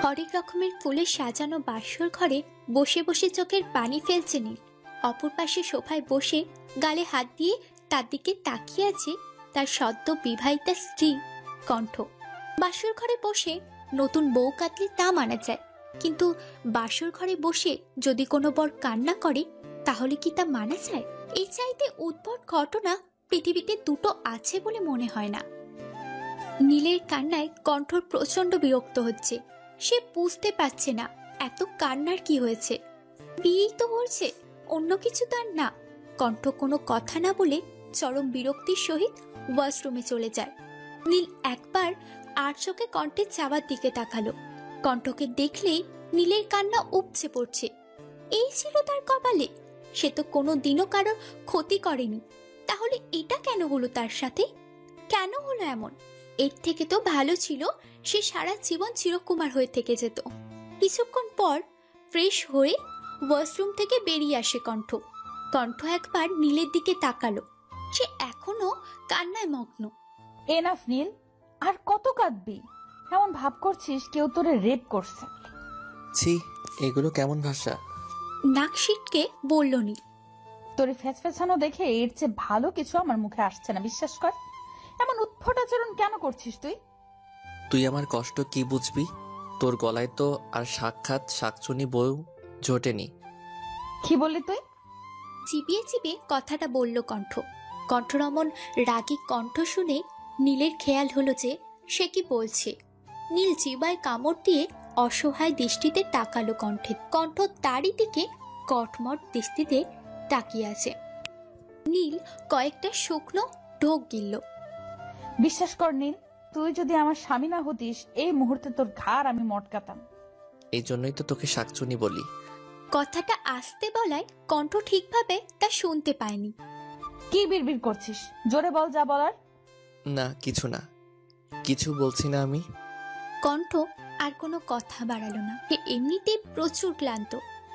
হরেক রকমের ফুলে সাজানো বাসর ঘরে বসে বসে চোখের পানি ফেলছে নীল। অপর পাশে সোফায় বসে গালে হাত দিয়ে তার দিকে তাকিয়ে আছে তার সদ্য বিবাহিতা স্ত্রী কণ্ঠ। বাসর ঘরে বসে নতুন বউ কাঁদলে তা মানা যায়, কিন্তু বাসর ঘরে বসে যদি কোনো বর কান্না করে তাহলে কি তা মানা যায়? এই চাইতে উদ্ভট ঘটনা পৃথিবীতে দুটো আছে বলে মনে হয় না। নীলের কান্নায় কণ্ঠর প্রচন্ড বিরক্ত হচ্ছে। সে বুঝতে পারছে না এত কান্নার কি হয়েছে। বিয়েই তো বলছে, অন্য কিছু তার না। কণ্ঠ কোনো কথা না বলে চরম বিরক্তির সহিত ওয়াশরুমে চলে যায়। নীল একবার আর চোখে কণ্ঠের চাওয়ার দিকে তাকালো। কণ্ঠকে দেখলেই নীলের কান্না উপচে পড়ছে। এই ছিল তার কপালে। সে তো কোনো দিনও কারোর ক্ষতি করেনি, তাহলে এটা কেন হলো তার সাথে? কেন হলো এমন? এর থেকে তো ভালো ছিল সে সারা জীবন চিরকুমার হয়ে থেকে যেত। কিছুক্ষণ পর ফ্রেশ হয়ে ওয়াশরুম থেকে বেরিয়ে আসে কণ্ঠ। কণ্ঠ একবার নীলের দিকে তাকালো। সে এখনো কান্নায় মগ্ন। এনাফ নীল, আর কত কাঁদবি? এমন ভাব করছিস কেউ তোরে রেপ করছে। ছি, এগুলো কেমন ভাষা? নাক সিটকে বলল নীল। তোরে ফেঁচানো দেখে এর চেয়ে ভালো কিছু আমার মুখে আসছে না, বিশ্বাস কর। এমন উৎফট আচরণ কেন করছিস তুই? তুই আমার কষ্ট কি বুঝবি? তোর গলায় তো আর সাক্ষাৎ শাকচুনি বউ জোটেনি। কি বললি তুই? চিবিয়ে চিবিয়ে কথাটা বলল কণ্ঠ। কণ্ঠর অমন রাগী কণ্ঠ শুনে নীলের খেয়াল হলো যে সে কি বলছে। নীল জিবায় কামড় দিয়ে অসহায় দৃষ্টিতে তাকালো কণ্ঠে। কণ্ঠ তারই দিকে কটমট দৃষ্টিতে তাকিয়ে আছে। নীল কয়েকটা শুকনো ঢোক গিলল। বিশ্বাস কর নীল, তুই যদি আমার স্বামী না হতিস এই মুহূর্তে তোর ঘাড় আমি মটকাতাম। এই জন্যই তো তোকে শাকচুনি বলি। কথাটা আস্তে বলায় কণ্ঠ ঠিকভাবে তা শুনতে পায়নি। কি বিড়বিড় করছিস? জোরে বল যা বলার। না, কিছু না, কিছু বলছি না আমি। কণ্ঠ আর কোনো কথা বাড়ালো না। সে এমনিতে প্রচুর ক্লান্ত।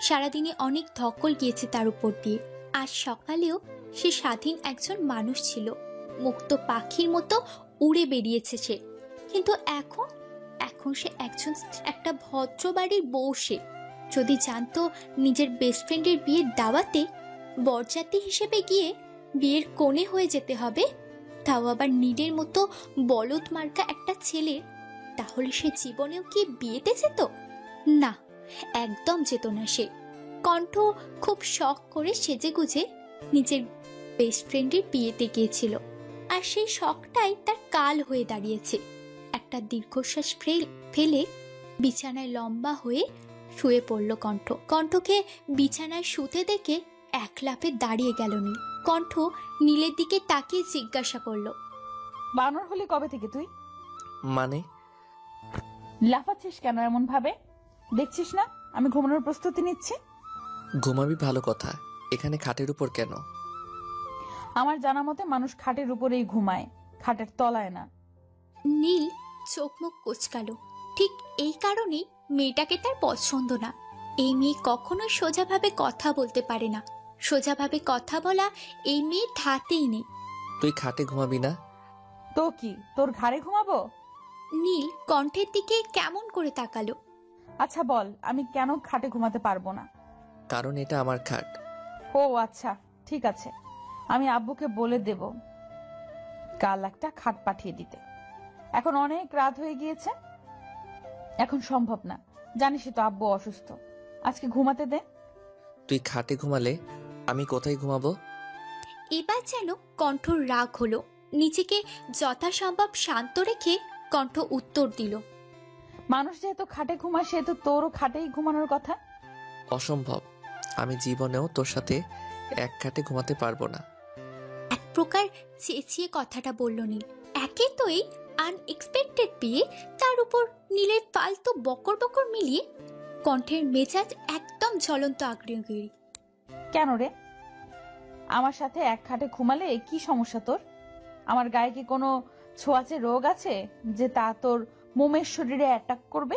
সারাদিনে অনেক ধকল গিয়েছে তার উপর দিয়ে। আজ সকালেও সে স্বাধীন একজন মানুষ ছিল, মুক্ত পাখির মতো উড়ে বেরিয়েছে সে। কিন্তু এখন এখন সে একটা ভদ্র বাড়ির বউ। সে যদি জানতো নিজের বেস্ট ফ্রেন্ডের বিয়ের দাওয়াতে বরযাত্রী হিসেবে গিয়ে বিয়ের কোণে হয়ে যেতে হবে, তাও আবার নীলের মতো বলদ মার্কা একটা ছেলের, তাহলে সে জীবনেও কি বিয়েতে যেত? না, একদম যেত না সে। কণ্ঠ খুব শখ করে সেজেগুজে নিজের বেস্ট ফ্রেন্ডের বিয়েতে গিয়েছিল, আর সেই শখটাই তার কাল হয়ে দাঁড়িয়েছে। একটা দীর্ঘশ্বাস ফেলে বিছানায় লম্বা হয়ে শুয়ে পড়ল কণ্ঠ। কণ্ঠকে বিছানায় শুতে দেখে এক লাফে দাঁড়িয়ে গেল নীল। কণ্ঠ নীলের দিকে তাকিয়ে জিজ্ঞাসা করলো, বানর হলি কবে থেকে তুই? মানে? লাফাচ্ছিস কেন এমন ভাবে? দেখছিস না আমি ঘুমানোর প্রস্তুতি নিচ্ছি? ঘুমাবি ভালো কথা, এখানে খাটের উপর কেন? আমার জানা মতে মানুষ খাটের উপরেই ঘুমায়, খাটের তলায় না। নীল চোখ মুখ কোচকালো। ঠিক এই কারণেই মেয়েটাকে তার পছন্দ না। এই মেয়ে কখনো সোজাভাবে কথা বলতে পারে না। সোজাভাবে কথা বলা এই মেয়ে ধাতেই নেই। তুই খাটে ঘুমাবি না? তো কি তোর ঘাড়ে ঘুমাবো? নীল কণ্ঠের দিকে কেমন করে তাকালো। আচ্ছা বল, আমি কেন খাটে ঘুমাতে পারবো না? কারণ এটা আমার খাট। ও আচ্ছা, ঠিক আছে, আমি আব্বুকে বলে দেব কাল একটা খাট পাঠিয়ে দিতে। এখন অনেক রাত হয়ে গিয়েছে, এখন সম্ভব না। জানিসই তো আব্বু অসুস্থ। আজকে ঘুমাতে দে। তুই খাটে ঘুমালে আমি কোথায় ঘুমাবো? এবার যেন কণ্ঠর রাগ হলো। নিজেকে যথাসম্ভব শান্ত রেখে কণ্ঠ উত্তর দিল, মানুষ যেহেতু খাটে ঘুমায় সেহেতু তোরও খাটেই ঘুমানোর কথা। অসম্ভব, আমি জীবনেও তোর সাথে এক খাটে ঘুমাতে পারবো না। এক প্রকার চেঁচিয়ে কথাটা বলল নীল। একে তো এই আনএক্সপেক্টেড বিয়ে, তার উপর নীলের ফালতু বকর বকর মিলিয়ে কণ্ঠের মেজাজ একদম জ্বলন্ত আগ্নেয়গিরি। কেন রে? আমার সাথে এক খাটে ঘুমালে কি সমস্যা তোর? আমার গায়ে কি কোনো ছোঁয়াচে রোগ আছে যে তা তোর মোমের শরীরে অ্যাটাক করবে?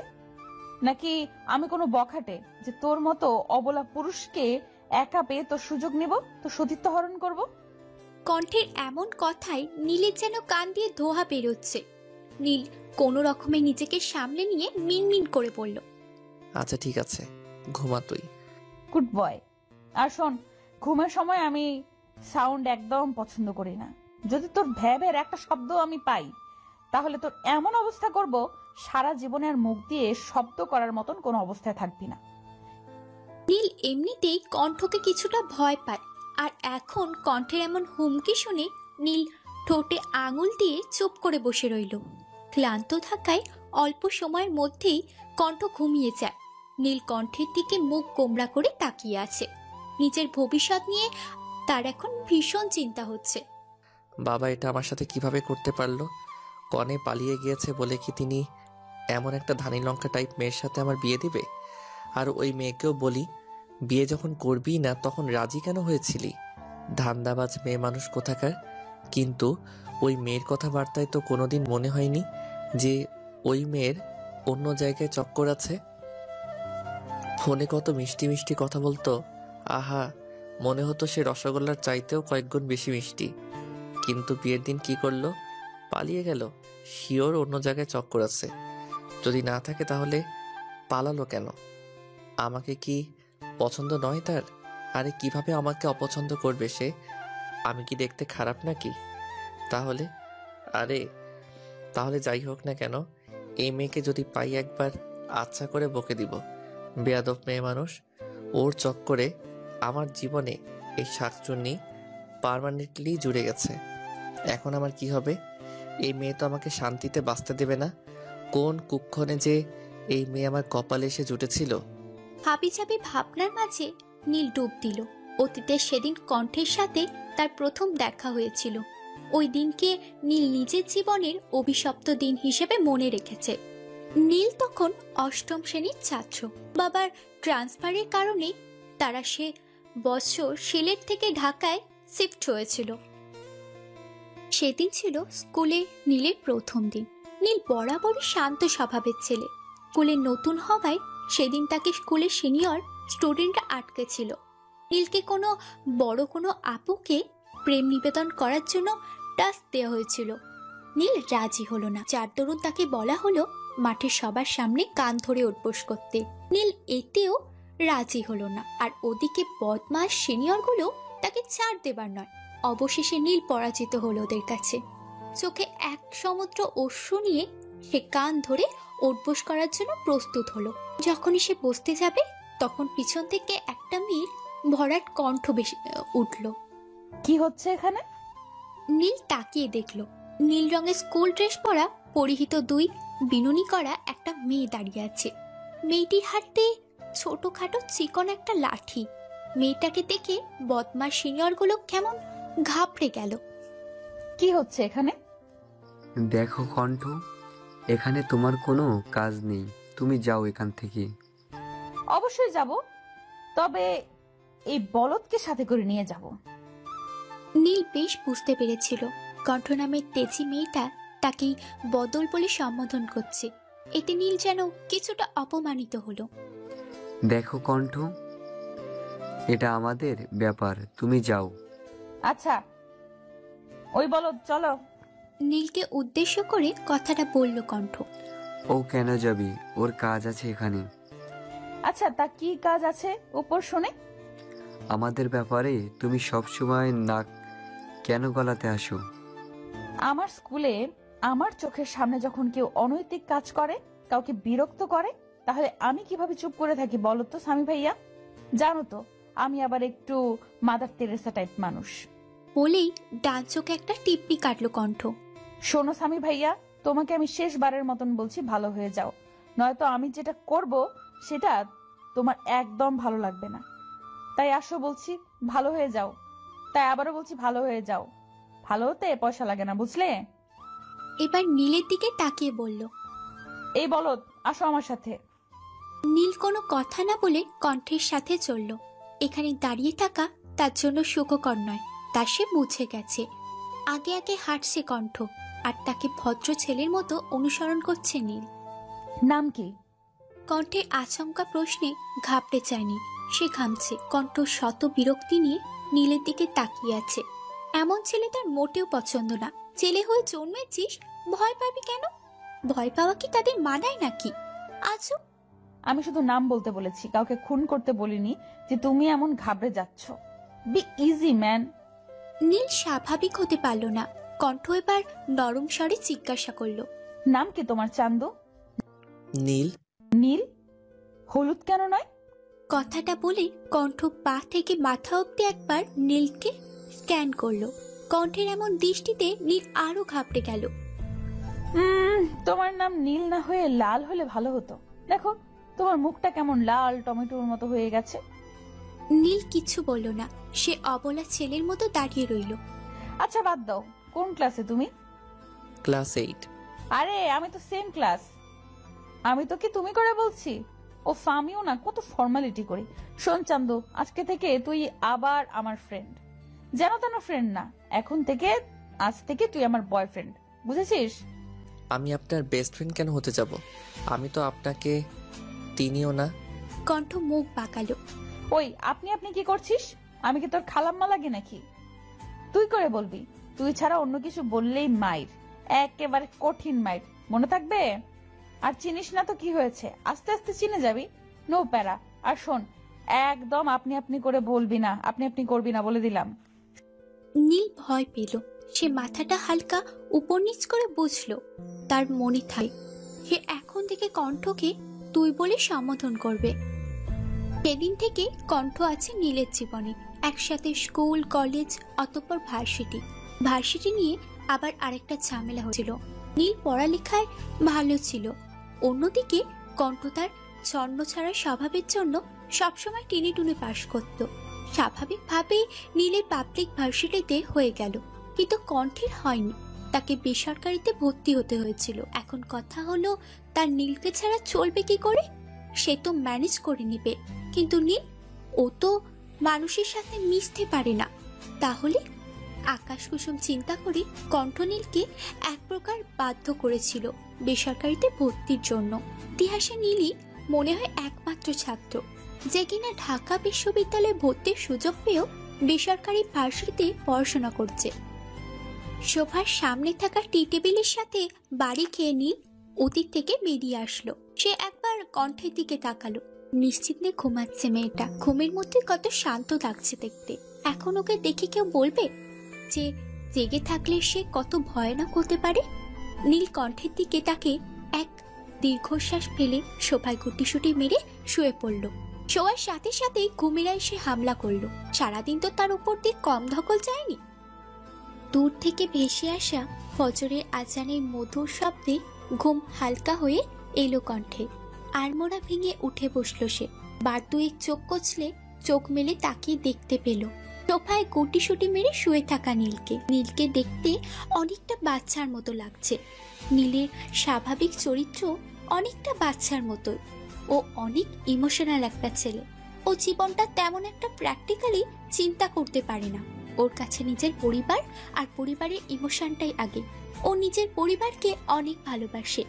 নাকি আমি কোনো বখাটে যে তোর মতো অবলা পুরুষকে একা পেয়ে তোর সুযোগ নিব, তোর সতীত্ব হরণ করব? কণ্ঠের এমন কথায় নীলের যেন কান দিয়ে ধোঁয়া বেরোচ্ছে। নীল কোনো রকমে নিজেকে সামলে নিয়ে মিনমিন করে বলল, আচ্ছা ঠিক আছে, ঘুমা তুই। Good boy. আর শোন, ঘুমের সময় আমি সাউন্ড একদম পছন্দ করি না। যদি তোর ভ্যাবের একটা শব্দ আমি পাই, তাহলে তোর এমন অবস্থা করব, সারা জীবনে আর মুখ দিয়ে শব্দ করার মতন কোনো অবস্থায় থাকবি না। নীল এমনিতেই কণ্ঠকে কিছুটা ভয় পায়, আর এখন কণ্ঠের এমন হুমকি শুনে নীল ঠোঁটে আঙুল দিয়ে চুপ করে বসে রইল। ক্লান্ত থাকায় অল্প সময়ের মধ্যেই কণ্ঠ ঘুমিয়ে যায়। নীল কণ্ঠের দিকে মুখ গোমড়া করে তাকিয়ে আছে। নিজের ভবিষ্যৎ নিয়ে তার এখন ভীষণ চিন্তা হচ্ছে। বাবা এটা আমার সাথে কিভাবে করতে পারলো? কনে পালিয়ে গিয়েছে বলে কি তিনি এমন একটা ধানি লঙ্কা টাইপ মেয়ের সাথে আমার বিয়ে দিবে? আর ওই মেয়েকেও বলি, বিয়ে যখন করবি না তখন রাজি কেন হয়েছিলি? ধান্দাবাজ মেয়ে মানুষ কোথাকার। কিন্তু ওই মেয়ের কথাবার্তায় তো কোনোদিন মনে হয়নি যে ওই মেয়ের অন্য জায়গায় চক্কর আছে। ফোনে কত মিষ্টি মিষ্টি কথা বলতো, আহা, মনে হতো সে রসগোল্লার চাইতেও কয়েকগুণ বেশি মিষ্টি। কিন্তু বিয়ের দিন কি করলো? পালিয়ে গেল। শিওর অন্য জায়গায় চক্কর আছে। যদি না থাকে তাহলে পালালো কেন? আমাকে কি পছন্দ নয় তার? আরে কিভাবে আমাকে অপছন্দ করবে সে? আমি কি দেখতে খারাপ নাকি? তাহলে তাহলে যাই হোক না কেন, এই মেয়েকে যদি পাই একবার আচ্ছা করে বকে দিব। বেয়াদব মেয়ে মানুষ। ওর চক্করে আমার জীবনে এই শাকচুন্নি পার্মানেন্টলি জুড়ে গেছে। এখন আমার কি হবে? এই মেয়ে তো আমাকে শান্তিতে বাঁচতে দেবে না। কোন কুক্ষণে যে এই মেয়ে আমার কপালে এসে জুটেছিল। হাবিজাবি ভাবনার মাঝে নীল ডুব দিল। অতীতের সেদিন কণ্ঠের সাথে তার প্রথম দেখা হয়েছিল। ওই দিনকে নীল নিজের জীবনের অভিশপ্ত দিন হিসেবে মনে রেখেছে। নীল তখন অষ্টম শ্রেণীর ছাত্র। বাবার ট্রান্সফারের কারণে তারা সে বছর সিলেট থেকে ঢাকায় শিফট হয়েছিল। সেদিন ছিল স্কুলে নীলের প্রথম দিন। নীল বরাবরই শান্ত স্বভাবের ছেলে। স্কুলে নতুন হওয়ায় সেদিন তাকে স্কুলের সিনিয়র স্টুডেন্টরা আটকে ছিল। নীলকে কোনো বড় কোনো আপুকে প্রেম নিবেদন করার জন্য টাস্ক দেওয়া হয়েছিল। নীল রাজি হলো না, যার দরুন তাকে বলা হলো মাঠের সবার সামনে কান ধরে উঠবোস করতে। নীল এতেও রাজি হলো না, আর ওদিকে বদমাস সিনিয়রগুলো তাকে ছাড় দেবার নয়। অবশেষে নীল পরাজিত হলো ওদের কাছে। চোখে এক সমুদ্র অশ্রু নিয়ে সে কান ধরে উঠবোস করার জন্য প্রস্তুত হলো। যখনই সে বসতে যাবে তখন পিছন থেকে একটা মেয়ের ভরাট কণ্ঠ উঠল। কি হচ্ছে এখানে? নীল তাকিয়ে দেখল নীল রঙের স্কুল ড্রেস পরা পরিহিত দুই বিনুনি করা একটা মেয়ে দাঁড়িয়ে আছে। মেয়েটির হাতে ছোটখাটো চিকন একটা লাঠি। মেয়েটাকে দেখে বদমাস সিনিয়রগুলো কেমন ঘাবড়ে গেল। কি হচ্ছে এখানে? দেখো কণ্ঠ, এখানে তোমার কোনো কাজ নেই, তুমি যাও এখান থেকে। অবশ্যই যাব, তবে এই বলদকে সাথে করে নিয়ে যাব। নীল বেশ বুঝতে পেরেছিল কণ্ঠ নামের তেজি মেয়েটা তাকেই বদল বলে সম্বোধন করছে। এতে নীল যেন কিছুটা অপমানিত হলো। দেখো কণ্ঠ, এটা আমাদের ব্যাপার, তুমি যাও। আচ্ছা, ওই বলদ চলো। নীলকে উদ্দেশ্য করে কথাটা বলল কণ্ঠ। ও কেন যাবি? ওর কাজ আছে এখানে। আচ্ছা, তা কি কাজ আছে উপর শুনে? আমাদের ব্যাপারে তুমি সবসময় নাক কেন গলাতে আসো? আমার স্কুলে আমার চোখের সামনে যখন কেউ অনৈতিক কাজ করে, কাউকে বিরক্ত করে, তাহলে আমি কিভাবে চুপ করে থাকি বলো তো স্বামী ভাইয়া? জানো তো আমি আবার একটু মাদার তেরেসা টাইপ মানুষ। বলেই ডান চোখে একটা টিপ্পি কাটলো কণ্ঠ। শোনো স্বামী ভাইয়া, তোমাকে আমি শেষবারের মতন বলছি, ভালো হয়ে যাও, নয়তো আমি যেটা করব সেটা তোমার একদম ভালো লাগবে না। তাই আসো বলছি, ভালো হয়ে যাও। তাই আবারও বলছি, ভালো হয়ে যাও। ভালো হতে পয়সা লাগে না, বুঝলে? এবার নীলের দিকে তাকিয়ে বলল, এই বলদ, আসো আমার সাথে। নীল কোনো কথা না বলে কণ্ঠের সাথে চলল। এখানে দাঁড়িয়ে থাকা তার জন্য সুখকর নয়, তা সে বুঝে গেছে। আগে আগে হাঁটছে কণ্ঠ, আর তাকে ভদ্র ছেলের মতো অনুসরণ করছে নীল। নাম কি? কণ্ঠের আচমকা প্রশ্নে ঘাবড়ে যায়নি, সে ঘামছে। কণ্ঠ শত বিরক্তি নিয়ে নীলের দিকে তাকিয়ে আছে। এমন ছেলে তার মোটেও পছন্দ না। ছেলে হয়ে জন্মেছিস, ভয় পাবি কেন? ভয় পাওয়া কি তাদের মানায় নাকি? আজও আমি শুধু নাম বলতে বলেছি, কাউকে খুন করতে বলিনি যে তুমি এমন ঘাবড়ে যাচ্ছ। Be easy man. নীল স্বাভাবিক হতে পারল না। কণ্ঠ এবার নরম স্বরে জিজ্ঞাসা করলো, নাম কি তোমার চান্দু? নীল। নীল? হলুদ কেন নয়? কথাটা বলে কণ্ঠ পা থেকে মাথা অব্দি একবার নীলকে স্ক্যান করলো। কণ্ঠের এমন দৃষ্টিতে নীল আরো ঘাবড়ে গেল। তোমার নাম নীল না হয়ে লাল হলে ভালো হতো। দেখো তোমার মুখটা কেমন লাল টমেটোর মতো হয়ে গেছে। নীল কিছু বলল না, সে অবলা ছেলের মতো দাঁড়িয়ে রইল। আচ্ছা বাদ দাও, কোন ক্লাসে তুমি? ক্লাস 8। আরে আমি তো সেম ক্লাস। আমি তো কি তুমি করে বলছি? ও আমিও না কত ফর্মালিটি করি। শোন চান্দু, আজকে থেকে তুই আবার আমার ফ্রেন্ড, যেন তেন ফ্রেন্ড না। এখন থেকে আজ থেকে তুই আমার বয়ফ্রেন্ড, বুঝেছিস? আমি আপনার বেস্ট ফ্রেন্ড কেন হতে যাব? আমি তো আপনাকে চিনিও না। কণ্ঠ মুখ বাঁকালো। ওই আপনি আপনি কি করছিস? আমি কি তোর খালাম্মা লাগে নাকি? তুই করে বলবি। তুই ছাড়া অন্য কিছু বললেই মাইর, একেবারে কঠিন মাইর, মনে থাকবে? আর চিনিস না তো কি হয়েছে, আস্তে আস্তে চিনে যাবি। নো প্যারা। আর শোন, একদম আপনি আপনি করে বলবি না, আপনি আপনি করবি না, বলে দিলাম। নীল ভয় পেল। সে মাথাটা হালকা উপর নিচ করে বুঝলো তার মনে থাকে সে এখন থেকে কণ্ঠকে তুই বলে সম্বোধন করবে। সেদিন থেকে কণ্ঠ আছে নীলের জীবনে। একসাথে স্কুল, কলেজ, অতঃপর ভার্সিটি। ভার্সিটি নিয়ে আবার আরেকটা ঝামেলা হয়েছিল। নীল পড়ালেখায় ভালো ছিল, অন্যদিকে কণ্ঠ তার ছন্ন ছাড়া স্বভাবের জন্য সবসময় টেনে টুনে পাশ করত। স্বাভাবিকভাবেই নীলের পাবলিক ভার্সিটিতে হয়ে গেল, কিন্তু কণ্ঠের হয়নি। তাকে বেসরকারিতে ভর্তি হতে হয়েছিল। এখন কথা হলো, তার নীলকে ছাড়া চলবে কি করে? সে তো ম্যানেজ করে নিবে, কিন্তু নীল, ও তো মানুষের সাথে মিশতে পারে না। তাহলে আকাশ কুসুম চিন্তা করে কণ্ঠ নীলকে এক প্রকার বাধ্য করেছিল বেসরকারিতে ভর্তির জন্য। ইতিহাসে নীলই মনে হয় একমাত্র ছাত্র যে কিনা ঢাকা বিশ্ববিদ্যালয়ে ভর্তির সুযোগ পেয়েও বেসরকারি ভার্সিটিতে পড়াশোনা করছে। শোভার সামনে থাকা টি টেবিলের সাথে বাড়ি খেয়ে নীল অতীত থেকে বেরিয়ে আসলো। সে একবার কণ্ঠের দিকে তাকালো। নিশ্চিন্তে ঘুমাচ্ছে মেয়েটা। ঘুমের মধ্যে কত শান্ত লাগছে দেখতে। এখন ওকে দেখে কেউ বলবে যে জেগে থাকলে সে কত ভয়ানক হতে পারে। নীল কণ্ঠের দিকে তাকে এক দীর্ঘশ্বাস ফেলে সোফায় গুটিসুটি মেরে শুয়ে পড়ল। শোয়ার সাথে সাথে ঘুমেরা এসে হামলা করলো। সারাদিন তো তার উপর দিয়ে কম ধকল যায়নি। দূর থেকে ভেসে আসা ফজরের আজানের মধুর শব্দে ঘুম হালকা হয়ে এলো কণ্ঠে। আড়মোড়া ভেঙে উঠে বসল সে। বার দুয়েক চোখ কচলে চোখ মেলে তাকিয়ে দেখতে পেল সোফায় গুটিসুটি মেরে শুয়ে থাকা নীলকে। নীলকে দেখতে অনেকটা বাচ্চার মতো লাগছে। নীলের স্বাভাবিক চরিত্র অনেকটা বাচ্চার মতো। ও অনেক ইমোশনাল একটা ছেলে। ও জীবনটা তেমন একটা প্র্যাকটিক্যালি চিন্তা করতে পারে না। ওর কাছে নিজের পরিবার আর পরিবারের ইমোশনটাই আগে। ও নিজের পরিবারকে অনেক ভালোবাসে,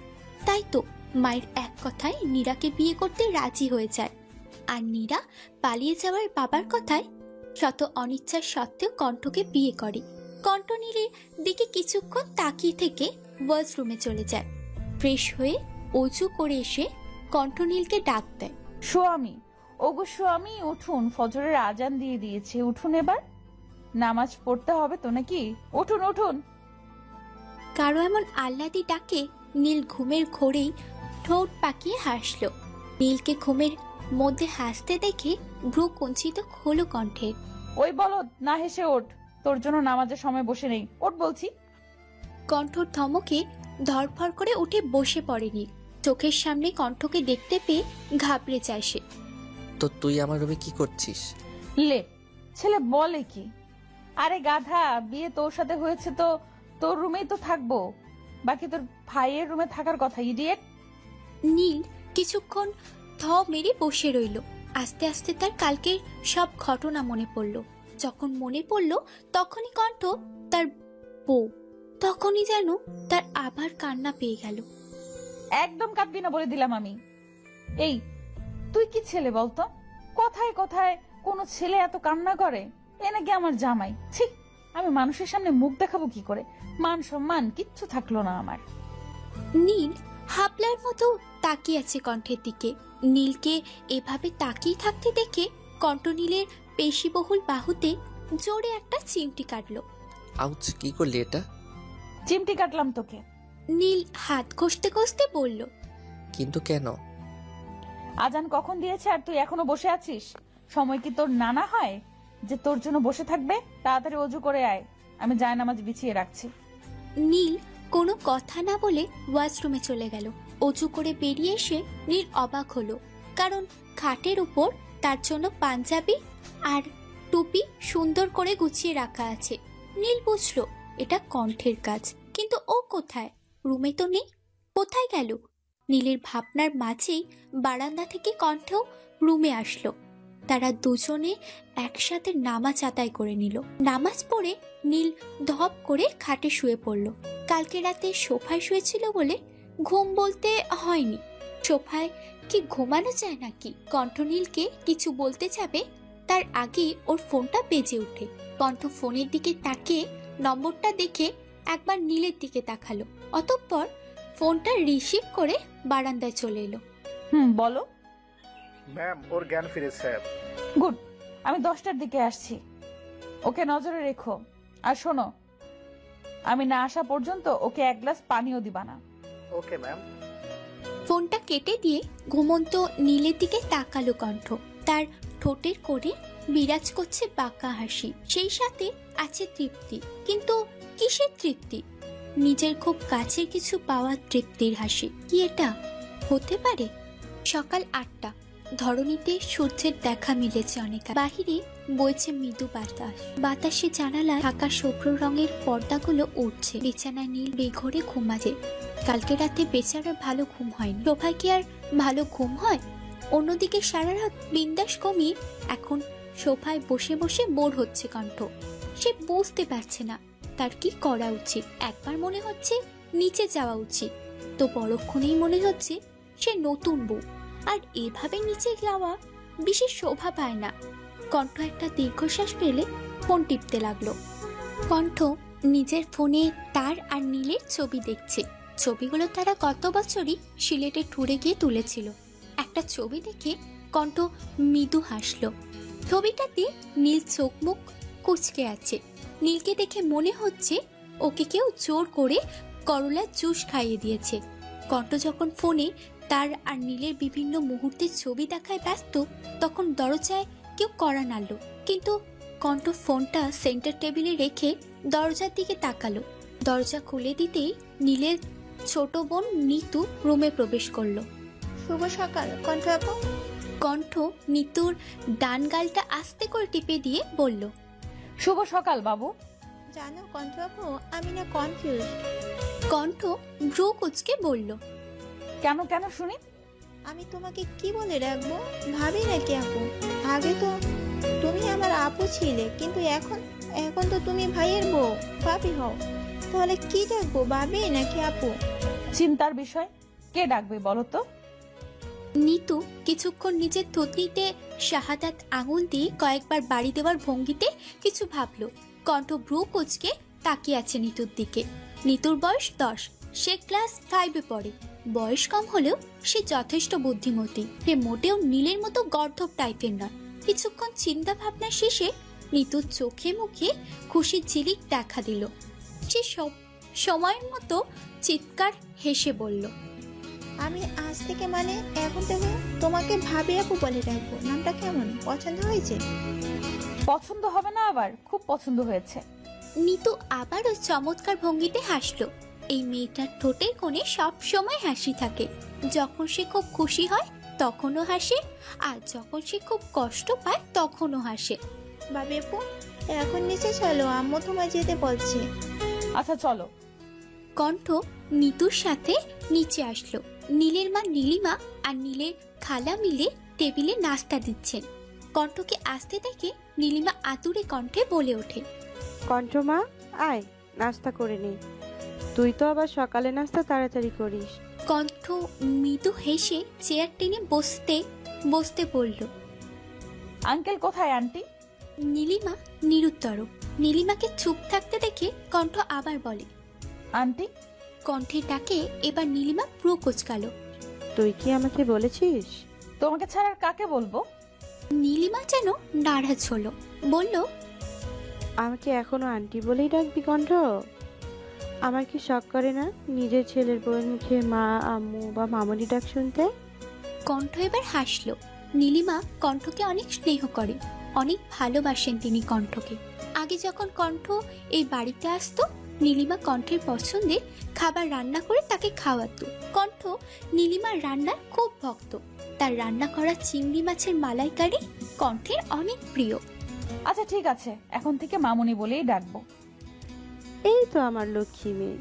তাই তো মায়ের এক কথায় নীরাকে বিয়ে করতে রাজি হয়ে যায়। আর নীরা পালিয়ে যাওয়ার বাবার কথায় শত অনিচ্ছার সত্ত্বেও কণ্ঠকে বিয়ে করে। কণ্ঠ নীলের দিকে কিছুক্ষণ তাকিয়ে থেকে ওয়াশরুমে চলে যায়। ফ্রেশ হয়ে অজু করে এসে কণ্ঠ নীলকে ডাক দেয়। স্বামী, ওগো স্বামী, উঠুন, ফজরের আজান দিয়ে দিয়েছে, উঠুন, এবার নামাজ পড়তে হবে তো নাকি? উঠুন উঠুন। কারো এমন আহ্লাদি ডাকে নীল ঘুমের ঘোরেই ঠোঁট পাকিয়ে হাসল। নীলকে ঘুমের মধ্যে হাসতে দেখে ভ্রু কুঞ্চিত হলো কণ্ঠের। ওই বলদ, না হেসে ওঠ, তোর জন্য নামাজের সময় বসে নেই, ওঠ বলছি। কণ্ঠর ধমকে ধরফর করে উঠে বসে পড়ে নীল। চোখের সামনে কণ্ঠকে দেখতে পেয়ে ঘাবড়ে যায় সে। তো তুই আমার রুমে কি করছিস? লে, ছেলে বলে কি? আরে গাধা, বিয়ে তোর সাথে হয়েছে তো তোর রুমেই তো থাকবো, বাকি তোর ভাইয়ের রুমে থাকার কথা, ইডিয়েট। নীল কিছুক্ষণ থ মেরে বসে রইল। আস্তে আস্তে তার কালকের সব ঘটনা মনে পড়ল। যখন মনে পড়ল তখনই কণ্ঠ তার বউ। তখনই যেন তার আবার কান্না পেয়ে গেল। একদম কাঁদবি না বলে দিলাম আমি। এই তুই কি ছেলে বলতো? কথায় কথায় কোনো ছেলে এত কান্না করে? এ নাকি আমার জামাই। ছি, আমি মানুষের সামনে মুখ দেখাবো কি করে? মান সম্মান কিচ্ছু থাকলো না আমার। নীল হাবলার মতো তাকিয়ে আছে কণ্ঠের দিকে। নীলকে এভাবে তাকিয়ে থাকতে দেখে কণ্ঠ নীলের পেশিবহুল বাহুতে জোরে একটা চিমটি কাটলো। আউচ, কি করলি এটা? চিমটি কাটলাম তোকে। নীল হাত ঘষতে ঘষতে বলল, কিন্তু কেন? আজান কখন দিয়েছে আর তুই এখনো বসে আছিস? সময় কি তোর নানা হয় যে তোর জন্য বসে থাকবে? তাড়াতাড়ি অজু করে আয়, আমি জায়নামাজ বিছিয়ে রাখছি। নীল কোনো কথা না বলে ওয়াশরুমে চলে গেল। অজু করে বেরিয়ে এসে নীল অবাক হলো, কারণ খাটের উপর তার জন্য পাঞ্জাবি আর টুপি সুন্দর করে গুছিয়ে রাখা আছে। নীল বুঝলো এটা কণ্ঠের কাজ, কিন্তু ও কোথায়? রুমে তো নেই, কোথায় গেল? নীলের ভাবনার মাঝেই বারান্দা থেকে কণ্ঠ রুমে আসলো। তারা দুজনে একসাথে নামাজ আদায় করে নিল। নামাজ পড়ে নীল ধপ করে খাটে শুয়ে পড়ল। কালকে রাতে সোফায় শুয়েছিল বলে ঘুম বলতে হয়নি। সোফায় কি ঘুমানো যায় নাকি? কণ্ঠ নীলকে কিছু বলতে যাবে তার আগে ওর ফোনটা বেজে ওঠে। কণ্ঠ ফোনের দিকে তাকিয়ে নম্বরটা দেখে একবার নীলের দিকে তাকালো, অতঃপর ফোনটা রিসিভ করে বারান্দায় চলে এলো। বলো। ম্যাম, ওর জ্ঞান ফিরেছে। গুড, আমি 10টার দিকে আসছি, ওকে নজরে রেখো। আর শোনো, আমি না আসা পর্যন্ত ওকে এক গ্লাস পানিও দিবা না। Okay ma'am. ফোনটা কেটে দিয়ে ঘুমন্ত নীলের দিকে তাকালো কণ্ঠ। তার ঠোঁটের কোণে বিরাজ করছে বাঁকা হাসি, সেই সাথে আছে তৃপ্তি। কিন্তু কিসের তৃপ্তি? নিজের খুব কাছের কিছু পাওয়ার তৃপ্তির হাসি। কি এটা হতে পারে? সকাল 8টা, ধরণীতে সূর্যের দেখা মিলেছে অনেক। বাহিরে বইছে মৃদু বাতাস। বাতাসে জানালা ঢাকা শুভ্র রঙের পর্দাগুলো উঠছে। বিছানায় নীল বেঘরে ঘুমাচ্ছে। কালকে রাতে বেচারার ভালো ঘুম হয়নি। সোফায় কি আর ভালো ঘুম হয়? অন্যদিকে সারা রাত বিন্দাস কমিয়ে এখন সোফায় বসে বসে বোর হচ্ছে কণ্ঠ। সে বুঝতে পারছে না তার কি করা উচিত। একবার মনে হচ্ছে নিচে যাওয়া উচিত, তো পরক্ষণেই মনে হচ্ছে সে নতুন বউ, আর এভাবে নিচে যাওয়া বিশেষ শোভা পায় না। কণ্ঠ একটা দীর্ঘশ্বাস ফেলে ফোন টিপতে লাগলো। কণ্ঠ নিজের ফোনে তার আর নীলের ছবি দেখছে। ছবিগুলো তারা গত বছরই সিলেটে ট্যুরে গিয়ে তুলেছিল। একটা ছবি দেখে কণ্ঠ মৃদু হাসলো। ছবিটাতে নীল চোখ মুখ কুঁচকে আছে। নীলকে দেখে মনে হচ্ছে ওকে কেউ জোর করে করলার জুস খাইয়ে দিয়েছে। কণ্ঠ যখন ফোনে তার আর নীলের বিভিন্ন মুহূর্তের ছবি দেখায় ব্যস্ত, তখন দরজায় কেউ কড়া নাড়ল। কিন্তু কণ্ঠ ফোনটা সেন্টার টেবিলে রেখে দরজার দিকে তাকালো। দরজা খুলে দিতেই নীলের ছোট বোন নিতু রুমে প্রবেশ করলো। শুভ সকাল কণ্ঠ আপু। কণ্ঠ নিতুর ডান গালটা আস্তে করে টিপে দিয়ে বলল, শুভ সকাল বাবু। জানো কণ্ঠ আপু, আমি না কনফিউজ। কণ্ঠ ভ্রু কুচকে বলল, কেন কেন শুনি? আমি তোমাকে কি বলে রাখবো, ভাবি নাকি আপু? আগে তো তুমি আমার আপু ছিলে, কিন্তু এখন এখন তো তুমি ভাইয়ের বউ, ভাবি হও। তাহলে কি ডাকবো, ভাবি নাকি আপু? চিন্তার বিষয়, কে ডাকবে বলো তো? নিতু কিছুক্ষণ নিজের থুতনিতে শাহাদাত আঙুল দিয়ে কয়েকবার বাড়ি দেওয়ার ভঙ্গিতে কিছু ভাবলো। কণ্ঠ ভ্রু কুচকে তাকিয়ে আছে নিতুর দিকে। নিতুর বয়স 10, সে ক্লাস 5-এ পড়ে। বয়স কম হলেও সে যথেষ্ট বুদ্ধিমতী। সে মোটেও নীলের মতো গর্ধব টাইপের নয়। কিছুক্ষণ চিন্তা ভাবনা শেষে নিতুর চোখে মুখে খুশির ঝিলিক দেখা দিল। সে সব সময়ের মতো চিৎকার হেসে বলল, আমি আজ থেকে মানে এখন থেকে তোমাকে ভাবি আপু বলে ডাকবো। নামটা কেমন, পছন্দ হয়েছে? পছন্দ হবে না আবার? খুব পছন্দ হয়েছে। নিতু আবারও চমৎকার ভঙ্গিতে হাসলো। এই মেয়েটার ঠোঁটের কোণে সব সময় হাসি থাকে। যখন সে খুব খুশি হয় তখনও হাসে, আর যখন সে খুব কষ্ট পায় তখনও হাসে। ভাবি আপু, এখন নিচে চলো, আম্মু তোমায় যেতে বলছে। আচ্ছা চলো। কণ্ঠ নিতুর সাথে নিচে আসলো। নীলের মা নীলিমা আর নীলের খালা মিলে টেবিলে নাস্তা দিচ্ছেন। কণ্ঠকে আসতে দেখে নীলিমা আতুরে কণ্ঠে বলে ওঠে, কণ্ঠমা, আয় নাস্তা করে নে। তুই তো আবার সকালে নাস্তা তাড়াতাড়ি করিস। কণ্ঠ মৃদু হেসে চেয়ার টেনে বসতে বসতে বলল, আঙ্কেল কোথায় আন্টি? নীলিমা নিরুত্তর। নীলিমাকে চুপ থাকতে দেখে কণ্ঠ আবার বলে, আন্টি? কণ্ঠের ডাকে এবার নীলিমা পুরো কোচকালো। তুই কি আমাকে বলেছিস? তোমাকে ছাড়া আর কাকে বলবো? নীলিমা যেন নারাজ হলো, বলল, আমাকে এখনো আন্টি বলেই ডাকবি কণ্ঠ? আমার কি শখ করে না নিজের ছেলের বউয়ের মুখে মা, আম্মু বা মামনি ডাক শুনতে? কণ্ঠ এবার হাসলো। নীলিমা কণ্ঠকে অনেক স্নেহ করে, অনেক ভালোবাসেন তিনি কণ্ঠকে। আগে যখন কণ্ঠ এই বাড়িতে আসতো, নীলিমা কণ্ঠের পছন্দের খাবার রান্না করে তাকে খাওয়াতো। কণ্ঠ নীলিমার রান্নার খুব ভক্ত। তার রান্না করা চিংড়ি মাছের মালাইকারি কণ্ঠের অনেক প্রিয়। আচ্ছা ঠিক আছে, এখন থেকে মামুনি বলেই ডাকবো। এই তো আমার লক্ষ্মী মেয়ে।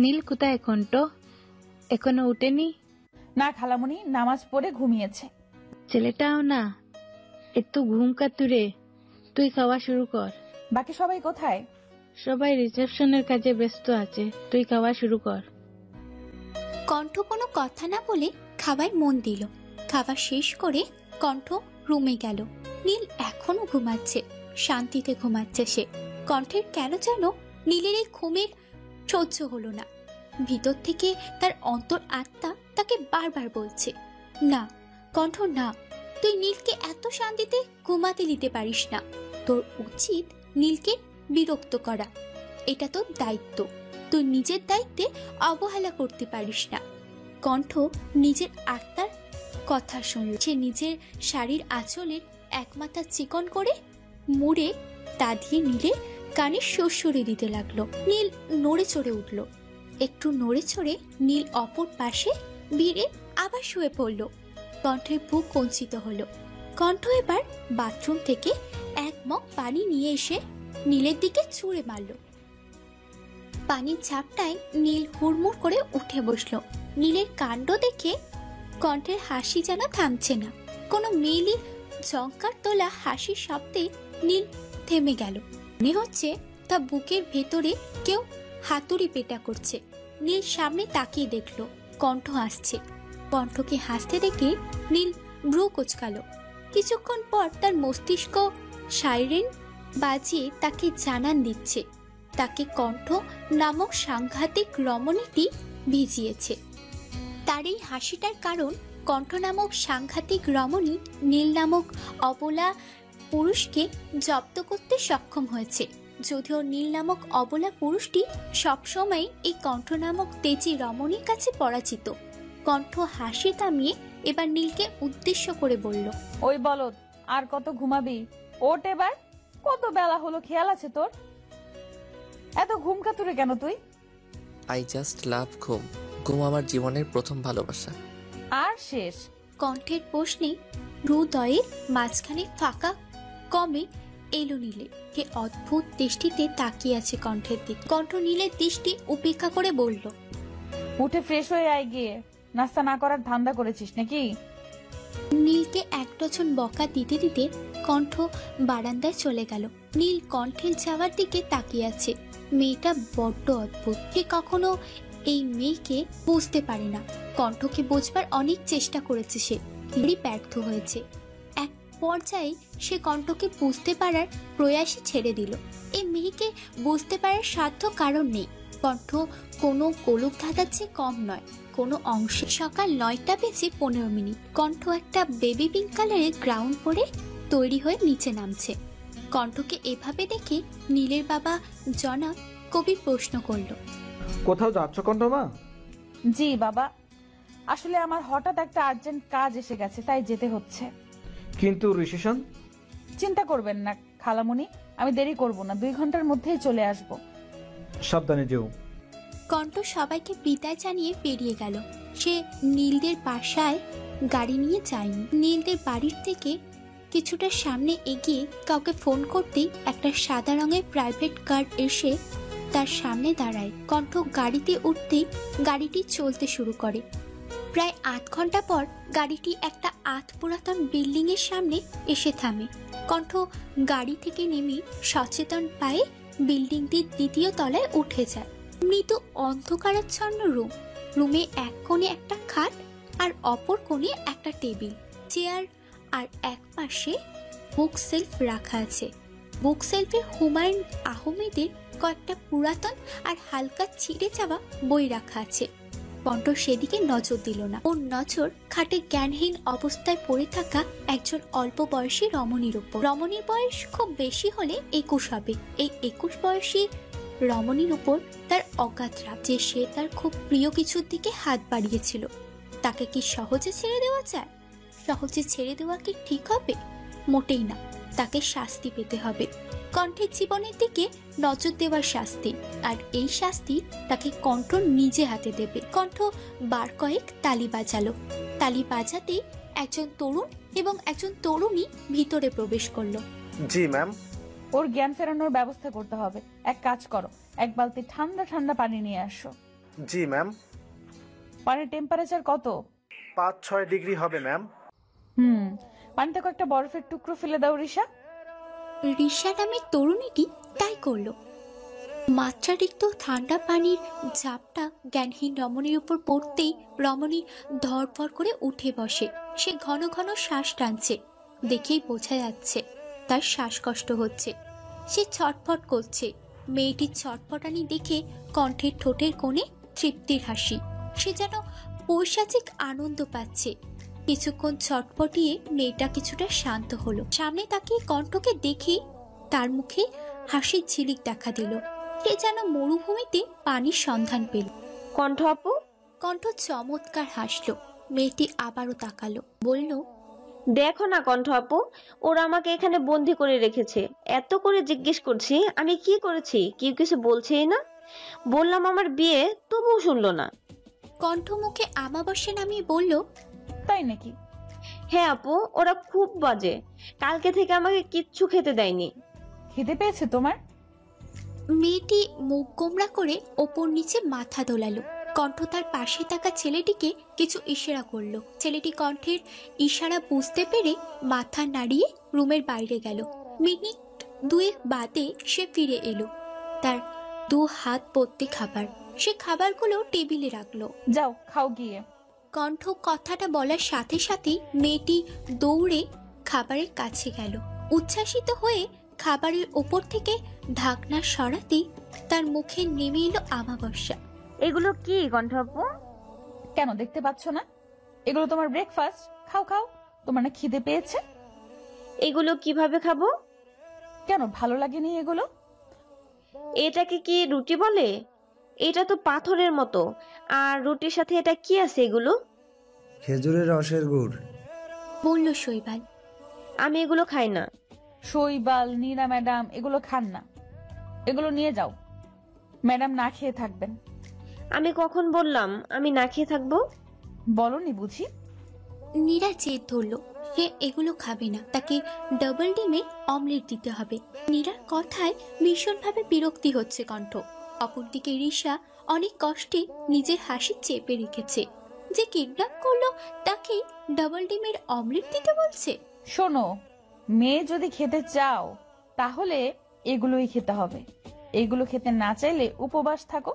নীল কোথায় কণ্ঠ? এখনো উঠেনি? না খালামুনি, নামাজ পড়ে ঘুমিয়েছে। ছেলেটাও না, একটু ঘুম কাতুরে। তুই খাওয়া শুরু কর। বাকি সবাই কোথায়? সবাই রিসেপশনের কাজে ব্যস্ত আছে, তুই খাওয়া শুরু কর। কণ্ঠ কোনো কথা না বলে খাবার মন দিল। খাবার শেষ করে কণ্ঠ রুমে গেল। নীল এখনো ঘুমাচ্ছে, শান্তিতে ঘুমাচ্ছে সে। কণ্ঠের কেন যেন নীলের এই ঘুমের সহ্য হলো না। ভিতর থেকে তার অন্তর আত্মা তাকে বারবার বলছে, না কণ্ঠ না, তুই নীলকে এত শান্তিতে ঘুমাতে দিতে পারিস না। তোর উচিত নীলকে বিরক্ত করা, এটা তোর দায়িত্ব। তুই নিজের দায়িত্বে অবহেলা করতে পারিস না। কণ্ঠ নিজের আত্মার কথা শুনল। সে নিজের শাড়ির আঁচলের এক মাথা চিকন করে মুড়ে তা দিয়ে নীলের কানে সুরসুরি দিতে লাগলো। নীল নড়ে চড়ে উঠল। একটু নড়ে চড়ে নীল অপর পাশে ভিড়ে আবার শুয়ে পড়ল। কণ্ঠের বুক কঞ্চিত হলো। কণ্ঠ এবার বাথরুম থেকে এক মগ পানি নিয়ে এসে নীলের দিকে ছুঁড়ে মারল। পানির ঝাপটায় নীল হুড়মুড় করে উঠে বসল। নীলের কাণ্ড দেখে কণ্ঠের হাসি যেন থামছে না। কোনো মেয়েলি ঝংকার তোলা হাসির শব্দে নীল থেমে গেল। মনে হচ্ছে তা বুকের ভেতরে কেউ হাতুড়ি পেটা করছে। নীল সামনে তাকিয়ে দেখলো কণ্ঠ হাসছে। কণ্ঠকে হাসতে দেখে নীল ভ্রু কোচকালো। কিছুক্ষণ পর তার মস্তিষ্ক সাইরেন বাজিয়ে তাকে জানান দিচ্ছে তাকে কণ্ঠ নামক সাংঘাতিক রমণীটি ভিজিয়েছে। তার এই হাসিটার কারণ কণ্ঠ নামক সাংঘাতিক রমণী নীল নামক অবলা পুরুষকে জব্দ করতে সক্ষম হয়েছে। যদিও নীল নামক অবলা পুরুষটি সবসময় এই কণ্ঠ নামক তেজি রমণীর কাছে পরাজিত। কণ্ঠ হাসি থামিয়ে এবার নীলকে উদ্দেশ্য করে বলল, ওই বলদ, আর কত ঘুমাবি? ওঠ এবার, কত বেলা হলো, খেয়াল আছে তোর? এত ঘুম কাতুরে কেন তুই? আই জাস্ট লাভ ঘুম। ঘুম আমার জীবনের প্রথম ভালোবাসা। আর শেষ। কণ্ঠের প্রশ্নে হৃদয়ের মাঝখানে ফাঁকা কমে এলো নীলে। সে অদ্ভুত দৃষ্টিতে তাকিয়ে আছে কণ্ঠের দিকে। কণ্ঠ নীলের দৃষ্টি উপেক্ষা করে বলল, উঠে ফ্রেশ হয়ে আয় গিয়ে। নাস্তা না করার ধান্দা করেছিস নাকি? নীলকে এক ডজন বকা দিতে দিতে কণ্ঠ বারান্দায় চলে গেল। নীল কণ্ঠের যাওয়ার দিকে তাকিয়ে আছে। মেয়েটা বড্ড অদ্ভুত। সে কখনো এই মেয়েকে বুঝতে পারে না। কণ্ঠকে বোঝবার অনেক চেষ্টা করেছে সে, কিন্তু ব্যর্থ হয়েছে। এক পর্যায়ে সে কণ্ঠকে বুঝতে পারার প্রয়াসই ছেড়ে দিল। এই মেয়েকে বুঝতে পারার সাধ্য কারণ নেই। কণ্ঠ কোনো গোলক ধাঁধার চেয়ে কম নয় কোনো অংশে। সকাল 9:15 কণ্ঠ একটা বেবি পিঙ্ক কালারের গ্রাউন্ড পরে তৈরি হয়ে নিচে নামছে। কণ্ঠকে এভাবে দেখে নীলের বাবা জনাব কবির প্রশ্ন করল, কোথাও যাচ্ছ কণ্ঠ মা? জি বাবা, আসলে আমার হঠাৎ একটা আর্জেন্ট কাজ এসে গেছে, তাই যেতে হচ্ছে। কিন্তু রিসেপশন? চিন্তা করবেন না খালামুনি, আমি দেরি করব না, 2 ঘন্টার মধ্যেই চলে আসব। সাবধানে যেও। কণ্ঠ সবাইকে বিদায় জানিয়ে বেরিয়ে গেল। সে নীলদের বাসায় গাড়ি নিয়ে যায়নি। নীলদের বাড়ির থেকে কিছুটা সামনে এগিয়ে কাউকে ফোন করতেই একটা সাদা রঙের প্রাইভেট কার এসে তার সামনে দাঁড়ায়। কণ্ঠ গাড়িতে উঠতেই গাড়িটি চলতে শুরু করে। প্রায় 8 ঘন্টা পর গাড়িটি একটা পুরাতন বিল্ডিং এর সামনে এসে থামে। কণ্ঠ গাড়ি থেকে নেমে সচেতন পায়ে বিল্ডিংটির 2য় তলায় উঠে যায়। মৃদু অন্ধকারাচ্ছন্ন রুম। রুমে এক কোণে একটা খাট আর অপর কোণে একটা টেবিল, চেয়ার আর এক পাশে বুক সেলফ রাখা আছে। বুক সেলফে হুমায়ুন আহমেদের কয়েকটা পুরাতন আর হালকা ছিঁড়ে যাওয়া বই রাখা আছে। কণ্ঠ সেদিকে নজর দিল না। ওর নজর খাটে জ্ঞানহীন অবস্থায় পড়ে থাকা একজন অল্প বয়সী রমণীর উপর। রমণীর বয়স খুব বেশি হলে 21 হবে। এই 21 বয়সী রমণীর উপর তার অগাধ রাগ যে সে তার খুব প্রিয় কিছুর দিকে হাত বাড়িয়েছিল। তাকে কি সহজে ছেড়ে দেওয়া যায়? সহজে ছেড়ে দেওয়া কি ঠিক হবে? মোটেই না, তাকে শাস্তি পেতে হবে। কণ্ঠের জীবনের দিকে নজর দেওয়ার শাস্তি, আর এই শাস্তি তাকে কণ্ঠ নিজে হাতে দেবে। কণ্ঠ বার কয়েক তালি বাজালো। তালি বাজাতে একজন তরুণ এবং একজন তরুণী ভিতরে প্রবেশ করলো। জি ম্যাম। ওর জ্ঞান ফেরানোর ব্যবস্থা করতে হবে। এক কাজ করো, এক বালতি ঠান্ডা ঠান্ডা পানি নিয়ে আসো। জি ম্যাম। পানির টেম্পারেচার কত? 5-6 ডিগ্রি হবে ম্যাম। পানিতে কয়েকটা বরফের টুকরো ফেলে দাও রিশা। রিশা নামের তরুণীটি তাই করলো। মাত্রাতিরিক্ত ঠান্ডা পানির ঝাপটা জ্ঞানহীন রমণীর উপর পড়তেই রমণী ধরফর করে উঠে বসে। সে ঘন ঘন শ্বাস টানছে। দেখেই বোঝা যাচ্ছে তার শ্বাসকষ্ট হচ্ছে। সে ছটফট করছে। মেয়েটির ছটফটানি দেখে কণ্ঠের ঠোঁটের কোণে তৃপ্তির হাসি। সে যেন পৈশাচিক আনন্দ পাচ্ছে। কিছুক্ষণ ছটফটিয়ে মেয়েটা কিছুটা শান্ত হলো। সামনে তাকিয়ে কণ্ঠকে দেখে তার মুখে হাসির ঝিলিক দেখা দিল। সে যেন মরুভূমিতে পানির সন্ধান পেল। কণ্ঠ আপু, কণ্ঠ চমৎকার হাসলো। মেয়েটি আবারও তাকালো, বলল, দেখো না কণ্ঠ আপু, ওরা আমাকে এখানে বন্দি করে রেখেছে। এত করে জিজ্ঞেস করছি আমি কি করেছি, কেউ কিছু বলছেই না। বললাম আমার বিয়ে, তবুও শুনলো না। কণ্ঠ মুখে আমাবস্যা নামিয়ে বলল, তাই নাকি? হ্যাঁ আপু, ওরা খুব বাজে। কালকে থেকে আমাকে কিচ্ছু খেতে দেয়নি। খিদে পেয়েছে তোমার? মেয়েটি মুখ গোমড়া করে ওপর নিচে মাথা দোলালো। কণ্ঠ তার পাশে থাকা ছেলেটিকে কিছু ইশারা করলো। ছেলেটি কণ্ঠের ইশারা বুঝতে পেরে মাথা নাড়িয়ে রুমের বাইরে গেল। মিনিট 2 বাদে সে ফিরে এলো। তার 2 হাত ভর্তি খাবার। সে খাবারগুলো টেবিলে রাখলো। যাও খাও গিয়ে। কণ্ঠ কথাটা বলার সাথে সাথেই মেয়েটি দৌড়ে খাবারের কাছে গেল। উচ্ছ্বাসিত হয়ে খাবারের ওপর থেকে ঢাকনা সরাতেই তার মুখে নেমে এলো আমাবস্যা। এগুলো কি কণ্ঠ আপু? কেন দেখতে পাচ্ছ না? এগুলো তোমার ব্রেকফাস্ট। খাও খাও, তোমার না খিদে পেয়েছে? এগুলো কিভাবে খাবো? কেন ভালো লাগেনি এগুলো? এটাকে কি রুটি বলে? এটা তো পাথরের মতো। আর রুটির সাথে এটা কি আছে এগুলো? খেজুরের রসের গুড়, বলল শৈবাল। আমি এগুলো খাই না। শৈবাল, নীরা ম্যাডাম এগুলো খান না। এগুলো নিয়ে যাও, ম্যাডাম না খেয়ে থাকবেন। আমি কখন বললাম আমি না খেয়ে থাকবো? বলনি বুঝি? নীরা জেদ ধরল, সে এগুলো খাবে না। তাকে ডাবল ডিমের অমলেট দিতে হবে। নীরার কথায় ভীষণভাবে বিরক্তি হচ্ছে কণ্ঠ। অপরদিকে রিশা অনেক কষ্টে নিজের হাসি চেপে রেখেছে। যে কিডন্যাপ করলো তাকে ডাবল ডিমের অমলেট দিতে বলছে। শোনো, মেয়ে যদি খেতে চাও তাহলে এগুলোই খেতে হবে। এগুলো খেতে না চাইলে উপবাস থাকো।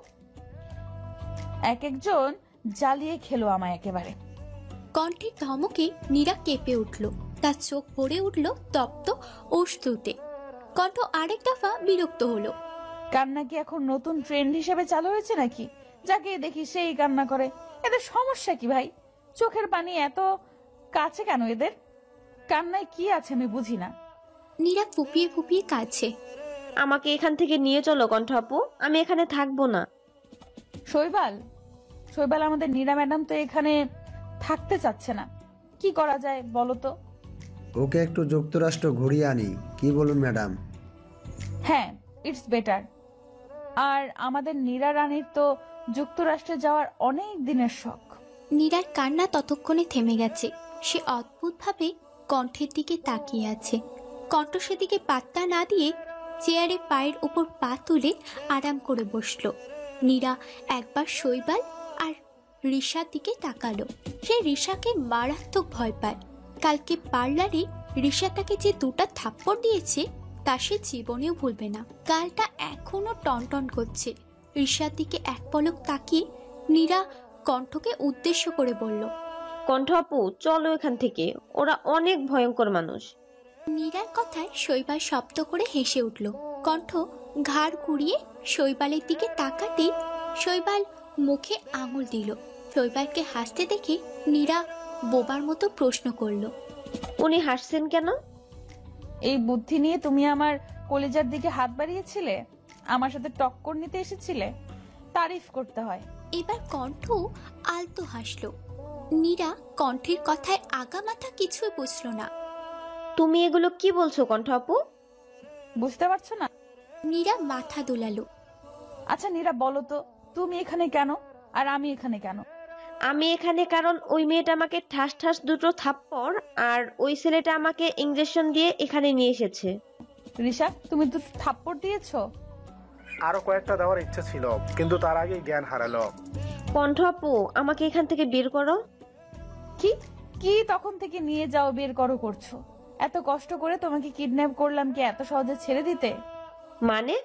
এক একজন জ্বালিয়ে খেলো আমায় একেবারে। কণ্ঠের ধমকে নীরা কেঁপে উঠল। তার চোখ ভরে উঠল তপ্ত অশ্রুতে। কণ্ঠ আরেক দফা বিরক্ত হলো। কান্না কি এখন নতুন ট্রেন্ড হিসেবে চালু হয়েছে নাকি? যাকে দেখি সেই কান্না করে। এদের সমস্যা কি ভাই? চোখের পানি এত কাছে কেন এদের? কান্নায় কি আছে আমি বুঝি না। নীরা ফুপিয়ে ফুপিয়ে কাঁদছে। আমাকে এখান থেকে নিয়ে চলো কণ্ঠ আপু, আমি এখানে থাকবো না। শৈবাল, শৈবাল আমাদের নীরা ম্যাডাম তো এখানে থাকতে চাচ্ছে না। কি করা যায় বলো তো? ওকে একটু যুক্তরাষ্ট্র ঘুরিয়ে আনি, কি বলুন ম্যাডাম? হ্যাঁ, ইটস বেটার। আর আমাদের নীরা রানীর তো যুক্তরাষ্ট্রে যাওয়ার অনেক দিনের শখ। নীরার কান্না ততক্ষণে থেমে গেছে। সে অদ্ভুতভাবে কণ্ঠের দিকে তাকিয়ে আছে। কণ্ঠ সেদিকে পাত্তা না দিয়ে চেয়ারে পায়ের উপর পা তুলে আরাম করে বসলো। নীরা একবার শৈবাল আর রিশার দিকে তাকালো। সে রিশাকে মারাত্মক ভয় পায়। কালকে পার্লারে রিশা তাকে যে 2টা থাপ্পড় দিয়েছে তা সে জীবনেও ভুলবে না। গালটা এখনো টনটন করছে। রিশার দিকে এক পলক তাকিয়ে নীরা কণ্ঠকে উদ্দেশ্য করে বলল, কণ্ঠ আপু চলো এখান থেকে, ওরা অনেক ভয়ঙ্কর মানুষ। নীরার কথায় শৈবাল শব্দ করে হেসে উঠল। কণ্ঠ ঘাড় ঘুরিয়ে শৈবালের দিকে তাকাতেই শৈবাল মুখে আঙুল দিল। শৈবালকে হাসতে দেখে নীরা বোবার মতো প্রশ্ন করলো, উনি হাসছেন কেন? এই বুদ্ধি নিয়ে তুমি আমার কলেজার দিকে হাত বাড়িয়েছিলে, আমার সাথে টক্কর নিতে এসেছিলে, তারিফ করতে হয়। এবার কণ্ঠ আলতো হাসলো। নীরা কণ্ঠের কথায় আগা মাথা কিছুই বুঝলো না। তুমি এগুলো কি বলছো কণ্ঠ আপু? বুঝতে পারছো না? নীরা মাথা দোলালো। আচ্ছা নীরা, বলো তো তুমি এখানে কেন আর আমি এখানে কেন? আমি এখানে কারণ ওই মেয়েটা আমাকে ঠাস ঠাস দুটো থাপ্পড় আর ওই ছেলেটা আমাকে ইঞ্জেকশন দিয়ে এখানে নিয়ে এসেছে। ঋষা, তুমি তো থাপ্পড় দিয়েছো। আরো কয়েকটা দেওয়ার ইচ্ছা ছিল, কিন্তু তার আগেই জ্ঞান হারালো। কণ্ঠ আপু, আমাকে এখান থেকে বের করো। কি কি তখন থেকে নিয়ে যাও, বের করো করছো? এত কষ্ট করে তোমাকে কিডন্যাপ করলাম, কি এত সহজে ছেড়ে দিতে? মানে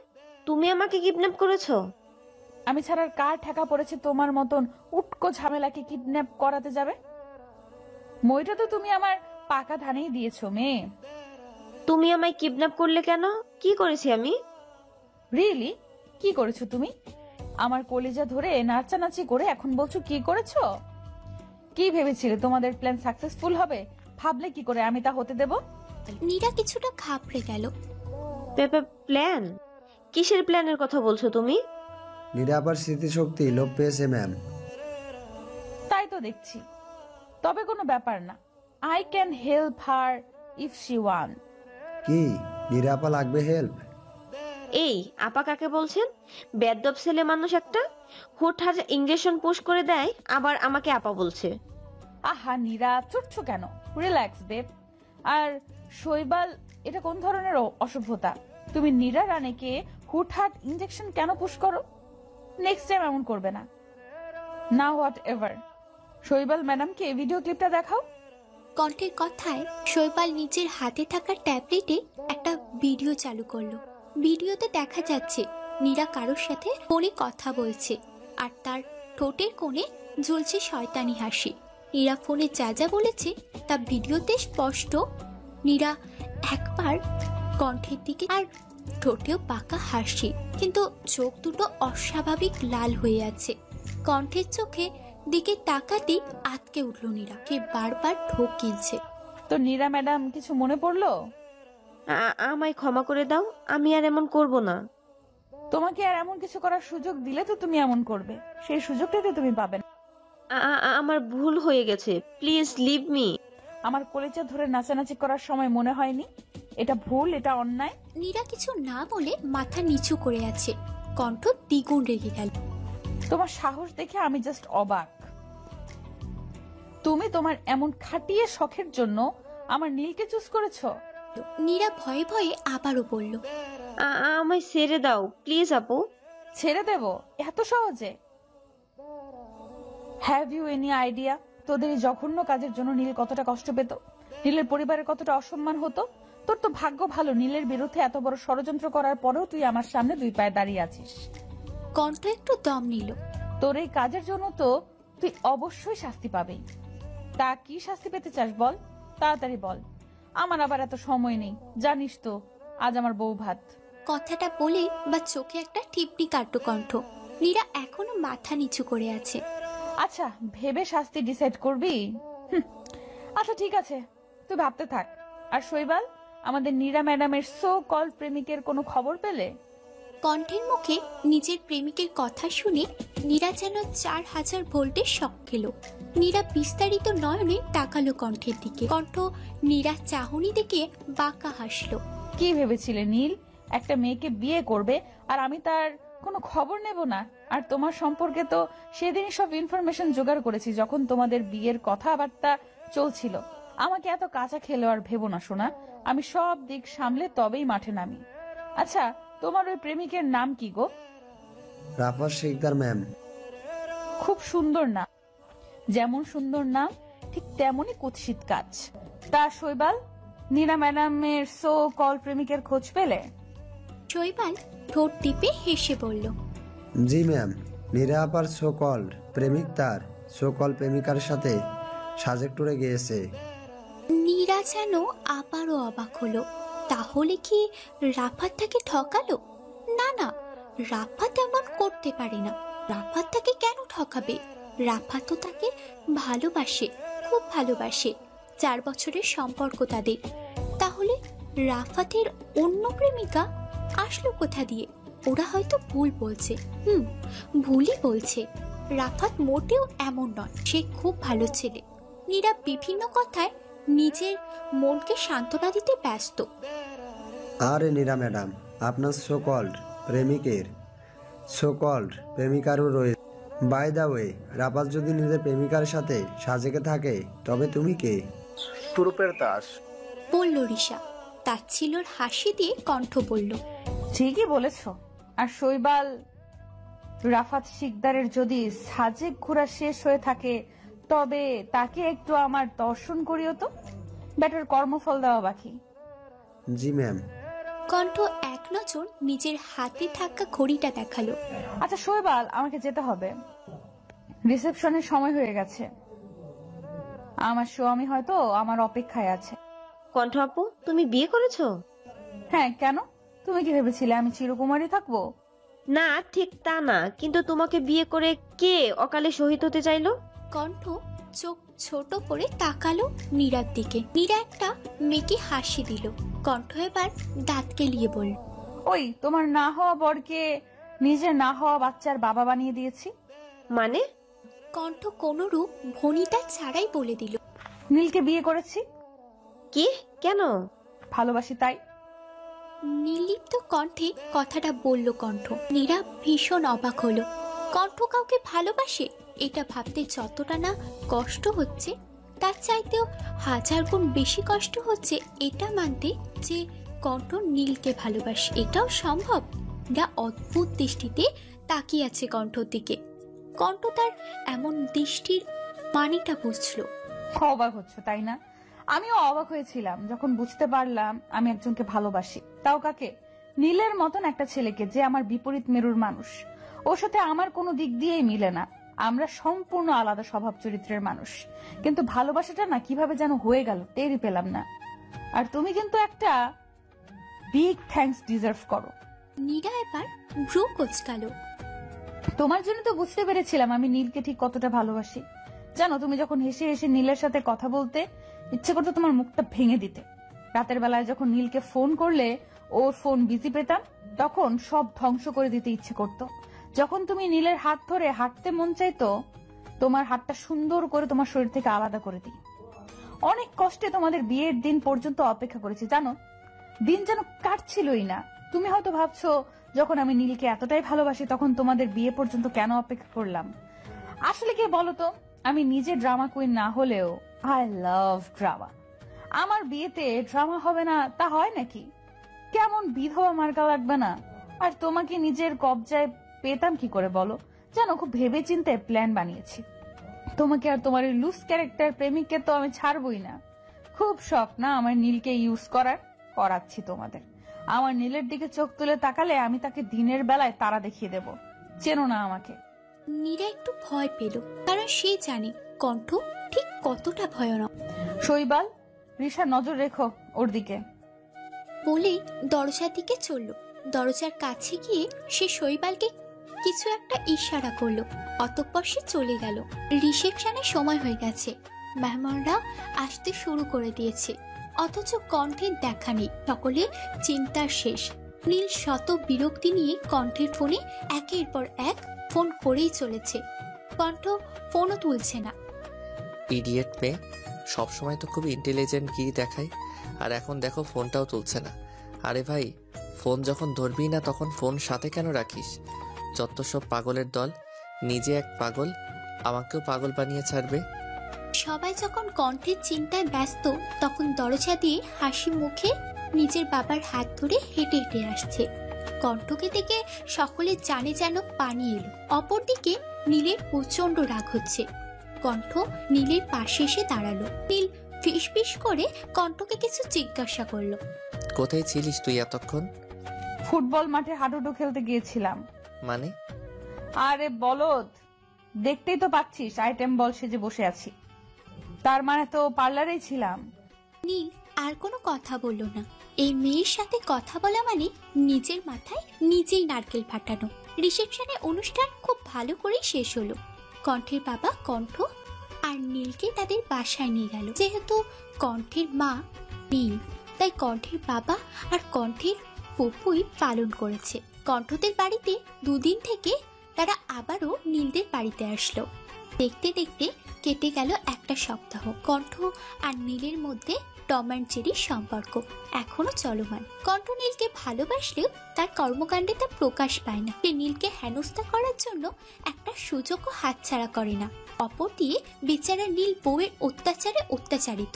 তুমি আমাকে কিডন্যাপ করেছো? আমি ছাড়ার কার ঠেকা পড়েছে তোমার মতন উটকো ঝামেলাকে কিডন্যাপ করাতে যাবে? মইটা তো তুমি আমার পাকা ধানেই দিয়েছো মেয়ে। তুমি আমায় কিডন্যাপ করলে কেন? কি করেছি আমি? রিয়েলি কি করেছো তুমি? আমার কলিজা ধরে নাচানাচি করে এখন বলছো কি করেছো? কি ভেবেছিলে তোমাদের প্ল্যান সাকসেসফুল হবে? ভাবলে কি করে আমি তা হতে দেব? নীরা কিছুটা ঘাবড়ে গেল। প্ল্যান? কিসের প্ল্যানের কথা বলছো তুমি? নীরা আবার স্মৃতিশক্তি লোপ পেয়েছে ম্যাম। তাই তো দেখছি। তবে কোনো ব্যাপার না, I can help her if she one. কি নীরা আপা লাগবে হেল্প? এই আপা কাকে বলছেন? বেদ্যপ ছেলে মানুষ একটা, হুটহাট ইঞ্জেকশন পুশ করে দেয়, আবার আমাকে আপা বলছে। আহা নীরা, চুটছো কেন? Relax babe. আর শৈবাল, এটা কোন ধরনের অসভ্যতা? তুমি নীরা রানীকে হুটহাট ইনজেকশন কেন পুশ করো? নেক্সট টাইম এমন করবে না। না হোয়াট এভার। শৈবাল ম্যাডামকে ভিডিও ক্লিপটা দেখাও। কণ্ঠের কথায় শৈবাল নিজের হাতে থাকা ট্যাবলেটে একটা ভিডিও চালু করলো। ভিডিওতে দেখা যাচ্ছে নীরা কারোর সাথে ফোনে কথা বলছে, আর তার ঠোঁটের কোণে ঝুলছে শয়তানি হাসি। নীরা ফোনে যা যা বলেছে তা ভিডিওতে স্পষ্ট। নীরা একবার কণ্ঠের দিকে, আর ঠোঁটেও পাকা হাসি, কিন্তু চোখ দুটো অস্বাভাবিক লাল হয়ে আছে। কণ্ঠের চোখে দিকে তাকাতেই আটকে উঠল নীরা। সে বারবার ঢোক গিলছে। তো নীরা ম্যাডাম, কিছু মনে পড়লো? আমায় ক্ষমা করে দাও, আমি আর এমন করব না। তোমাকে আর এমন কিছু করার সুযোগ দিলে তো তুমি এমন করবে, সেই সুযোগটাতে তুমি পাবে না। আমার ভুল হয়ে গেছে, প্লিজ লিভ মি। আমার কলেজে ধরে নাচানাচি করার সময় মনে হয়নি এটা ভুল, এটা অন্যায়? নীরা কিছু না বলে মাথা নিচু করে আছে। কণ্ঠ দ্বিগুণ রেগে গেল। তোমার সাহস দেখে আমি জাস্ট অবাক। তুমি তোমার এমন খাটিয়ে শখের জন্য আমার নীলকে চুজ করেছো? নীরা ভয়ে ভয়ে আবারও বলল, আমায় ছেড়ে দাও প্লিজ আপু। ছেড়ে দেব এত সহজে? হ্যাভ ইউ এনি আইডিয়া তোদের এই জঘন্য কাজের জন্য নীল কতটা কষ্ট পেত, নীলের পরিবারের কতটা অসম্মান হতো? তোর তো ভাগ্য ভালো, নীলের বিরুদ্ধে এত বড় ষড়যন্ত্র করার পরেও তুই আমার সামনে দুই পায়ে দাঁড়িয়ে আছিস। কণ্ঠ একটু দম নিল। তোর এই কাজের জন্য তো তুই অবশ্যই শাস্তি পাবেই। তা কি শাস্তি পেতে চাস বল, তাড়াতাড়ি বল। আমার আবার এত সময় নেই, জানিস তো আজ আমার বউ ভাত। কথাটা বলে বা চোখে একটা টিপনি কাটল কণ্ঠ। নীরা এখনো মাথা নিচু করে আছে। আচ্ছা, ভেবে শাস্তি ডিসাইড করবি? আচ্ছা ঠিক আছে, তুই ভাবতে থাক। আর শৈবাল, আমাদের নীরা ম্যাডামের সো কল প্রেমিকের কোনো খবর পেলে? কণ্ঠের মুখে নিজের প্রেমিকের কথা শুনে নীরা যেন 4000 ভোল্টের শক খেল। নীরা বিস্তারিত নয়নে তাকালো কণ্ঠের দিকে। কণ্ঠ নীরা চাহনি দেখে বাঁকা হাসলো। কি ভেবেছিলে নীল একটা মেয়েকে বিয়ে করবে আর আমি তার কোনো খবর নেব না? আর তোমার সম্পর্কে তো সেদিনই সব ইনফরমেশন জোগাড় করেছি যখন তোমাদের বিয়ের কথাবার্তা চলছিল। আমাকে এত কাঁচা খেলোয়াড় ভেবো না সোনা, আমি সব দিক সামলে তবেই মাঠে নামি। আচ্ছা, তোমার ওই প্রেমিকের নাম কি গো? রাফা শিকদার ম্যাম। খুব সুন্দর নাম, যেমন সুন্দর নাম ঠিক তেমনই কুৎসিত কাজ। তা শৈবাল, নীরা ম্যাডামের সো কল প্রেমিকের খোঁজ পেলে? শৈবাল ঠোঁট টিপে হেসে বলল, জি ম্যাম, নীরা আপার সোকল প্রেমিক তার সোকল প্রেমিকার সাথে সাজেক ট্যুরে গিয়েছে। নীরা নীরা যেন আবারও অবাক হলো। তাহলে কি রাফাত তাকে ঠকালো? না না, রাফাত এমন করতে পারে না। রাফাত তাকে কেন ঠকাবে? রাফাত তো তাকে ভালোবাসে, খুব ভালোবাসে। 4 বছরের সম্পর্ক তাদের। তাহলে রাফাতের অন্য প্রেমিকা আসলো কোথা দিয়ে? ওরা হয়তো ভুল বলছে। ভুলই বলছে। রাফাত মোটেও এমন নয়, সে খুব ভালো ছেলে। নীরা বিভিন্ন কথায় নিজের মনকে সান্ত্বনা দিতে ব্যস্ত। আরে নীরা ম্যাডাম, আপনার সোকল্ড প্রেমিকারও রয়েছে। বাই দা ওয়ে, রাপাস যদি নিজের প্রেমিকার সাথে সাজেকে থাকে তবে তুমি কে? তুরুপের তাস। বলল রিশা। তাচ্ছিল্যর হাসি দিয়ে কণ্ঠ বলল, ঠিকই বলেছ। আর শৈবাল রাফাত শিকদারের যদি সাজেক ঘোরা শেষ হয়ে থাকে তবে তাকে একটু আমার দর্শন করিও তো। ব্যাটার কর্মফল দেওয়া বাকি। জি ম্যাম। কণ্ঠ এক নজর নিজের হাতে থাকা ঘড়িটা দেখালো। আচ্ছা শৈবাল, আমাকে যেতে হবে, রিসেপশনের সময় হয়ে গেছে। আমার স্বামী হয়তো আমার অপেক্ষায় আছে। কণ্ঠ আপু, তুমি বিয়ে করেছো? হ্যাঁ, কেন? তুমি কি ভেবেছিলে আমি চিরকুমারী থাকবো? না, ঠিক তা না, কিন্তু তোমাকে বিয়ে করে কে অকালে শহীদ হতে চাইলো? কণ্ঠ চোখ ছোট করে তাকালো নীরার দিকে। নীরা একটা মেকি হাসি দিল। কণ্ঠ এবার দাঁত কেলিয়ে বলল, ওই তোমার না হওয়া বরকে নিজের না হওয়া বাচ্চার বাবা বানিয়ে দিয়েছি। মানে? কণ্ঠ কোনরূপ ভনিতা ছাড়াই বলে দিল, নীলকে বিয়ে করেছি। কি? কেন? ভালোবাসি তাই। নির্লিপ্ত কণ্ঠে কথাটা বলল কণ্ঠ। নীরা ভীষণ অবাক হলো। কণ্ঠ কাউকে ভালোবাসে, এটা ভাবতে যতটা না কষ্ট হচ্ছে, তার চাইতেও 1000 গুণ বেশি কষ্ট হচ্ছে এটা মানতে যে কণ্ঠ নীলকে ভালোবাসে। এটাও সম্ভব না? অদ্ভুত দৃষ্টিতে তাকিয়ে আছে কণ্ঠর দিকে। কণ্ঠ তার এমন দৃষ্টির মানেটা বুঝলো। অবাক হচ্ছে তাই না? আমিও অবাক হয়েছিলাম যখন বুঝতে পারলাম আমি একজনকে ভালোবাসি, তাও কাকে? নীলের মতন একটা ছেলেকে, যে আমার বিপরীত মেরুর মানুষ। ওর সাথে আমার কোনো দিক দিয়েই মিলে না। আমরা সম্পূর্ণ আলাদা স্বভাব চরিত্রের মানুষ, কিন্তু ভালোবাসাটা না কিভাবে যেন হয়ে গেল টেরই পেলাম না। আর তুমি কিন্তু একটা বিগ থ্যাঙ্কস ডিজার্ভ করো। নীরা এবার ভ্রু কোচকালো। তোমার জন্য তো বুঝতে পেরেছিলাম আমি নীলকে ঠিক কতটা ভালোবাসি। জানো, তুমি যখন হেসে হেসে নীলের সাথে কথা বলতে, ইচ্ছে করতো তোমার মুখটা ভেঙে দিতে। রাতের বেলায় যখন নীলকে ফোন করলে ওর ফোন বিজি পেতাম, তখন সব ধ্বংস করে দিতে ইচ্ছে করতো। যখন তুমি নীলের হাত ধরে হাঁটতে মন চাইতো, তোমার হাতটা সুন্দর করে তোমার শরীর থেকে আলাদা করে দিই। অনেক কষ্টে তোমাদের বিয়ের দিন পর্যন্ত অপেক্ষা করেছি, জানো। দিন যেন কাটছিলই না। তুমি হয়তো ভাবছো যখন আমি নীলকে এতটাই ভালোবাসি তখন তোমাদের বিয়ে পর্যন্ত কেন অপেক্ষা করলাম। আসলে কি বলতো, আমি নিজে ড্রামা কুইন না হলেও আই লাভ ড্রামা। আমার বিয়েতে ড্রামা হবে না তা হয় নাকি? কেমন বিধবা মার্কা লাগবে না? আর তোমাকে নিজের কবজায় পেতাম কি করে বলো? জানো, খুব ভেবে চিন্তে প্ল্যান বানিয়েছি। তোমাকে আর তোমার লুজ ক্যারেক্টার প্রেমিককে তো আমি ছাড়বই না। খুব শখ না আমার নীলকে ইউজ করাচ্ছি তোমাদের। আমার নীলের দিকে চোখ তুলে তাকালে আমি তাকে দিনের বেলায় তারা দেখিয়ে দেব। চেনো না আমাকে? নীরা একটু ভয় পেল, কারণ সে জানে কণ্ঠ ঠিক কতটা ভয়ানক। শৈবাল, রিশা নজর রেখো ওর দিকে বলেই দরজার দিকে চলল। দরজার কাছে গিয়ে সে শৈবালকে কিছু একটা ইশারা করলো। অতঃপর সে চলে গেল। রিসেপশনের সময় হয়ে গেছে। মেহমানরা আসতে শুরু করে দিয়েছে, অথচ কণ্ঠের দেখা নেই। সকলে চিন্তার শেষ। নীল শত বিরক্তি নিয়ে কণ্ঠের ফোনে একের পর এক ফোন করেই চলেছে। কণ্ঠ ফোনও তুলছে না। ইডিয়েট মেয়ে, সবসময় তো খুব ইন্টেলিজেন্ট গিরি দেখায়, আর এখন দেখো ফোনটাও তুলছে না। আরে ভাই, ফোন যখন ধরবি না তখন ফোন সাথে কেন রাখিস? যত সব পাগলের দল। নিজে এক পাগল, আমাকেও পাগল বানিয়ে ছাড়বে। সবাই যখন কণ্ঠের চিন্তায় ব্যস্ত, তখন দরজা দিয়ে হাসি মুখে নিজের বাবার হাত ধরে হেঁটে হেঁটে আসছে। কণ্ঠকে দেখে সকলে জানে যেন পানি এলো। অপরদিকে নীলের প্রচন্ড রাগ হচ্ছে। কণ্ঠ নীলের পাশে এসে দাঁড়ালো। নীল ফিস ফিস করে কণ্ঠকে কিছু জিজ্ঞাসা করলো। কোথায় ছিলিস তুই এতক্ষণ? ফুটবল মাঠে হাডুডু খেলতে গিয়েছিলাম। মানে? আরে বলদ, দেখতেই তো পাচ্ছিস আইটেম বল সেজে বসে আছি। তার মানে তো পার্লারেই ছিলাম। নীল আর কোনো কথা বলল না। এই মেয়ের সাথে কথা বলা মানে নিজের মাথায় নিজেই নারকেল ফাটানো। রিসেপশনে অনুষ্ঠান খুব ভালো করেই শেষ হলো। কণ্ঠের বাবা কণ্ঠ আর নীলকে তাদের বাসায় নিয়ে গেল। যেহেতু কণ্ঠের মা নীল, তাই কণ্ঠের বাবা আর কণ্ঠের ফুপুই পালন করেছে। কণ্ঠদের বাড়িতে দুদিন থেকে তারা আবারও নীলদের বাড়িতে আসলো। দেখতে দেখতে কেটে গেল একটা সপ্তাহ। কণ্ঠ আর নীলের মধ্যে টম অ্যান্ড জেরির সম্পর্ক এখনো চলমান। কণ্ঠ নীলকে ভালোবাসলেও তার কর্মকাণ্ডে তা প্রকাশ পায় না। সে নীলকে হেনস্থা করার জন্য একটা সুযোগও হাতছাড়া করে না। অপর দিয়ে বেচারা নীল বউয়ের অত্যাচারে অত্যাচারিত।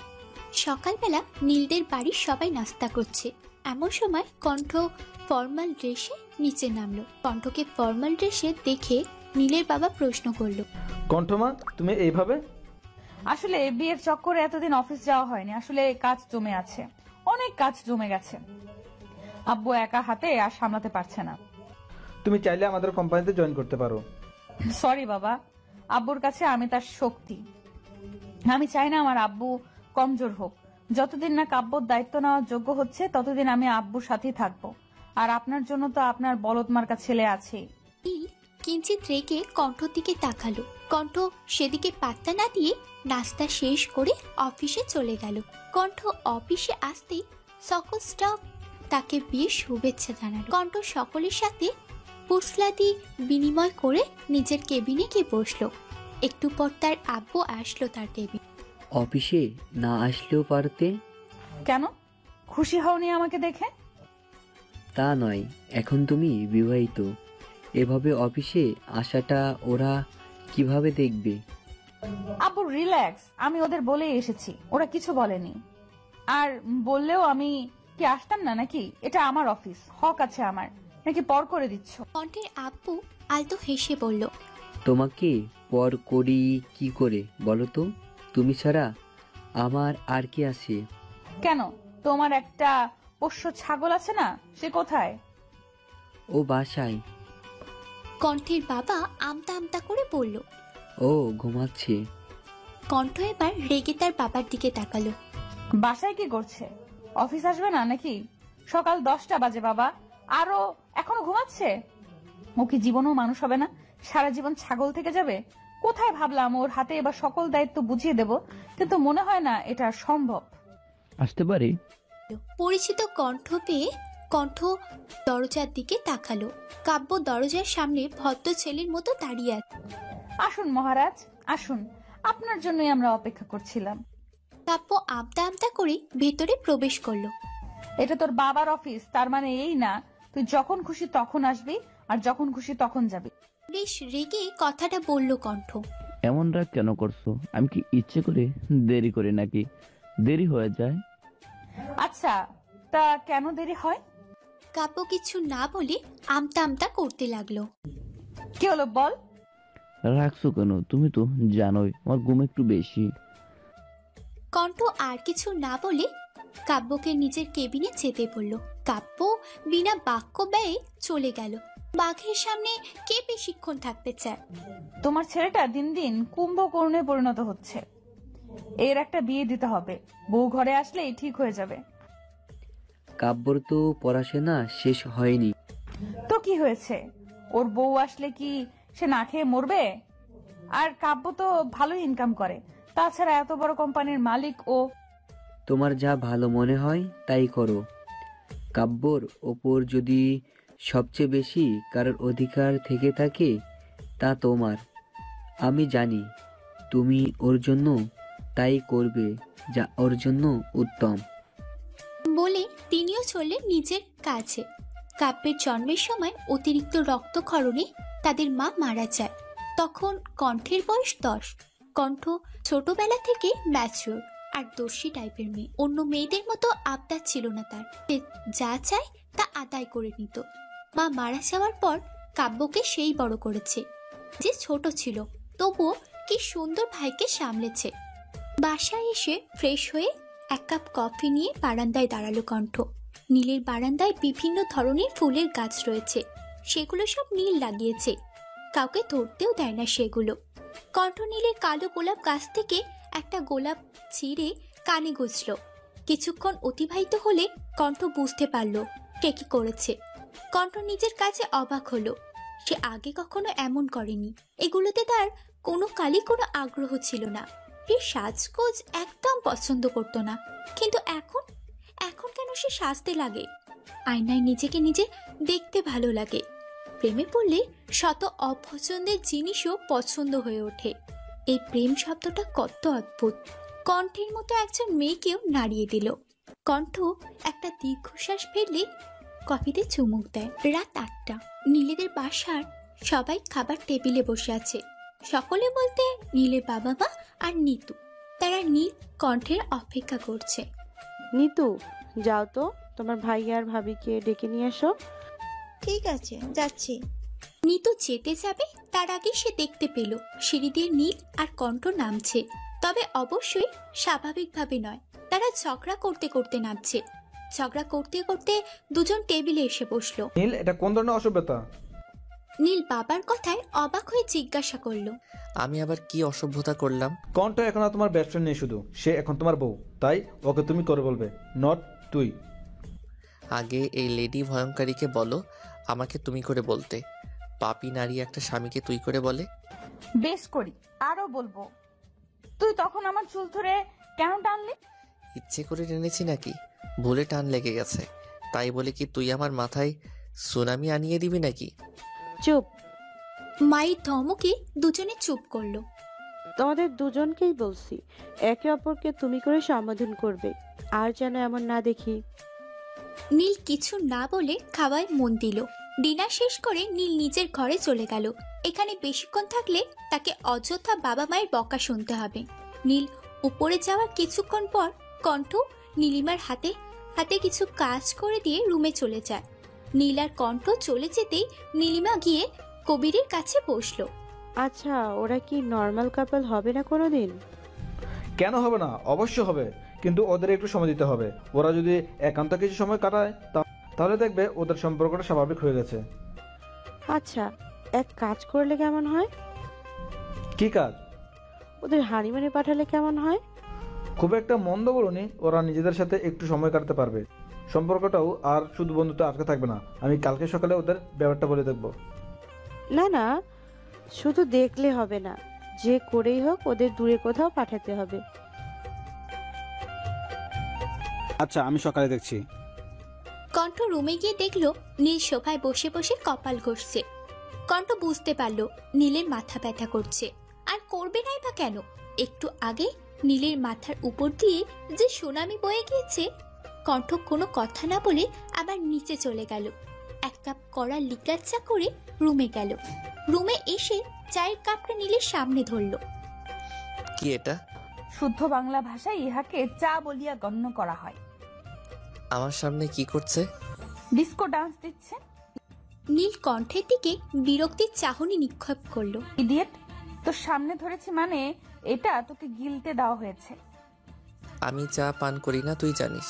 সকালবেলা নীলদের বাড়ির সবাই নাস্তা করছে। এমন সময় কণ্ঠ ফর্মাল ড্রেসে নিচে নামলো। কণ্ঠকে ফর্মাল ড্রেসে দেখে নীলের বাবা প্রশ্ন করলো, কণ্ঠমা তুমি এইভাবে? আসলে বিয়ের চক্করে এতদিন অফিস যাওয়া হয়নি। আসলে কাজ জমে আছে, অনেক কাজ জমে গেছে। আব্বু একা হাতে আর সামলাতে পারছে না। তুমি চাইলে আমাদের কোম্পানিতে জয়েন করতে পারো। সরি বাবা, আব্বুর কাছে আমি তার শক্তি। আমি চাই না আমার আব্বু কমজোর হোক। যতদিন না কাব্যর দায়িত্ব নেওয়ার যোগ্য হচ্ছে ততদিন আমি আব্বুর সাথেই থাকবো। আর আপনার জন্য তো আপনার বলদ মার্কা ছেলে আছে। নীল কিঞ্চিত রেগে কণ্ঠর দিকে তাকালো। কণ্ঠ সেদিকে পাত্তা না দিয়ে নাস্তা শেষ করে অফিসে চলে গেল। কণ্ঠ অফিসে আসতেই সকল স্টাফ তাকে বিয়ে শুভেচ্ছা জানালো। কণ্ঠ সকলের সাথে পুসলাদি বিনিময় করে নিজের কেবিনে গিয়ে বসলো। একটু পর তার আব্বু আসলো তার কেবিন। অফিসে না আসলেও পারতে। কেন, খুশি হওনি আমাকে দেখে? তা নয়, এখন তুমি বিবাহিত, এভাবে অফিসে আসাটা ওরা কিভাবে দেখবে? আব্বু রিল্যাক্স, আমি ওদের বলেই এসেছি, ওরা কিছু বলেনি। আর বললেও আমি কি আসতাম না নাকি? এটা আমার অফিস, হক আছে আমার, নাকি পর করে দিচ্ছ? কণ্ঠের আব্বু আলতো হেসে বলল, তোমাকে পর করি কি করে বলো তো? তুমি ছাড়া আমার আর কি আছে? কেন, তোমার একটা পোষ্য ছাগল আছে না, সে কোথায়? ও বাসায়। কণ্ঠের বাবা আমতা আমতা করে বলল। ও ঘুমাচ্ছে। কণ্ঠ এবার রেগে তার বাবার দিকে তাকালো। বাসায় কি করছে? অফিস আসবে না নাকি? সকাল 10টা বাজে বাবা, আরো এখনো ঘুমাচ্ছে। ও কি জীবনেও মানুষ হবে না? সারা জীবন ছাগল থেকে যাবে? কোথায় ভাবলাম ওর হাতে এবার সকল দায়িত্ব বুঝিয়ে দেব, কিন্তু মনে হয় না এটা সম্ভব। আসতে পারি? পরিচিত কণ্ঠ পেয়ে কণ্ঠ দরজার দিকে তাকালো। কাব্য দরজার সামনে ভদ্র ছেলের মতো দাঁড়িয়ে আছে। আসুন মহারাজ, আসুন, আপনার জন্যই আমরা অপেক্ষা করছিলাম। কাব্য আমতা আমতা করে ভেতরে প্রবেশ করলো। এটা তোর বাবার অফিস, তার মানে এই না তুই যখন খুশি তখন আসবি আর যখন খুশি তখন যাবি। বেশ রেগে কথাটা বলল কণ্ঠ। এমন রাগ কেন করছো? আমি কি ইচ্ছে করে দেরি করি নাকি? দেরি হয়ে যায়। আচ্ছা, তা কেন দেরি হয়? কাব্য কিছু না বলে আমতা আমতা করতে লাগলো। কি হলো বল? রাখছো কেন? তুমি তো জানোই আমার ঘুম একটু বেশি। কণ্ঠ আর কিছু না বলে কাব্যকে নিজের কেবিনে যেতে বলল। কাব্য বিনা বাক্য ব্যয়ে চলে গেল। বাঘের সামনে কে বেশিক্ষণ থাকতে চায়? তোমার ছেলেটা দিন দিন কুম্ভকর্ণে পরিণত হচ্ছে। এর একটা বিয়ে দিতে হবে, বউ ঘরে আসলেই ঠিক হয়ে যাবে। কাব্যর তো পড়াশোনা শেষ হয়নি। তো কি হয়েছে? ওর বউ আসলে কি সে না খেয়ে মরবে? আর কাব্য তো ভালো ইনকাম করে, তাছাড়া এত বড় কোম্পানির মালিক ও। তোমার যা ভালো মনে হয় তাই করো। কাব্যর ওপর যদি সবচেয়ে বেশি কারোর অধিকার থেকে থাকে তা তোমার। আমি জানি তুমি ওর জন্য তাই করবে যা ওর জন্য উত্তম। বলে তিনিও চললেন নিজের কাছে। কাব্যের জন্মের সময় অতিরিক্ত রক্তক্ষরণে তাদের মা মারা যায়। তখন কণ্ঠের বয়স 10। কণ্ঠ ছোটবেলা থেকে ম্যাচিওর আর দর্শী টাইপের মেয়ে। অন্য মেয়েদের মতো আবদার ছিল না তার, সে যা চায় তা আদায় করে নিত। মা মারা যাওয়ার পর কাব্যকে সেই বড় করেছে, যে ছোট ছিল তবুও কি সুন্দর ভাইকে সামলেছে। বাসায় এসে ফ্রেশ হয়ে এক কাপ কফি নিয়ে বারান্দায় দাঁড়ালো কণ্ঠ। নীলের বারান্দায় বিভিন্ন ধরনের ফুলের গাছ রয়েছে, সেগুলো সব নীল লাগিয়েছে, কাউকে ধরতেও দেয় না সেগুলো। কণ্ঠ নীলের কালো গোলাপ গাছ থেকে একটা গোলাপ ছিঁড়ে কানে গুজল। কিছুক্ষণ অতিবাহিত হলে কণ্ঠ বুঝতে পারল সে কি করেছে। কণ্ঠ নিজের কাছে অবাক হলো। সে আগে কখনো এমন করেনি। এগুলোতে তার কোনো কালই কোনো আগ্রহ ছিল না। সে সাজগোজ একদম পছন্দ করতো না, কিন্তু এখন এখন কেন সে সাজতে লাগে? আয়নায় নিজেকে নিজে দেখতে ভালো লাগে। প্রেমে পড়লে শত অপছন্দের জিনিসও পছন্দ হয়ে ওঠে। এই প্রেম শব্দটা কত অদ্ভুত। কণ্ঠের মতো একজন মেয়েকেও নাড়িয়ে দিল। কণ্ঠ একটা দীর্ঘশ্বাস ফেললে কফিতে চুমুক দেয়। রাত 8টা। নীলেদের বাসার সবাই খাবার টেবিলে বসে আছে। সকলে বলতে নীলের বাবা মা আর নিতু। তারা নীল কণ্ঠের অপেক্ষা করছে। নিতু, যাও তো তোমার ভাই আর ভাবিকে ডেকে নিয়ে আসো। ঠিক আছে, যাচ্ছি। নিতু যেতে যাবে তার আগে সে দেখতে পেল সিঁড়ি দিয়ে নীল আর কণ্ঠ নামছে। তবে অবশ্যই স্বাভাবিকভাবে নয়। তারা ঝগড়া করতে করতে নামছে। ঝগড়া করতে করতে দুজন টেবিলে এসে বসলো। নীল, এটা কোন ধরনের অসভ্যতা? নীল বাবার কথায় অবাক হয়ে জিজ্ঞাসা করলো, আমি আবার কি অসভ্যতা করলাম? কণ্ঠ এখন আর তোমার বেস্ট ফ্রেন্ড নেই, শুধু সে এখন তোমার বউ, তাই ওকে তুমি করে বলবে, নট তুই। আগে এই লেডি ভয়ঙ্করীকে বলো আমাকে তুমি করে বলতে। পাপী নারী একটা স্বামীকে তুই করে বলে? বেশ করি, আরো বলবো। তুই তখন আমার চুল ধরে কেন টানলি? ইচ্ছে করে টেনেছি নাকি? ভুলে টান লেগে গেছে, তাই বলে কি তুই আমার মাথায় সুনামি আনিয়ে দিবি নাকি? চুপ। মায়ের ধমকে দুজনে চুপ করলো। তোমাদের দুজনকেই বলছি একে অপরকে তুমি করে সম্বোধন করবে, আর যেন এমন না দেখি। নীল কিছু না বলে খাওয়ায় মন দিল। ডিনার শেষ করে নীল নিজের ঘরে চলে গেল। এখানে বেশিক্ষণ থাকলে তাকে অযথা বাবা মায়ের বকা শুনতে হবে। নীল উপরে যাওয়ার কিছুক্ষণ পর কণ্ঠ নীলিমার হাতে হাতে কিছু কাজ করে দিয়ে রুমে চলে যায়। নীল আর কণ্ঠ চলে যেতেই নীলিমা গিয়ে কবিরের কাছে বসলো। আচ্ছা, ওরা কি নর্মাল কাপল হবে না কোনোদিন? কেন হবে না? অবশ্য হবে, কিন্তু ওদের একটু সময় দিতে হবে। ওরা যদি একান্ত কিছু সময় কাটায় তাহলে দেখবে ওদের সম্পর্কটা স্বাভাবিক হয়ে গেছে। আচ্ছা, এক কাজ করলে কেমন হয়? কি কাজ? ওদের হানিমুনে পাঠালে কেমন হয়? খুব একটা মন্দ বলনি, ওরা নিজেদের সাথে একটু সময় কাটাতে পারবে। সম্পর্কটাও আর শুধু বন্ধুত্ব আটকে থাকবে না। আমি কালকে সকালে ওদের ব্যাপারটা বলে দেখবো। না না, শুধু দেখলে হবে না, যে করেই হোক ওদের দূরে কোথাও পাঠাতে হবে। আচ্ছা, আমি সকালে দেখছি। কণ্ঠ রুমে গিয়ে দেখলো নীল সোফায় বসে বসে কপাল ঘষছে। কণ্ঠ বুঝতে পারলো নীলের মাথা ব্যথা করছে। আর করবে নাই বা কেন? একটু আগে নীলের মাথার উপর দিয়ে যে সুনামি বয়ে গিয়েছে। কণ্ঠ কোনো কথা না বলে আবার নিচে চলে গেল। এক কাপ কড়া লিকার চা করে রুমে গেল। রুমে এসে চায়ের কাপটা নীলের সামনে ধরলো। কি এটা? শুদ্ধ বাংলা ভাষায় ইহাকে চা বলিয়া গণ্য করা হয়। আমার সামনে কি করছে? ডিস্কো ডান্স দিচ্ছে। নীল কণ্ঠের দিকে বিরক্তির চাহনি নিক্ষেপ করলো। ইডিয়েট, তোর সামনে ধরেছি মানে এটা তোকে গিলতে দেওয়া হয়েছে। আমি চা পান করি না, তুই জানিস।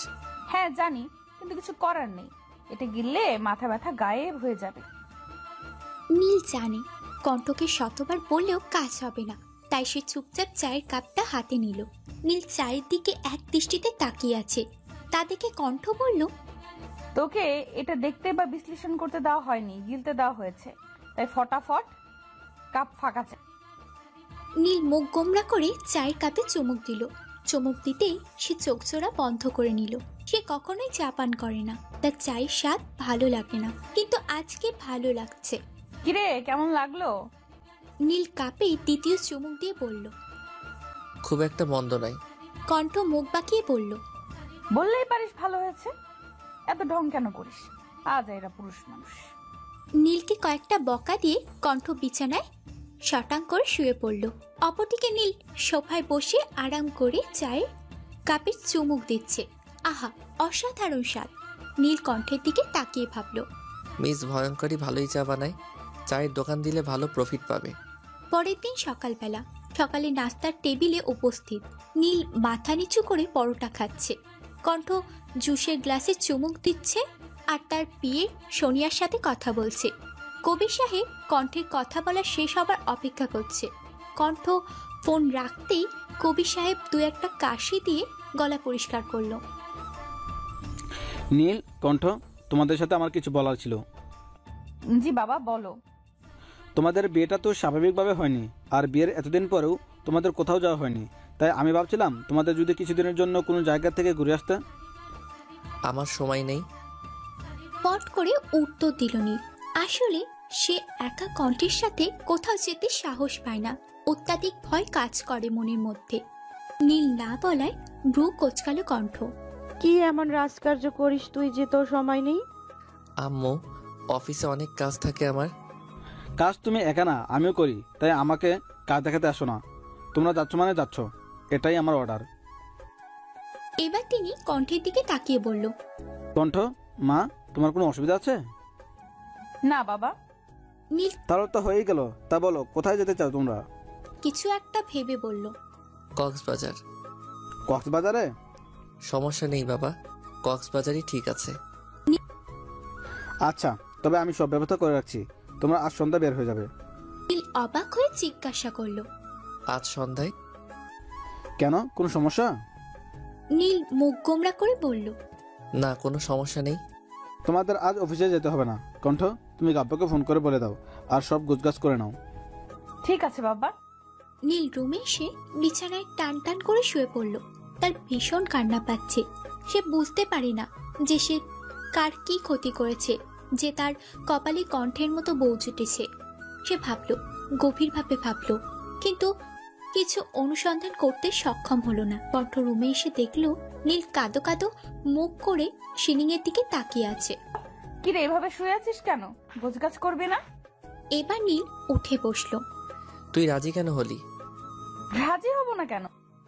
হ্যাঁ জানি, কিন্তু কিছু করার নেই। এটা গিললে মাথা ব্যথা গায়েব হয়ে যাবে। নীল জানে কণ্ঠকে শতবার বললেও কাজ হবে না, তাই সে চুপচাপ চায়ের কাপটা হাতে নিল। নীল চায়ের দিকে এক দৃষ্টিতে তাকিয়ে আছে। তা দেখে কণ্ঠ বলল, তোকে এটা দেখতে বা বিশ্লেষণ করতে দেওয়া হয়নি, গিলতে দেওয়া হয়েছে। তাই ফটাফট কাপ ফাঁকা চাই। নীল মুখ গোমরা করে চায়ের কাপে চুমুক দিল। চুমুক দিতেই সে চোখজোড়া বন্ধ করে নিল। সে কখনোই চা পান করে না, তার চায়ের স্বাদ ভালো লাগে না, কিন্তু আজকে ভালো লাগছে। কিরে, কেমন লাগলো? নীল কাপে দ্বিতীয় চুমুক দিয়ে বলল, খুব একটা মন্দ নাই। কণ্ঠ মুখ বাঁকিয়ে বলল, বললেই পারিস ভালো হয়েছে, এত ঢং কেন করিস? আজ এরা পুরুষ মানুষ। নীলকে কয়েকটা বকা দিয়ে কণ্ঠ বিছানায় শটাং করে শুয়ে পড়ল। অপরদিকে নীল সোফায় বসে আরাম করে চায়ের কাপে চুমুক দিচ্ছে। আহা, অসাধারণ স্বাদ। নীল কণ্ঠের দিকে তাকিয়ে ভাবল, মিস ভয়ঙ্করী ভালোই চা বানায়, চায়ের দোকান দিলে ভালো প্রফিট পাবে। পরের দিন সকালবেলা সকালে নাস্তার টেবিলে উপস্থিত। নীল মাথা নিচু করে পরোটা খাচ্ছে। কণ্ঠ জুসের গ্লাসে চুমুক দিচ্ছে আর তার বিয়ে সোনিয়ার সাথে কথা বলছে। কবির সাহেব কণ্ঠের কথা বলা শেষ হবার অপেক্ষা করছে। কণ্ঠ ফোন রাখতেই কবির সাহেব দু একটা কাশি দিয়ে গলা পরিষ্কার করলো। নীল, কণ্ঠ, তোমাদের সাথে আমার কিছু বলার ছিল। জি বাবা, বলো। তোমাদের বিয়েটা তো স্বাভাবিকভাবে হয়নি, আর বিয়ের এতদিন পরেও তোমাদের কোথাও যাওয়া হয়নি। তাই আমি ভাবছিলাম তোমাদের যদি কিছুদিনের জন্য কোনো জায়গা থেকে ঘুরে আসতে। আমার সময় নেই। পট করে উত্তর দিল নীল। আসলে সে একা কণ্ঠের সাথে কোথাও যেতে সাহস পায় না, অত্যাধিক ভয় কাজ করে মনের মধ্যে। নীল না বলায় ভ্রু কোচকালো কণ্ঠ। কি এমন রাজকার্য করিস তুই যে তোর সময় নেই? আম্মু, অফিসে অনেক কাজ থাকে আমার। কাজ তুমি একা না, আমিও করি, তাই আমাকে কাজ দেখাতে আসো না। তোমরা যাচ্ছ মানে যাচ্ছ, এটাই আমার অর্ডার। এবার তিনি কণ্ঠের দিকে তাকিয়ে বলল, কণ্ঠ, মা, তোমার কোনো অসুবিধা আছে? না বাবা। নীল তাহলে তো হয়েই গেল। তা বলো, কোথায় যেতে চাও তোমরা? কিছু একটা ভেবে বলল, কক্সবাজার। কক্সবাজারে? সমস্যা নেই বাবা, কক্সবাজারই ঠিক আছে। আচ্ছা, তবে আমি সব ব্যবস্থা করে রাখছি। তোমরা আজ সন্ধ্যা বের হয়ে যাবে। নীল অবাক হয়ে জিজ্ঞাসা করলো, আজ সন্ধ্যায়? কেন, কোনো সমস্যা? নীল মুখ গোমরা করে বলল, না, কোনো সমস্যা নেই। তোমাদের আজ অফিসে যেতে হবে না। কণ্ঠ, তুমি গাব্বাকে ফোন করে বলে দাও, আর সব গোছগাছ করে নাও। ঠিক আছে বাবা। নীল রুমে এসে বিছানায় টান টান করে শুয়ে পড়ল। তার ভীষণ কান্না পাচ্ছে। সে বুঝতে পারে না যে সে কার কি ক্ষতি করেছে যে তার কপালে কণ্ঠের মতো বউ জুটেছে। সে ভাবলো, গভীরভাবে ভাবলো, কিন্তু কিছু অনুসন্ধান করতে সক্ষম হলো না। কণ্ঠ রুমে এসে দেখলো নীল কাঁদো কাঁদো মুখ করে সিলিং এর দিকে তাকিয়ে আছে। কিরে, এভাবে শুয়ে আছিস কেন? গোছগাছ করবে না? এবার নীল উঠে বসলো। তুই রাজি কেন হলি? রাজি হব না কেন?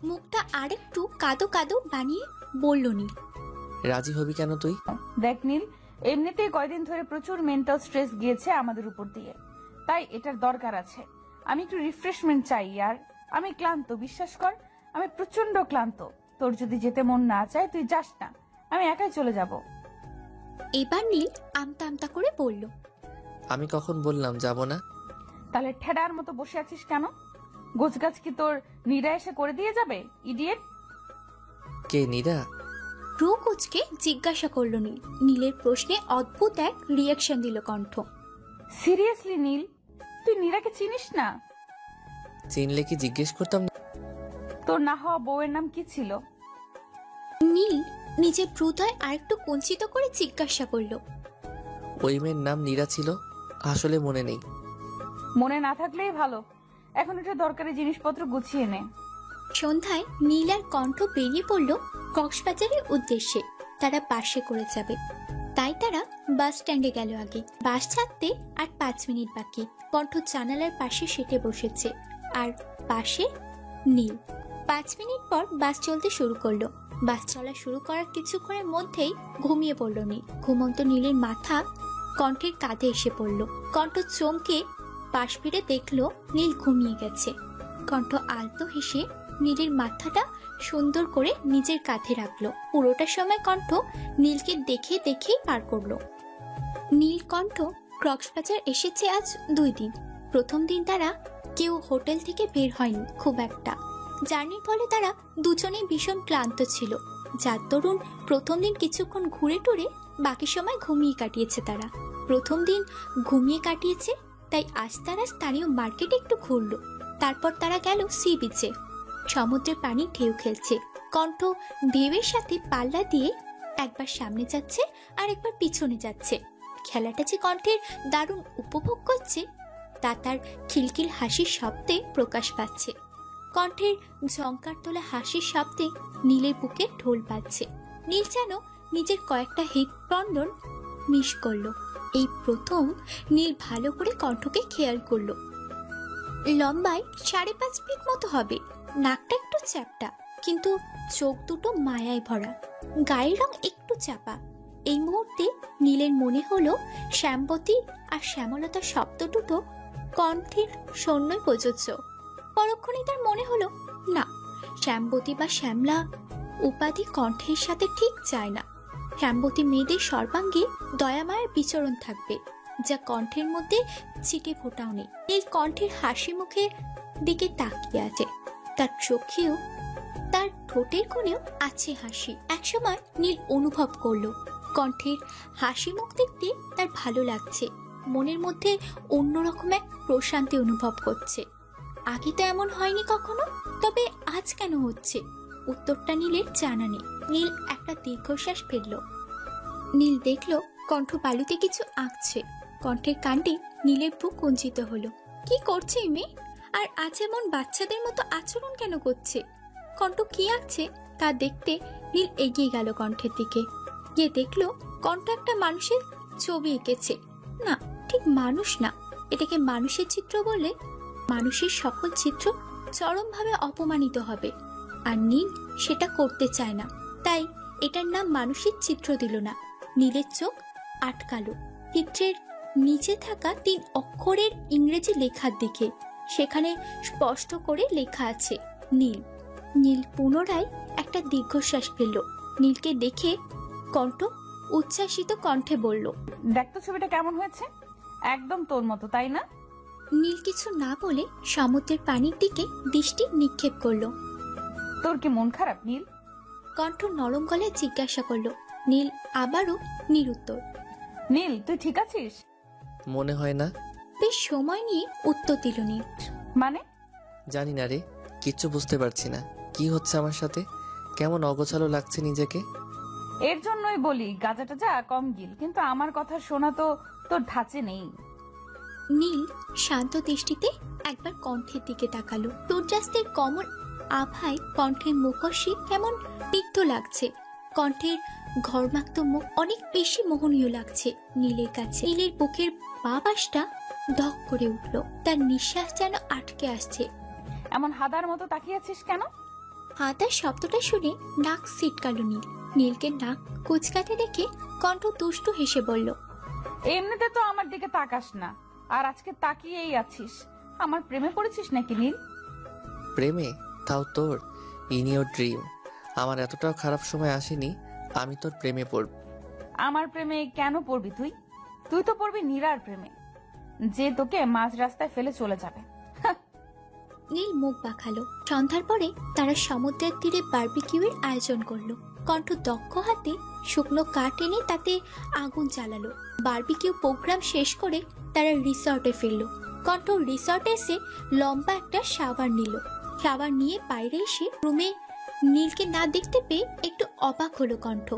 মুখটা আরেকটু কাঁদো কাঁদো বানিয়ে বলল নীল। রাজি হবি কেন তুই? দেখ নীল, এমনিতেই কয়দিন ধরে প্রচুর মেন্টাল স্ট্রেস গিয়েছে আমাদের উপর দিয়ে, তাই এটার দরকার আছে। আমি একটু রিফ্রেশমেন্ট চাই। আর আমি ক্লান্ত, বিশ্বাস কর, আমি প্রচন্ড ক্লান্ত। তোর যদি যেতে মন না চায় তুই যাস না, আমি একাই চলে যাব। এবার নীল আমতা আমতা করে বলল, আমি কখন বললাম যাব না? তাহলে ঠেডার মতো বসে আছিস কেন? গোছগাছ কি তোর নীরা এসে করে দিয়ে যাবে, ইডিয়েট? কে নীরা? রু কুচকে জিজ্ঞাসা করলো নীল। নীলের প্রশ্নে অদ্ভুত এক রিয়াকশন দিল কণ্ঠ। সিরিয়াসলি নীল, তুই নীরাকে চিনিস না? চিনলে কি জিজ্ঞেস করতাম না? তোর না হওয়া বউয়ের নাম কি ছিল? নীল নিজের হৃদয় আরেকটু কুঞ্চিত করে জিজ্ঞাসা করলো, ওই মেয়ের নাম নীরা ছিল, আসলে মনে নেই। মনে না থাকলেই ভালো। এখন একটু দরকারি জিনিসপত্র গুছিয়ে নে। সন্ধ্যায় নীল আর কণ্ঠ বেরিয়ে পড়ল কক্সবাজারের উদ্দেশ্যে। তারা বাসে করে যাবে, তাই তারা বাস স্ট্যান্ডে গেল। আগে বাস ছাড়তে আর 5 মিনিট বাকি। কণ্ঠ জানালার পাশে সেটে বসেছে, আর পাশে নীল। 5 মিনিট পর বাস চলতে শুরু করলো। বাস চলা শুরু করার কিছুক্ষণের মধ্যেই ঘুমিয়ে পড়ল নীল। ঘুমন্ত নীলের মাথা কণ্ঠের কাঁধে এসে পড়ল। কণ্ঠ চমকে পাশ ফিরে দেখলো নীল ঘুমিয়ে গেছে। কণ্ঠ আলতো হেসে নীলের মাথাটা সুন্দর করে নিজের কাঁধে রাখলো। পুরোটা সময় কণ্ঠ নীলকে দেখে দেখেই পার করলো। নীল কণ্ঠ কক্সবাজার এসেছে আজ 2 দিন। প্রথম দিন তারা কেউ হোটেল থেকে বের হয়নি খুব একটা। জার্নির ফলে তারা দুজনেই ভীষণ ক্লান্ত ছিল, যার দরুন প্রথম দিন কিছুক্ষণ ঘুরে টুরে বাকি সময় ঘুমিয়ে কাটিয়েছে তারা। প্রথম দিন ঘুমিয়ে কাটিয়েছে, তাই আজ তারা স্থানীয় মার্কেটে একটু ঘুরলো। তারপর তারা গেল সি বিচে। সমুদ্রের পানি ঢেউ খেলছে। কণ্ঠ ঢেউয়ের সাথে পাল্লা দিয়ে একবার সামনে যাচ্ছে আর একবার পিছনে যাচ্ছে। খেলাটা যে কণ্ঠের দারুণ উপভোগ করছে তা তার খিলখিল হাসির শব্দে প্রকাশ পাচ্ছে। কণ্ঠের ঝংকার তোলা হাসির শব্দে নীলের বুকে ঢোল বাজছে। নীল যেন নিজের কয়েকটা হৃদস্পন্দন মিস করলো। এই প্রথম নীল ভালো করে কণ্ঠকে খেয়াল করলো। লম্বায় 5.5 ফিট মতো হবে, নাকটা একটু চ্যাপটা, কিন্তু চোখ দুটো মায়ায় ভরা, গায়ের রং একটু চাপা। এই মুহূর্তে নীলের মনে হলো শ্যামবতী আর শ্যামলতা শব্দ দুটো কণ্ঠের সৈন্যই প্রযোজ্য। পরক্ষণে তার মনে হলো না, শ্যামবতী বা শ্যামলা উপাধি কণ্ঠের সাথে ঠিক যায় না। শ্যামবতী মেয়েদের সর্বাঙ্গে দয়ামায়ের বিচরণ থাকবে, যা কণ্ঠের মধ্যে ছিটে ফোটাও নেই। এই কণ্ঠের হাসি মুখে দিকে তাকিয়ে আছে, তার চোখেও তার ঠোঁটের কোণেও আছে হাসি। একসময় নীল অনুভব করলো কণ্ঠের হাসি মুখ দেখতে তার ভালো লাগছে, মনের মধ্যে অন্যরকম এক প্রশান্তি অনুভব করছে। আগে তো এমন হয়নি কখনো, তবে আজ কেন হচ্ছে? উত্তরটা নীলের জানা নেই। নীল একটা দীর্ঘশ্বাস ফেলল। নীল দেখলো কণ্ঠ বালুতে কিছু আঁকছে। কণ্ঠের কাণ্ডে নীলের বুক কুঞ্চিত হলো। কি করছে এই মেয়ে? আর আজ এমন বাচ্চাদের মতো আচরণ কেন করছে? কণ্ঠ কি আঁকছে তা দেখতে নীল এগিয়ে গেল কণ্ঠের দিকে। গিয়ে দেখলো কণ্ঠ একটা মানুষের ছবি এঁকেছে। না, ঠিক মানুষ না, এটাকে মানুষের চিত্র বললে মানুষের সকল চিত্র চরমভাবে অপমানিত হবে, আর নীল সেটা করতে চায় না। তাই এটার নাম মানুষের চিত্র দিল না। নীলের চোখ আটকালো চিত্রের নিচে থাকা 3 অক্ষরের ইংরেজি লেখার দিকে। সেখানে স্পষ্ট করে লেখা আছে নীল। নীল পুনরায় একটা দীর্ঘশ্বাস ফেলল। নীলকে দেখে কণ্ঠ উচ্ছ্বাসিত কণ্ঠে বলল, দেখ তো ছবিটা কেমন হয়েছে, একদম তোর মতো, তাই না? নীল কিছু না বলে সমুদ্রের পানির দিকে দৃষ্টি নিক্ষেপ করলো। তোর কি মন খারাপ নীল? কণ্ঠ নরম গলায় জিজ্ঞাসা করলো। নীল আবারও নিরুত্তর। নীল, তুই ঠিক আছিস? মনে হয় না। বেশ সময় নিয়ে উত্তর দিল নীল। মানে? জানি না রে, কিচ্ছু বুঝতে পারছি না কি হচ্ছে আমার সাথে। কেমন অগোছালো লাগছে নিজেকে। এর জন্যই বলি গাঁজাটা যা কম গিল, কিন্তু আমার কথা শোনা তো তোর ধাঁচে নেই। নীল শান্ত দৃষ্টিতে একবার কণ্ঠের দিকে তাকালো। সূর্যাস্তের কমল আভায় কণ্ঠের মুখোশী কেমন তিক্ত লাগছে। কণ্ঠের ঘরমাক্ত মুখ অনেক বেশি মোহনীয় লাগছে নীলের কাছে। নীলের বুকের বাঁ পাশটা ধক করে উঠল। তার নিঃশ্বাস যেন আটকে আসছে। এমন হাদার মতো তাকিয়ে আছিস কেন? হাতার শব্দটা শুনে নাক সিটকালো নীল। নীলকে নাক কুচকাতে দেখে কণ্ঠ দুষ্টু হেসে বলল, এমনিতে তো আমার দিকে তাকাস না, আর আজকে তাকিয়েই আছিস। আমার প্রেমে পড়েছিস নাকি নীল? প্রেমে? তাও তোর? In your dream. আমার এতটাও খারাপ সময় আসেনি আমি তোর প্রেমে পড়ব। আমার প্রেমে কেন পড়বি তুই? তুই তো পড়বি নীরার প্রেমে, যে তোকে মাঝ রাস্তায় ফেলে চলে যাবে। নীল মুখ বাঁকালো। সন্ধ্যার পরে তারা সমুদ্রের তীরে বারবিকিউয়ের আয়োজন করলো। কণ্ঠ দক্ষ হাতে শুকনো কাঠ এনে তাতে আগুন জ্বালালো। বারবিকিউ প্রোগ্রাম শেষ করে তারা রিসর্টে ফিরলো। কণ্ঠ রিসর্টে এসে লম্বা একটা শাওয়ার নিল। শাওয়ার নিয়ে বাইরে এসে রুমে নীলকে না দেখতে পেয়ে একটু অবাক হলো কণ্ঠ।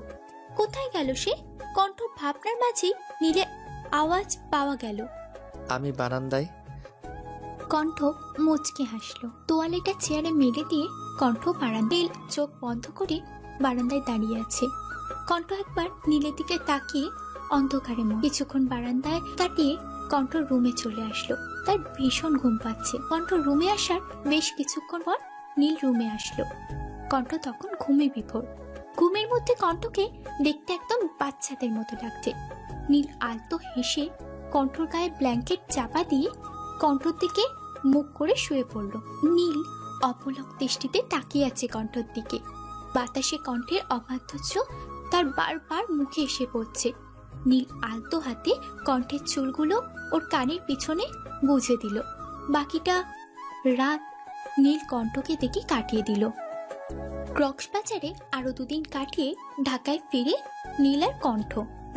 কোথায় গেল সে? কণ্ঠ ভাবনার মাঝে নীলের আওয়াজ পাওয়া গেল। আমি বারান্দায়। কণ্ঠ মুচকে হাসলো। তোয়ালেটা চেয়ারে মেলে দিয়ে কণ্ঠ বারান্দায় চোখ বন্ধ করে বারান্দায় দাঁড়িয়ে আছে। কণ্ঠ একবার নীলের দিকে তাকিয়ে অন্ধকারে কিছুক্ষণ বারান্দায় কাটিয়ে কণ্ঠ রুমে চলে আসলো। তার ভীষণ ঘুম পাচ্ছে। কণ্ঠ রুমে আসার বেশ কিছুক্ষণ পর নীল রুমে আসলো। কণ্ঠ তখন ঘুমে বিভোর। ঘুমের মধ্যে কণ্ঠকে দেখতে একদম বাচ্চাদের মতো লাগছে। নীল আলতো হেসে কণ্ঠর গায়ে ব্ল্যাঙ্কেট চাপা দিয়ে কণ্ঠর দিকে মুখ করে শুয়ে পড়ল। নীল অপলক দৃষ্টিতে তাকিয়ে আছে কণ্ঠর দিকে। বাতাসে কণ্ঠের অবাধ্যর্য তার বারবার মুখে এসে পড়ছে। নীল আলতো হাতে কণ্ঠের চুলগুলো ওর কানের পিছনে গুজে দিল। বাকিটা রাত নীল কণ্ঠকে দেখে কাটিয়ে দিল। কক্সবাজারে আরো 2 দিন কাটিয়ে ঢাকায় ফিরে নীল আর কণ্ঠ।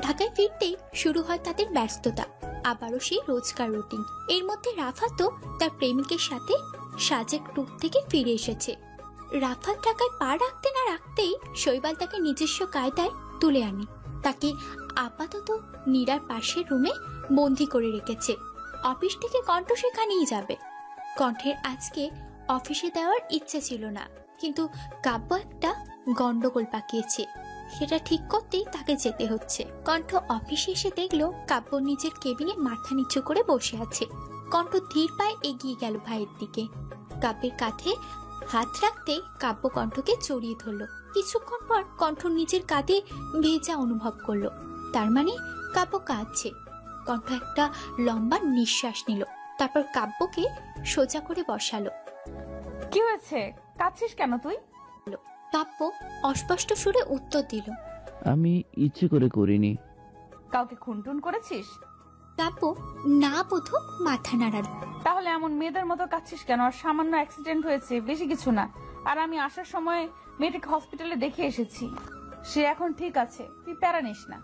ঢাকায় ফিরতেই শুরু হয় তাদের ব্যস্ততা। আবারও সেই রোজকার রুটিন। এর মধ্যে রাফাতও তার প্রেমিকের সাথে সাজেক ট্যুর থেকে ফিরে এসেছে। রাফাত ঢাকায় পা রাখতে না রাখতেই শৈবাল তাকে নিজস্ব কায়দায় তুলে আনে। তাকে আপাতত নীরার পাশের রুমে বন্দি করে রেখেছে। অফিস থেকে কণ্ঠ সেখানেই যাবে। কণ্ঠের আজকে অফিসে দেওয়ার ইচ্ছে ছিল না, কিন্তু কাব্য একটা গন্ডগোল পাকিয়েছে। সেটা ঠিক করতেই তাকে যেতে হচ্ছে। কণ্ঠ অফিসে এসে দেখলো কাব্য নিজের কেবিনে মাথা নিচু করে বসে আছে। কণ্ঠ ধীর পায়ে এগিয়ে গেল ভাইয়ের দিকে। কাব্যের কাঁধে হাত রাখতে কাব্য কণ্ঠকে জড়িয়ে ধরলো। কিছুক্ষণ পর কণ্ঠ নিজের কাঁধে ভেজা অনুভব করলো। তার মানে কাব্য কাঁদছে। কণ্ঠ একটা লম্বা নিঃশ্বাস নিল, তারপর কাব্যকে সোজা করে বসালো। কি হয়েছে, কাঁদছিস কেন তুই? কাব্য অস্পষ্ট সুরে উত্তর দিল, আমি ইচ্ছে করে করিনি। কাউকে খুনটুন করেছিস? কাব্য না বোধক মাথা নাড়াল। তাহলে এমন মেয়েদের মতো কাঁদছিস কেন? আর সামান্য অ্যাক্সিডেন্ট হয়েছে, বেশি কিছু না। আর আমি আসার সময় মেয়েটাকে হসপিটালে দেখে এসেছি, সে এখন ঠিক আছে, তুই প্যারা নিস না,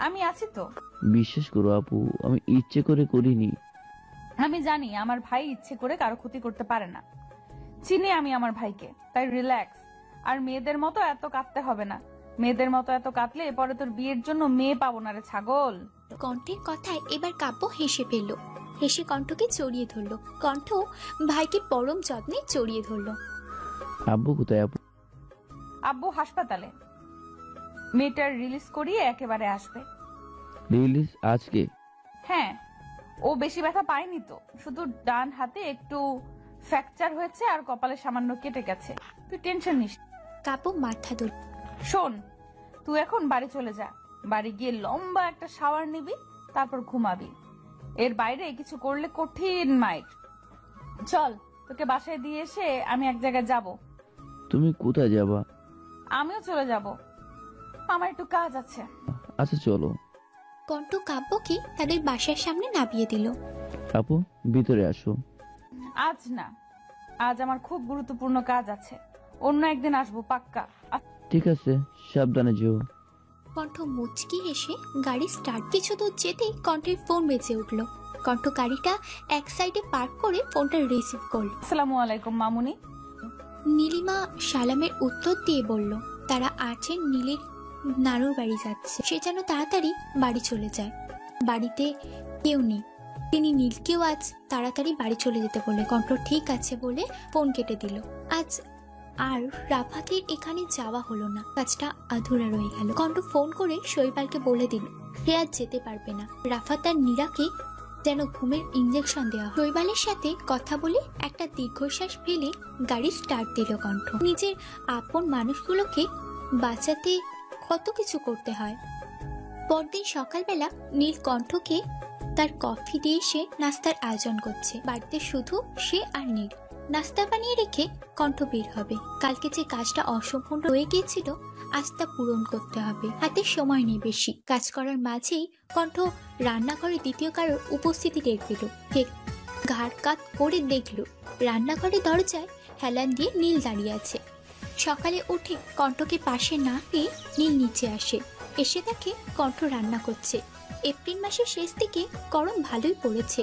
আমি আছি তো। বিশ্বাস করো আপু, আমি ইচ্ছে করে করিনি। আমি জানি আমার ভাই ইচ্ছে করে কারো ক্ষতি করতে পারে না, চিনি আমি আমার ভাইকে, তাই রিল্যাক্স। আর মেয়েদের মতো এত কাঁদতে হবে না, মেয়েদের মতো এত কাঁদলে পরে তোর বিয়ের জন্য মেয়ে পাবো না রে ছাগল। কণ্ঠের কথায় এবার কাব্য হেসে ফেলল, হেসে কণ্ঠকে জড়িয়ে ধরলো। কণ্ঠ ভাইকে পরম যত্নে জড়িয়ে ধরলো। আব্বু কোথায় আপু? আব্বু হাসপাতালে, মেয়েটার রিলিজ করিয়ে একেবারে আসবে। রিলিজ আজকে? হ্যাঁ, ও বেশি ব্যথা পায়নি তো, শুধু ডান হাতে একটু ফ্র্যাকচার হয়েছে আর কপালে সামান্য কেটে গেছে, তুই টেনশন নিস। কাব্য মাথা ধর। শোন, তুই এখন বাড়ি চলে যা, বাড়ি গিয়ে লম্বা একটা শাওয়ার নিবি, তারপর ঘুমাবি। এর বাইরে কিছু করলে কঠিন মাইর। চল, তোকে বাসায় দিয়ে এসে আমি এক জায়গায় যাব। তুমি কোথায় যাবা? আমিও চলে যাব, আমার একটু কাজ আছে। আচ্ছা চলো। কণ্ঠ কাব্যকে তাদের বাসার সামনে নামিয়ে দিল। আপু ভিতরে আসো। আজ না, আজ আমার খুব গুরুত্বপূর্ণ কাজ আছে, অন্য একদিন আসবো পাক্কা। ঠিক আছে, সাবধানে যেও। কণ্ঠ মুচকি হেসে গাড়ি স্টার্ট। কিছু দূর যেতেই কণ্ঠের ফোন বেজে উঠল। কণ্ঠ গাড়িটা এক সাইডে পার্ক করে ফোনটা রিসিভ করল। আসসালামু আলাইকুম মামুনি। নীলিমা সালামের উত্তর দিয়ে বলল তারা আছেন নীলের নানুর বাড়ি যাচ্ছে, সে যেন তাড়াতাড়ি বাড়ি চলে যায়। বাড়িতে কেউ নেই, তিনি নীলকেও আজ তাড়াতাড়ি বাড়ি চলে যেতে বলে। কণ্ঠ ঠিক আছে বলে ফোন কেটে দিল। আজ আর রাফাতের এখানে যাওয়া হলো না, কাজটা আধুরা রয়ে গেল। কণ্ঠ ফোন করে শৈবালকে বলে দিল সে আজ যেতে পারবে না। রাফাত আর নীরাকে যেন ঘুমের ইঞ্জেকশন দেওয়া। শৈবালের সাথে কথা বলে একটা দীর্ঘশ্বাস ফেলে গাড়ি স্টার্ট দিল কণ্ঠ। নিজের আপন মানুষগুলোকে বাঁচাতে কত কিছু করতে হয়। পরদিন সকালবেলা নীল কণ্ঠকে তার কফি দিয়ে এসে নাস্তার আয়োজন করছে। বাড়িতে শুধু সে আর নীল। নাস্তা বানিয়ে রেখে কণ্ঠ বের হবে। কালকে যে কাজটা অসম্পূর্ণ রয়ে গিয়েছিল আজ তা পূরণ করতে হবে। হাতে সময় নেই বেশি। কাজ করার মাঝেই কণ্ঠ রান্নাঘরে দ্বিতীয় কারোর উপস্থিতি টের পেল। ঘাড় কাত করে দেখল রান্নাঘরে দরজায় হেলান দিয়ে নীল দাঁড়িয়ে আছে। সকালে উঠে কণ্ঠকে পাশে না পেয়ে নীল নিচে আসে। এসে দেখে কণ্ঠ রান্না করছে। এপ্রিল মাসের শেষ দিকে গরম ভালোই পড়েছে।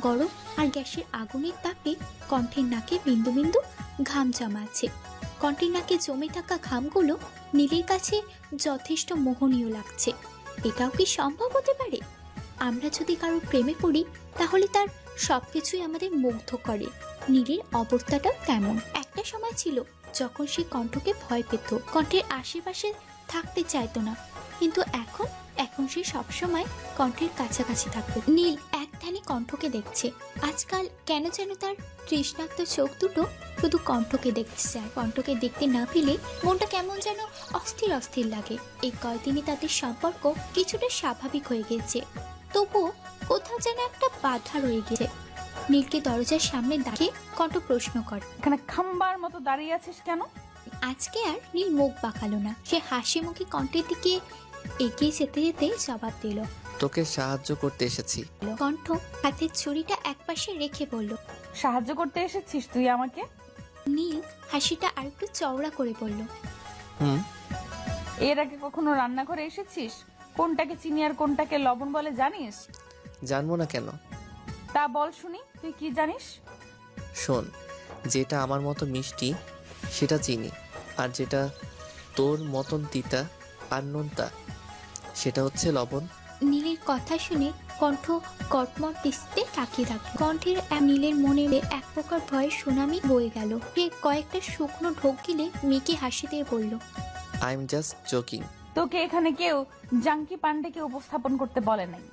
গরম আর গ্যাসের আগুনের তাপে কণ্ঠের নাকে বিন্দু বিন্দু ঘাম জমা আছে। কণ্ঠের নাকে জমে থাকা ঘামগুলো নীলের কাছে যথেষ্ট মোহনীয় লাগছে। এটাও কি সম্ভব হতে পারে? আমরা যদি কারোর প্রেমে পড়ি তাহলে তার সবকিছুই আমাদের মুগ্ধ করে। নীলের অবস্থাটাও তেমন। একটা সময় ছিল যখন সে কণ্ঠকে ভয় পেত, কণ্ঠের আশেপাশে থাকতে চাইতো না, কিন্তু এখন সে সবসময় কণ্ঠের কাছাকাছি থাকবে। নীল এক ধ্যানে কণ্ঠকে দেখছে। আজকাল কেন যেন তার তৃষ্ণাক্ত চোখ দুটো শুধু কণ্ঠকে দেখতে চায়। কণ্ঠকে দেখতে না পেলে মনটা কেমন যেন অস্থির অস্থির লাগে। এই কয়দিনে তাদের সম্পর্ক কিছুটা স্বাভাবিক হয়ে গেছে, তবুও কোথাও যেন একটা বাধা রয়ে গেছে। নীলকে দরজার সামনে দাঁড়িয়ে কণ্ঠ প্রশ্ন করে, এখানে খাম্বার মতো দাঁড়িয়ে আছিস কেন? আজকে আর নীল মুখ বাঁকালো না। সে হাসি মুখে কণ্ঠের দিকে এগিয়ে যেতে যেতে জবাব দিল, তোকে সাহায্য করতে এসেছি। কণ্ঠ হাতের ছুরিটা একপাশে রেখে বলল, সাহায্য করতে এসেছিস তুই আমাকে? নীল হাসিটা আর একটু চওড়া করে বলল, এর আগে কখনো রান্নাঘরে এসেছিস? কোনটাকে চিনি আর কোনটাকে লবণ বলে জানিস? জানবো না কেন? তা বল শুনি, তুই কি জানিস? শোন, যেটা আমার মতো মিষ্টি সেটা চিনি, আর যেটা তোর মতন তিতা আর নোনতা সেটা হচ্ছে লবণ। নীলের কথা শুনে কণ্ঠ কটমট দৃষ্টিতে তাকিয়ে থাকলো। কণ্ঠের নীলের মনে এক প্রকার ভয়ের সুনামি বয়ে গেল। সে কয়েকটা শুকনো ঢোক গিলে মেয়েকে হাসি দিয়ে বলল, আই এম জাস্ট জোকিং। তোকে এখানে কেউ জাঙ্কি পান্ডেকে উপস্থাপন করতে বলে নাই,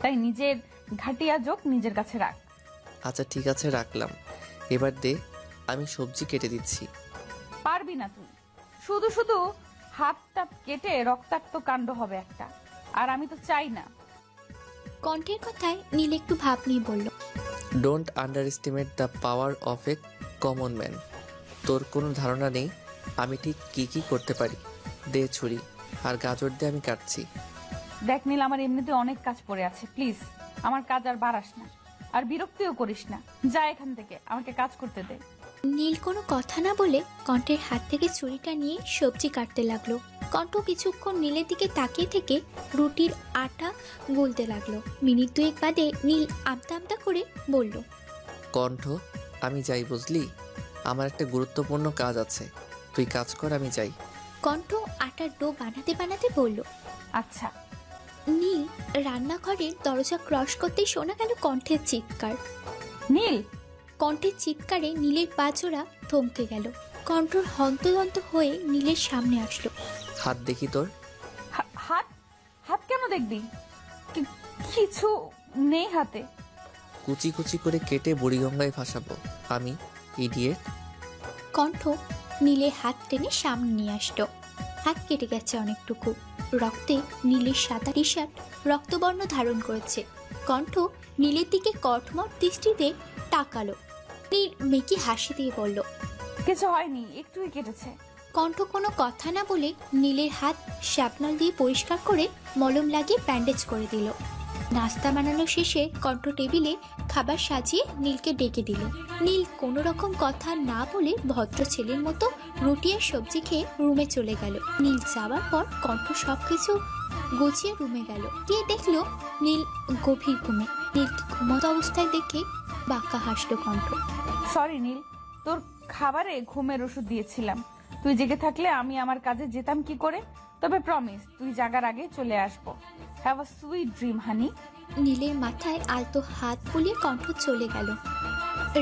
তাই নিজের ঘাটিয়া জোক নিজের কাছে রাখ। আচ্ছা ঠিক আছে, রাখলাম। এবার দে, আমি সবজি কেটে দিচ্ছি। পারবি না তুই, শুধু শুধু হাতটা কেটে রক্তাক্ত কাণ্ড হবে একটা, আর আমি তো চাই না। কণ্ঠের কথায় নীল একটু ভাব নিয়ে বলল, don't under estimate the power of a common man. তোর কোনো ধারণা নেই আমি ঠিক কি কি করতে পারি। দে ছুরি আর গাজর দিয়ে আমি কাটছি। দেখ নীল, আমার এমনিতে অনেক কাজ পড়ে আছে, প্লিজ আমার কাজ আর বাড়াস না, আর বিরক্তিও করিস না। যা এখান থেকে, আমাকে কাজ করতে দে। নীল কোনো কথা না বলে কণ্ঠের হাত থেকে ছুরিটা নিয়ে সবজি কাটতে লাগলো। কণ্ঠ কিছুক্ষণ নীলের দিকে তাকিয়ে থেকে রুটির আটা গুলতে লাগলো। মিনিট দুয়েক বাদে নীল আমতা আমতা করে বলল, কণ্ঠ, আমি যাই বুঝলি, আমার একটা গুরুত্বপূর্ণ কাজ আছে, তুই কাজ কর, আমি যাই। কণ্ঠ আটার ডো বানাতে বানাতে বলল, আচ্ছা। নীল রান্নাঘরের দরজা ক্রস করতেই শোনা গেল কণ্ঠের চিৎকার। নীল! কণ্ঠের চিৎকারে নীলের পা জোড়া থমকে গেল। কণ্ঠর হন্তদন্ত হয়ে নীলের সামনে আসলো। হাত দেখি তোর। হাত? হাত কেন দেখবি? কিছু নেই হাতে। কুচি কুচি করে কেটে বুড়িগঙ্গায় ভাসাবো আমি, ইডিয়েট। কণ্ঠ নীলের হাত টেনে সামনে নিয়ে আসলো। হাত কেটে গেছে অনেকটুকু। রক্তে নীলের সাদা টি শার্ট রক্তবর্ণ ধারণ করেছে। কণ্ঠ নীলের দিকে কটমট দৃষ্টিতে তাকালো। নীল মেকি হাসি দিয়ে বলল, কিছু হয়নি, একটুই কেটেছে। কণ্ঠ কোনো কথা না বলে নীলের হাত শ্যাপনাল দিয়ে পরিষ্কার করে মলম লাগিয়ে ব্যান্ডেজ করে দিল। নাস্তা বানানো শেষে কণ্ঠ টেবিলে খাবার সাজিয়ে নীলকে ডেকে দিল। নীল কোনো রকম কথা না বলে ভদ্র ছেলের মতো রুটি আর সবজি খেয়ে রুমে চলে গেল। নীল যাওয়ার পর কণ্ঠ সবকিছু গুছিয়ে রুমে গেল। গিয়ে দেখলো নীল গভীর ঘুমে। নীলকে ঘুমন্ত অবস্থায় দেখে বাঁকা হাসলো কণ্ঠ। সরি নীল, তোর খাবারে ঘুমের ওষুধ দিয়েছিলাম। তুই জেগে থাকলে আমি আমার কাজে যেতাম কি করে? তবে প্রমিস, তুই জাগার আগে চলে আসবো। হ্যাভ আ সুইট ড্রিম হানি। নীলের মাথায় আলতো হাত বুলিয়ে কণ্ঠ চলে গেল।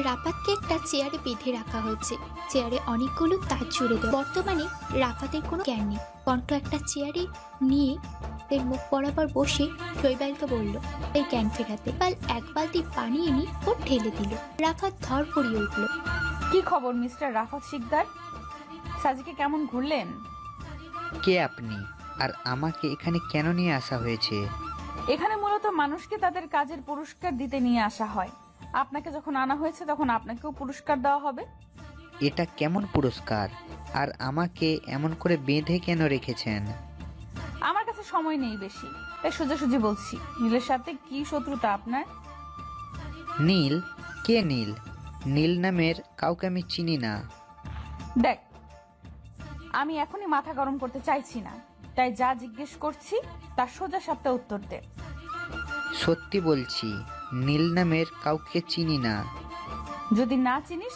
রাফাতকে একটা চেয়ারে বেঁধে রাখা হয়েছে। চেয়ারে অনেকগুলো তার জুড়ে দেয়। বর্তমানে রাফাতের কোনো জ্ঞান নেই। কণ্ঠ একটা চেয়ারে নিয়ে এর মুখ বরাবর বসে শৈবালকে বলল এই জ্ঞান ফেরাতে। বাল এক বালতি পানি এনে ওর ঢেলে দিল। রাফাত ধর পড়িয়ে উঠল। কি খবর মিস্টার রাফাত শিকদার? সাজিকে কেমন ঘুরলেন? কে আপনি, আর আমাকে এখানে কেন নিয়ে আসা হয়েছে? এখানে মূলত মানুষকে তাদের কাজের পুরস্কার দিতে নিয়ে আসা হয়। আপনাকে যখন আনা হয়েছে তখন আপনাকেও পুরস্কার দেওয়া হবে। এটা কেমন পুরস্কার? আর আমাকে এমন করে বেঁধে কেন রেখেছেন? আমার কাছে সময় নেই বেশি, তাই সোজাসুজি বলছি, নীলের সাথে কি শত্রুতা আপনার? নীল? কে নীল? নীল নামের কাউকে আমি চিনি না। দেখ, আমি এখনই মাথা গরম করতে চাইছি না, তাই যা জিজ্ঞেস করছি তার সোজা সাপটা উত্তর দে। সত্যি বলছি, নীল নামের কাউকে চিনি না। যদি না চিনিস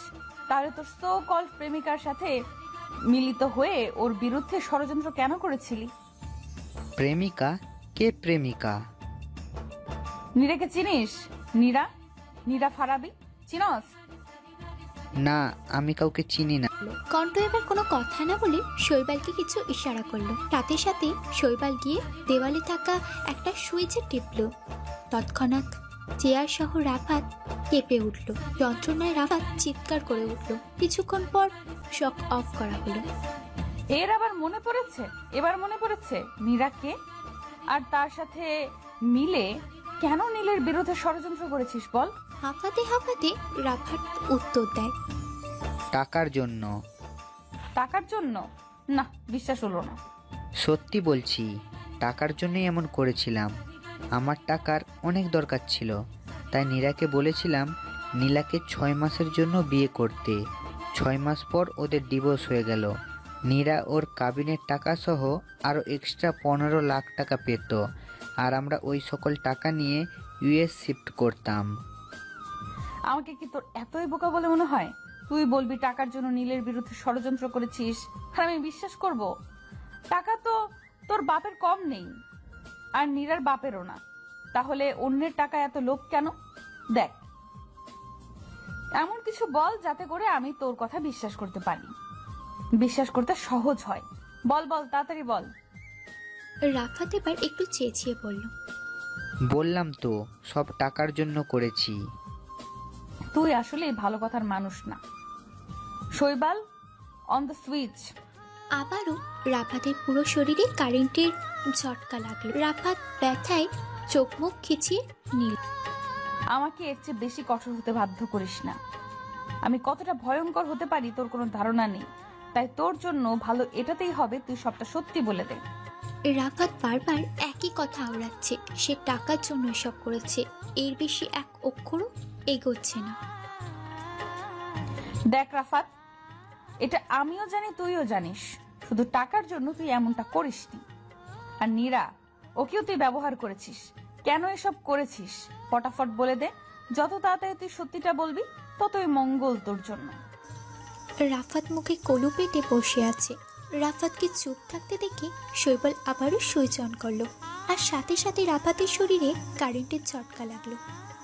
তাহলে তোর সো কল প্রেমিকার সাথে মিলিত হয়ে ওর বিরুদ্ধে ষড়যন্ত্র কেন করেছিলি? প্রেমিকা? কে প্রেমিকা? নীরাকে চিনিস? নীরা, নীরা ফারাবি চিনস? না, আমি কাউকে চিনি না। কণ্ঠ এবার কোনো কথা না বলে শৈবালকে কিছু ইশারা করলো। সাথে সাথে শৈবাল গিয়ে দেওয়ালে থাকা একটা সুইচে টিপলো। তৎক্ষণাৎ চেয়ার সহ রাফাত কেঁপে উঠল। যন্ত্রণায় রাফাত চিৎকার করে উঠল। কিছুক্ষণ পর শক অফ করা হলো। এর আবার মনে পড়েছে? এবার মনে পড়েছে নীরাকে? আর তার সাথে মিলে কেন নীলের বিরুদ্ধে ষড়যন্ত্র করেছিস বল? হাঁপাতে হাঁপাতে রাফাত উত্তর দেয়, টাকার জন্য। টাকার জন্য? না, বিশ্বাস হলো না। সত্যি বলছি, টাকার জন্যই এমন করেছিলাম। আমার টাকার অনেক দরকার ছিল, তাই নীরাকে বলেছিলাম নীলাকে 6 মাসের জন্য বিয়ে করতে। 6 মাস পর ওদের ডিভোর্স হয়ে গেল। নীরা ওর কাবিনের টাকা সহ আরও এক্সট্রা 15 লাখ টাকা পেত, আর আমরা ওই সকল টাকা নিয়ে ইউএস শিফট করতাম। আমাকে কি তোর এতই বোকা বলে মনে হয়? তুই বলবি টাকার জন্য নীলের বিরুদ্ধে ষড়যন্ত্র করেছিস, আর আমি বিশ্বাস করব? টাকা তো তোর বাপের কম নেই, আর নীরার বাপেরও না। তাহলে অন্যের টাকা এত লোভ কেন? দেখ, এমন কিছু বল যাতে করে আমি তোর কথা বিশ্বাস করতে পারি, বিশ্বাস করতে সহজ হয়। বল বল, তাড়াতাড়ি বল। রাফাত এবার একটু চেঁচিয়ে বলল, বললাম তো, সব টাকার জন্য করেছি। তুই আসলে ভালো কথার মানুষ না। শৈবাল, অন দ্য সুইচ। আবারও রাফাতের পুরো শরীরে কারেন্টের ঝটকা লাগলো। রাফাত ব্যথায় চোখ মুখ খিচিয়ে নিল। আমাকে এর চেয়ে বেশি কঠোর হতে বাধ্য করিস না। আমি কতটা ভয়ঙ্কর হতে পারি তোর কোনো ধারণা নেই, তাই তোর জন্য ভালো এটাতেই হবে তুই সবটা সত্যি বলে দে। রাফাত বারবার একই কথা আওড়াচ্ছে। সে টাকার জন্য এসব করেছে, এর বেশি এক অক্ষরও এগোচ্ছে না। দেখ রাফাত, এটা আমিও জানি, তুইও জানিস, শুধু টাকার জন্য তুই এমনটা করিসনি। আর নীরা, ওকেও তুই ব্যবহার করেছিস। কেন এসব করেছিস ফটাফট বলে দে। যত তাড়াতাড়ি তুই সত্যিটা বলবি ততই মঙ্গল তোর জন্য। রাফাত মুখে কলু পেটে বসে আছে। রাফাতকে চুপ থাকতে দেখে শৈবাল আবারও সুইচ অন করলো, আর সাথে সাথে রাফাতের শরীরে কারেন্টের ঝটকা লাগলো।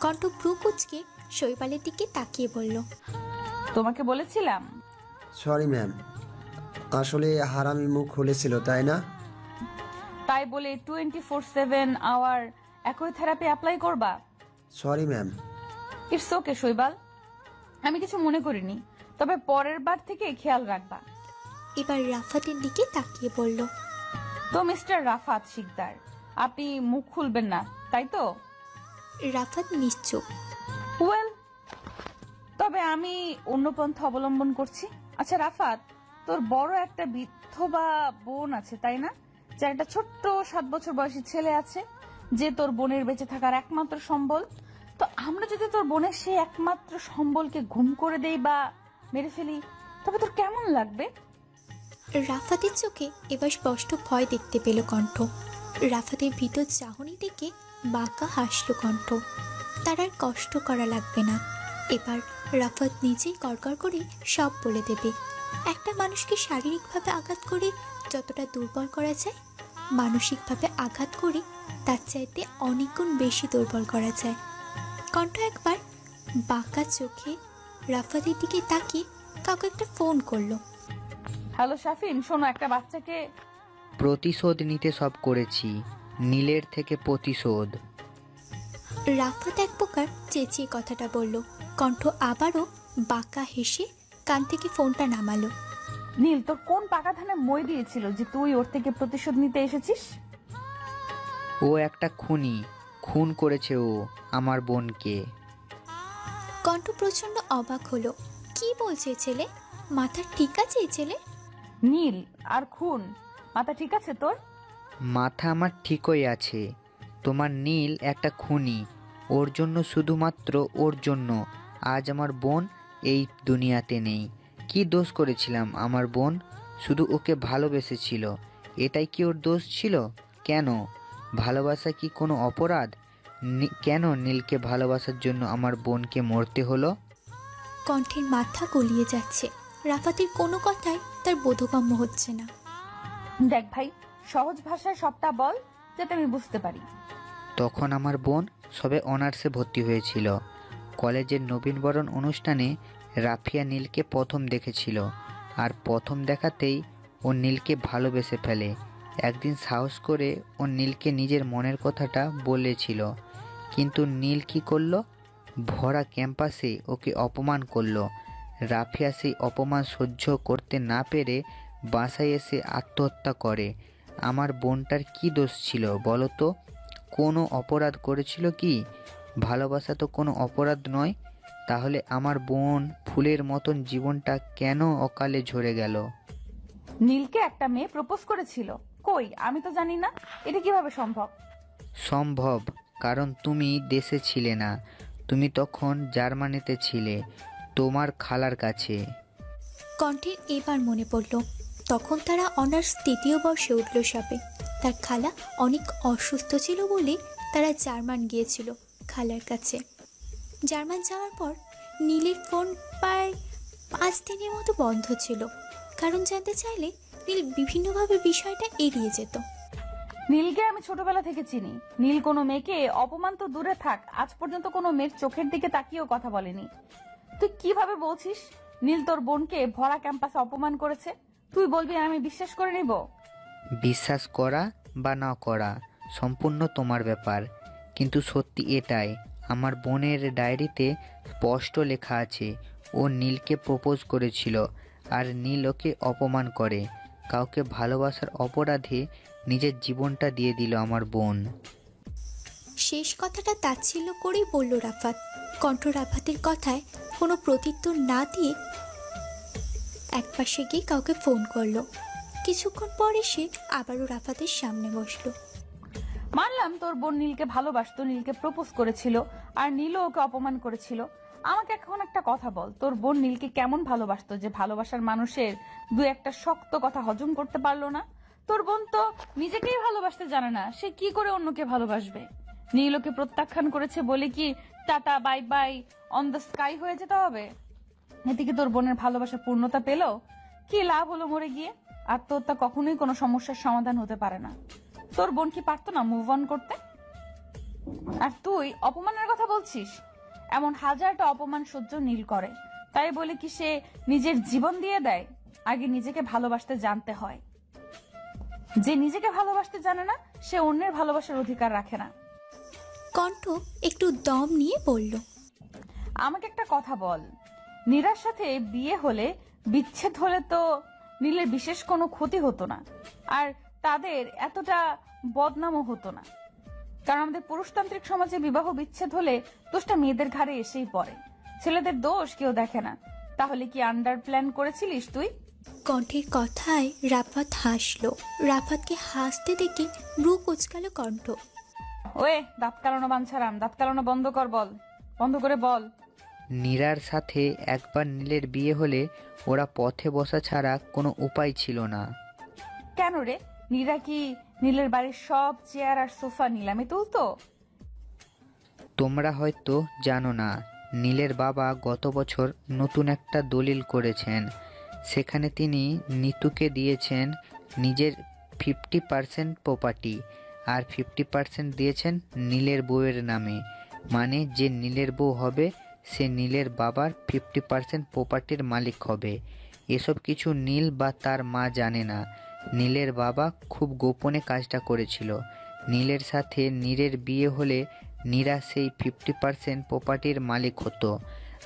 কণ্ঠ ভ্রু কুঁচকে শৈবালের দিকে তাকিয়ে বলল, তোমাকে বলেছিলাম। সরি ম্যাম, আসলে হারামি মুখ খুলেছিল, তাই না? তাই বলে 24/7 আওয়ার একই থেরাপি অ্যাপ্লাই করবা? Sorry ma'am. ইটস ওকে শৈবাল, আমি কিছু মনে করিনি, তবে পরের বার থেকে খেয়াল রাখবা। এবার রাফাতের দিকে তাকিয়ে বলল, তো মিস্টার রাফাত শিকদার, আপনি মুখ খুলবেন না, তাই তো? রাফাত নিশ্চুপ। ওয়েল, তবে আমি অন্য পন্থা অবলম্বন করছি। আচ্ছা রাফাত, তোর বড় একটা বিধবা বোন আছে, তাই না? যার একটা ছোট্ট 7 বছর বয়সী ছেলে আছে, যে তোর বোনের বেঁচে থাকার একমাত্র সম্বল। তো আমরা যদি তোর বোনের সেই একমাত্র সম্বলকে গুম করে দেই বা মেরে ফেলি, তবে তোর কেমন লাগবে? রাফাতের চোখে এবার স্পষ্ট ভয় দেখতে পেল কণ্ঠ। রাফাতের ভিতর চাহনি দেখে বাঁকা হাসল কণ্ঠ। তার আর কষ্ট করা লাগবে না। এবার রাফাত নিজেই কড়কড় করে সব বলে দেবে। একটা মানুষকে শারীরিকভাবে আঘাত করে যতটা দুর্বল করা যায়, মানসিকভাবে আঘাত করে তার চাইতে অনেক গুণ বেশি দুর্বল করা যায়। কণ্ঠ একবার বাঁকা চোখে রাফাতের দিকে তাকিয়ে কাউকে একটা ফোন করলো। হ্যালো শাফিন, শোনো, একটা বাচ্চাকে প্রতিশোধ নিতে সব করেছি, নীলের থেকে প্রতিশোধ। রাফাত এক প্রকার চেঁচিয়ে কথাটা বলল। কণ্ঠ আবারও বাঁকা হেসে কান থেকে ফোনটা নামালো। নীল, তোর কোন পাকা ধানে মই দিয়েছিল যে তুই ওর থেকে প্রতিশোধ নিতে এসেছিস? ও একটা খুনি, খুন করেছে ও আমার বোনকে। কণ্ঠ প্রচন্ড অবাক হলো। কি বলছে ছেলে? মাথা ঠিক আছে ছেলে? নীল, আর খুন? মাথা ঠিক আছে তোর? মাথা আমার ঠিকই আছে। তোমার নীল একটা খুনি, ওর জন্য, শুধুমাত্র ওর জন্য আজ আমার বোন এই দুনিয়াতে নেই। কি দোষ করেছিলাম আমার বোন? শুধু ওকে ভালোবেসেছিল, এটাই কি ওর দোষ ছিল? কেন? ভালোবাসা কি কোনো অপরাধ? কেন নীলকে ভালোবাসার জন্য আমার বোনকে মরতে হলো? কণ্ঠের মাথা গলিয়ে যাচ্ছে। রাফাতের কোনো কথাই তার বোধগম্য হচ্ছে না। দেখ ভাই, সহজ ভাষায় সবটা বল যাতে আমি বুঝতে পারি। তখন আমার বোন সবে অনার্সে ভর্তি হয়েছিল। কলেজের নবীনবরণ অনুষ্ঠানে রাফিয়া নীলকে প্রথম দেখেছিল, আর প্রথম দেখাতেই ও নীলকে ভালোবেসে ফেলে। একদিন সাহস করে ও নীলকে নিজের মনের কথাটা বলেছিল, কিন্তু নীল কি করলো? ভরা ক্যাম্পাসে ওকে অপমান করলো। রাফিয়া সেই অপমান সহ্য করতে না পেরে বাসায় এসে আত্মহত্যা করে। আমার বোনটার কি দোষ ছিল বলো তো? কোনো অপরাধ করেছিল কি? ভালোবাসা তো কোনো অপরাধ নয়। তাহলে আমার বোন ফুলের মতন জীবনটা কেন অকালে ঝরে গেল? নীলকে একটা মেয়ে প্রপোজ করেছিল? কই, আমি তো জানি না। এটা কিভাবে সম্ভব? সম্ভব, কারণ তুমি দেশে ছিলে না। তুমি তখন জার্মানিতে ছিলে, তোমার খালার কাছে। কণ্ঠের এবার মনে পড়ল, তখন তারা অনার্স 3য় বর্ষে উঠল সবে। তার খালা অনেক অসুস্থ ছিল বলে তারা জার্মান গিয়েছিল খালার কাছে। জার্মান যাওয়ার পর নীলের ফোন প্রায় 5 দিনের মতো বন্ধ ছিল। কারণ জানতে চাইলে নীল বিভিন্নভাবে বিষয়টা এড়িয়ে যেত। নীলকে আমি ছোটবেলা থেকে চিনি। নীল কোনো মেয়েকে, অপমান তো দূরে থাক, আজ পর্যন্ত কোনো মেয়ের চোখের দিকে তাকিয়েও কথা বলেনি। তুই কিভাবে বলছিস নীল তোর বোনকে ভরা ক্যাম্পাসে অপমান করেছে? তুই বলবি আমি বিশ্বাস করে নিব? বিশ্বাস করা বা না করা সম্পূর্ণ তোমার ব্যাপার, কিন্তু সত্যি এটাই, আমার বোনের ডায়েরিতে স্পষ্ট লেখা আছে ও নীলকে প্রপোজ করেছিল, আর নীল ওকে অপমান করে। কাউকে ভালোবাসার অপরাধে নিজের জীবনটা দিয়ে দিল আমার বোন। শেষ কথাটা তাচ্ছিল্য করেই বলল রাফাত। কণ্ঠ রাফাতের কথায় কোনো প্রত্যুত্তর না দিয়ে একপাশে গিয়ে কাউকে ফোন করলো। কিছুক্ষণ পরে সে আবারও রাফাতের সামনে বসলো। মানলাম তোর বোন নীলকে ভালোবাসতো, নীলকে প্রপোজ করেছিল, আর নীলও ওকে অপমান করেছিল। আমাকে এখন একটা কথা বল, তোর বোন নীলকে কেমন ভালোবাসতো যে ভালোবাসার মানুষের দু একটা শক্ত কথা হজম করতে পারলো না? তোর বোন তো নিজেকেই ভালোবাসতে জানে না, সে কি করে অন্যকে ভালোবাসবে? নীল ওকে প্রত্যাখ্যান করেছে বলে কি tata bye bye on the sky হয়ে যেতে হবে? এদিকে তোর বোনের ভালোবাসা পূর্ণতা পেল, কি লাভ হলো মরে গিয়ে? আত্মহত্যা কখনোই কোনো সমস্যার সমাধান হতে পারে না। তোর বোন কি পারতো না মুভ অন করতে? আর তুই অপমানের কথা বলছিস? এমন হাজারটা অপমান সহ্য নীল করে, তাই বলে কি সে নিজের জীবন দিয়ে দেয়? আগে নিজেকে ভালোবাসতে জানতে হয়। যে নিজেকে ভালোবাসতে জানে না, সে অন্যের ভালোবাসার অধিকার রাখে না। কণ্ঠ একটু দম নিয়ে বলল, আমাকে একটা কথা বল, নীরার সাথে বিয়ে হলে, বিচ্ছেদ হলে তো নীলের বিশেষ কোনো ক্ষতি হতো না, আর তাদের এতটা বদনামও হতো না। কারণ আমাদের পুরুষতান্ত্রিক সমাজে বিবাহ বিচ্ছেদ হলে দোষটা মেয়েদের ঘাড়ে এসেই পড়ে, ছেলেদের দোষ কেউ দেখে না। তাহলে কি আন্ডার প্ল্যান করেছিলিস তুই? কণ্ঠের কথায় রাফাত হাসলো। রাফাতকে হাসতে দেখে ব্রু কুচকালো কণ্ঠ। ওয়ে, দাঁত কালানো বাঞ্ছারাম, দাঁত কালানো বন্ধ কর, বল, বন্ধ করে বল। নীরার সাথে একবার নীলের বিয়ে হলে ওরা পথে বসা ছাড়া কোনো উপায় ছিল না। কেন রে? নীরা কি নীলের বাড়ির সব চেয়ার আর সোফা নিলামে তুলতো? তোমরা হয়তো জানো না, নীলের বাবা গত বছর নতুন একটা দলিল করেছেন। সেখানে তিনি নিতুকে দিয়েছেন নিজের 50% প্রপার্টি, আর 50% দিয়েছেন নীলের বউয়ের নামে। মানে যে নীলের বউ হবে সে নীলের বাবার 50% প্রপার্টির মালিক হবে। এসব কিছু নীল বা তার মা জানে না। নীলের বাবা খুব গোপনে কাজটা করেছিল। নীলের সাথে নীরের বিয়ে হলে নীরা সেই 50% প্রপার্টির মালিক হতো,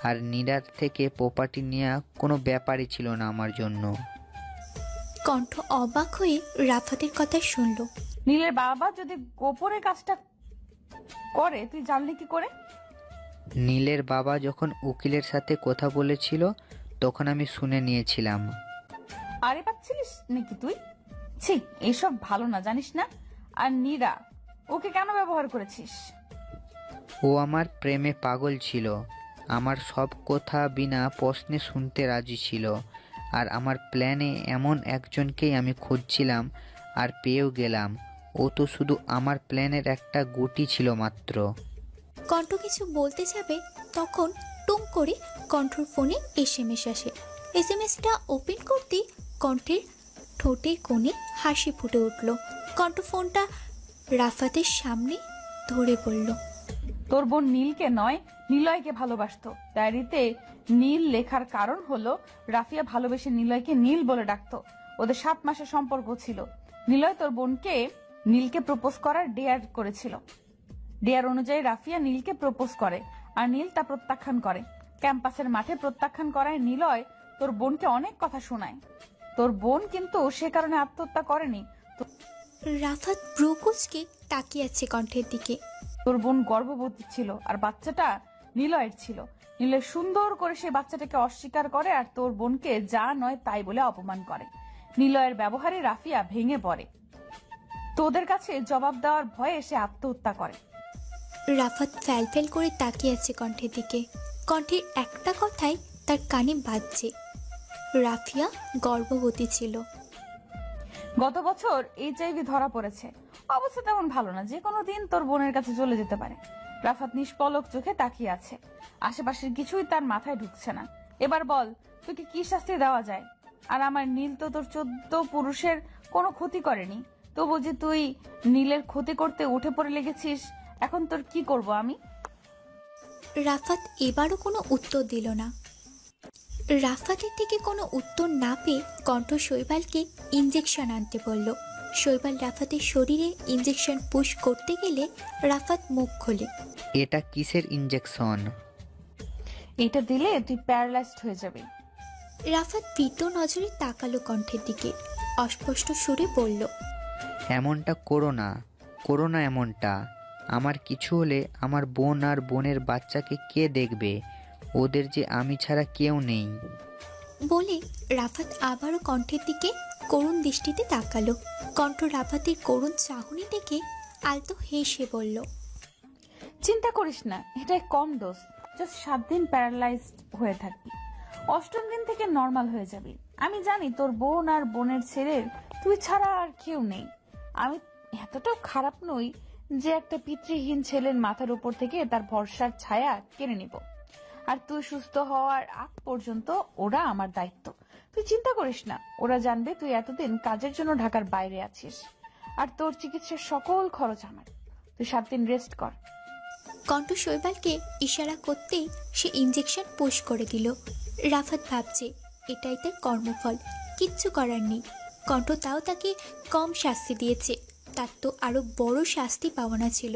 আর নীরার থেকে প্রপার্টি নেওয়া কোনো ব্যাপারই ছিল না আমার জন্য। কণ্ঠ অবাক হয়ে রাফাতের কথা শুনল। নীলের বাবা যদি গোপনে কাজটা করে তুই জানলি কি করে? নীলের বাবা যখন উকিলের সাথে কথা বলেছিল তখন আমি শুনে নিয়েছিলাম। আরে পাচ্ছিলিস নাকি তুই? ছি, এইসব ভালো না, জানিস না? আর নীরা, ওকে কেন ব্যবহার করেছিস? ও আমার প্রেমে পাগল ছিল, আমার সব কথা বিনা প্রশ্নে শুনতে রাজি ছিল, আর আমার প্ল্যানে এমন একজনকেই আমি খুঁজছিলাম, আর পেয়েও গেলাম। ও তো শুধু আমার প্ল্যানের একটা গুটি ছিল মাত্র। কণ্ঠ কিছু বলতে যাবে তখন টুম করে কণ্ঠর ফোনে SMS আসে। SMS-টা ওপেন করতেই কণ্ঠের ঠোঁটের কোণে হাসি ফুটে উঠল। কণ্ঠ ফোনটা রাফাতের সামনে ধরে বলল, তোর বোন নীলকে নয়, নিলয়কে ভালোবাসতো। ডায়েরিতে নীল লেখার কারণ হলো রাফিয়া ভালোবেসে নিলয়কে নীল বলে ডাকতো। ওদের 7 মাসের সম্পর্ক ছিল। নিলয় তোর বোনকে নীলকে প্রপোজ করার ডেয়ার করেছিল। ডেয়ার অনুযায়ী রাফিয়া নীলকে প্রপোজ করে, আর নীল তা প্রত্যাখ্যান করে। ক্যাম্পাসের মাঠে প্রত্যাখ্যান করায় নিলয় তোর বোনকে অনেক কথা শোনায়। তোর বোন কিন্তু সে কারণে আত্মহত্যা করেনি। রাফাত ব্রুকুচকে তাকিয়ে আছে কণ্ঠের দিকে। তোর বোন গর্ভবতী ছিল, আর বাচ্চাটা নিলয়ের ছিল। নিলয় সুন্দর করে সে বাচ্চাটাকে অস্বীকার করে, আর তোর বোনকে যা নয় তাই বলে অপমান করে। নিলয়ের ব্যবহারে রাফিয়া ভেঙে পড়ে। তোদের কাছে জবাব দেওয়ার ভয়ে সে আত্মহত্যা করে। রাফাত ফ্যাল করে তাকিয়ে আছে কণ্ঠের দিকে। কণ্ঠের একটা কথাই তার কানে বাজছে, রাফিয়া গর্ভবতী ছিল। গত বছর HIV ধরা পড়েছে। অবস্থা তেমন ভালো না, যে কোনো দিন তোর বোনের কাছে চলে যেতে পারে। রাফাত নিষ্পলক চোখে তাকিয়ে আছে। আশেপাশের কিছুই তার মাথায় ঢুকছে না। এবার বল, তোকে কি শাস্তি দেওয়া যায়? আর আমার নীল তো তোর 14 পুরুষের কোনো ক্ষতি করেনি, তবু যে তুই নীলের ক্ষতি করতে উঠে পড়ে লেগেছিস, এখন তোর কি করব আমি? রাফাত এবারও কোনো উত্তর দিল না। রাফাতের থেকে কোনো উত্তর না পেয়ে কণ্ঠ শৈবালকে ইঞ্জেকশন আনতে বলল। শৈবাল রাফাতের শরীরে ইঞ্জেকশন পুশ করতে গেলে রাফাত মুখ খোলে। এটা কিসের ইঞ্জেকশন? এটা দিলে তুই প্যারালাইজড হয়ে যাবি। রাফাত ভীত নজরে তাকালো কণ্ঠের দিকে, অস্পষ্ট সুরে বলল, এমনটা করো না, করো না এমনটা। আমার কিছু হলে আমার বোন আর বোনের বাচ্চাকে কে দেখবে? ওদের যে আমি ছাড়া কেউ নেই। বলে রাফাত আবারও কণ্ঠের দিকে করুণ দৃষ্টিতে তাকালো। কণ্ঠ রাফাতের করুণ চাহনি দেখে আলতো হেসে বলল, চিন্তা করিস না, এটাই কম দোষ। জাস্ট 7 দিন প্যারালাইজড হয়ে থাকবি, 8ম দিন থেকে নর্মাল হয়ে যাবি। আমি জানি তোর বোন আর বোনের ছেলের তুই ছাড়া আর কেউ নেই। আমি এতটাও খারাপ নই যে একটা পিতৃহীন ছেলের মাথার উপর থেকে তার ভরসার ছায়া কেড়ে নিব। আর তুই সুস্থ হওয়ার আগ পর্যন্ত ওরা আমার দায়িত্ব। তুই চিন্তা করিস না, ওরা জানবে তুই এতদিন কাজের জন্য ঢাকার বাইরে আছিস, আর তোর চিকিৎসার সকল খরচ আমার। তুই 7 দিন রেস্ট কর। কণ্ঠ শৈবালকে ইশারা করতেই সে ইঞ্জেকশন পুশ করে দিল। রাফাত ভাবছে এটাই তার কর্মফল, কিচ্ছু করার নেই। কণ্ঠ তাও তাকে কম শাস্তি দিয়েছে, তার তো আরো বড় শাস্তি পাওনা ছিল।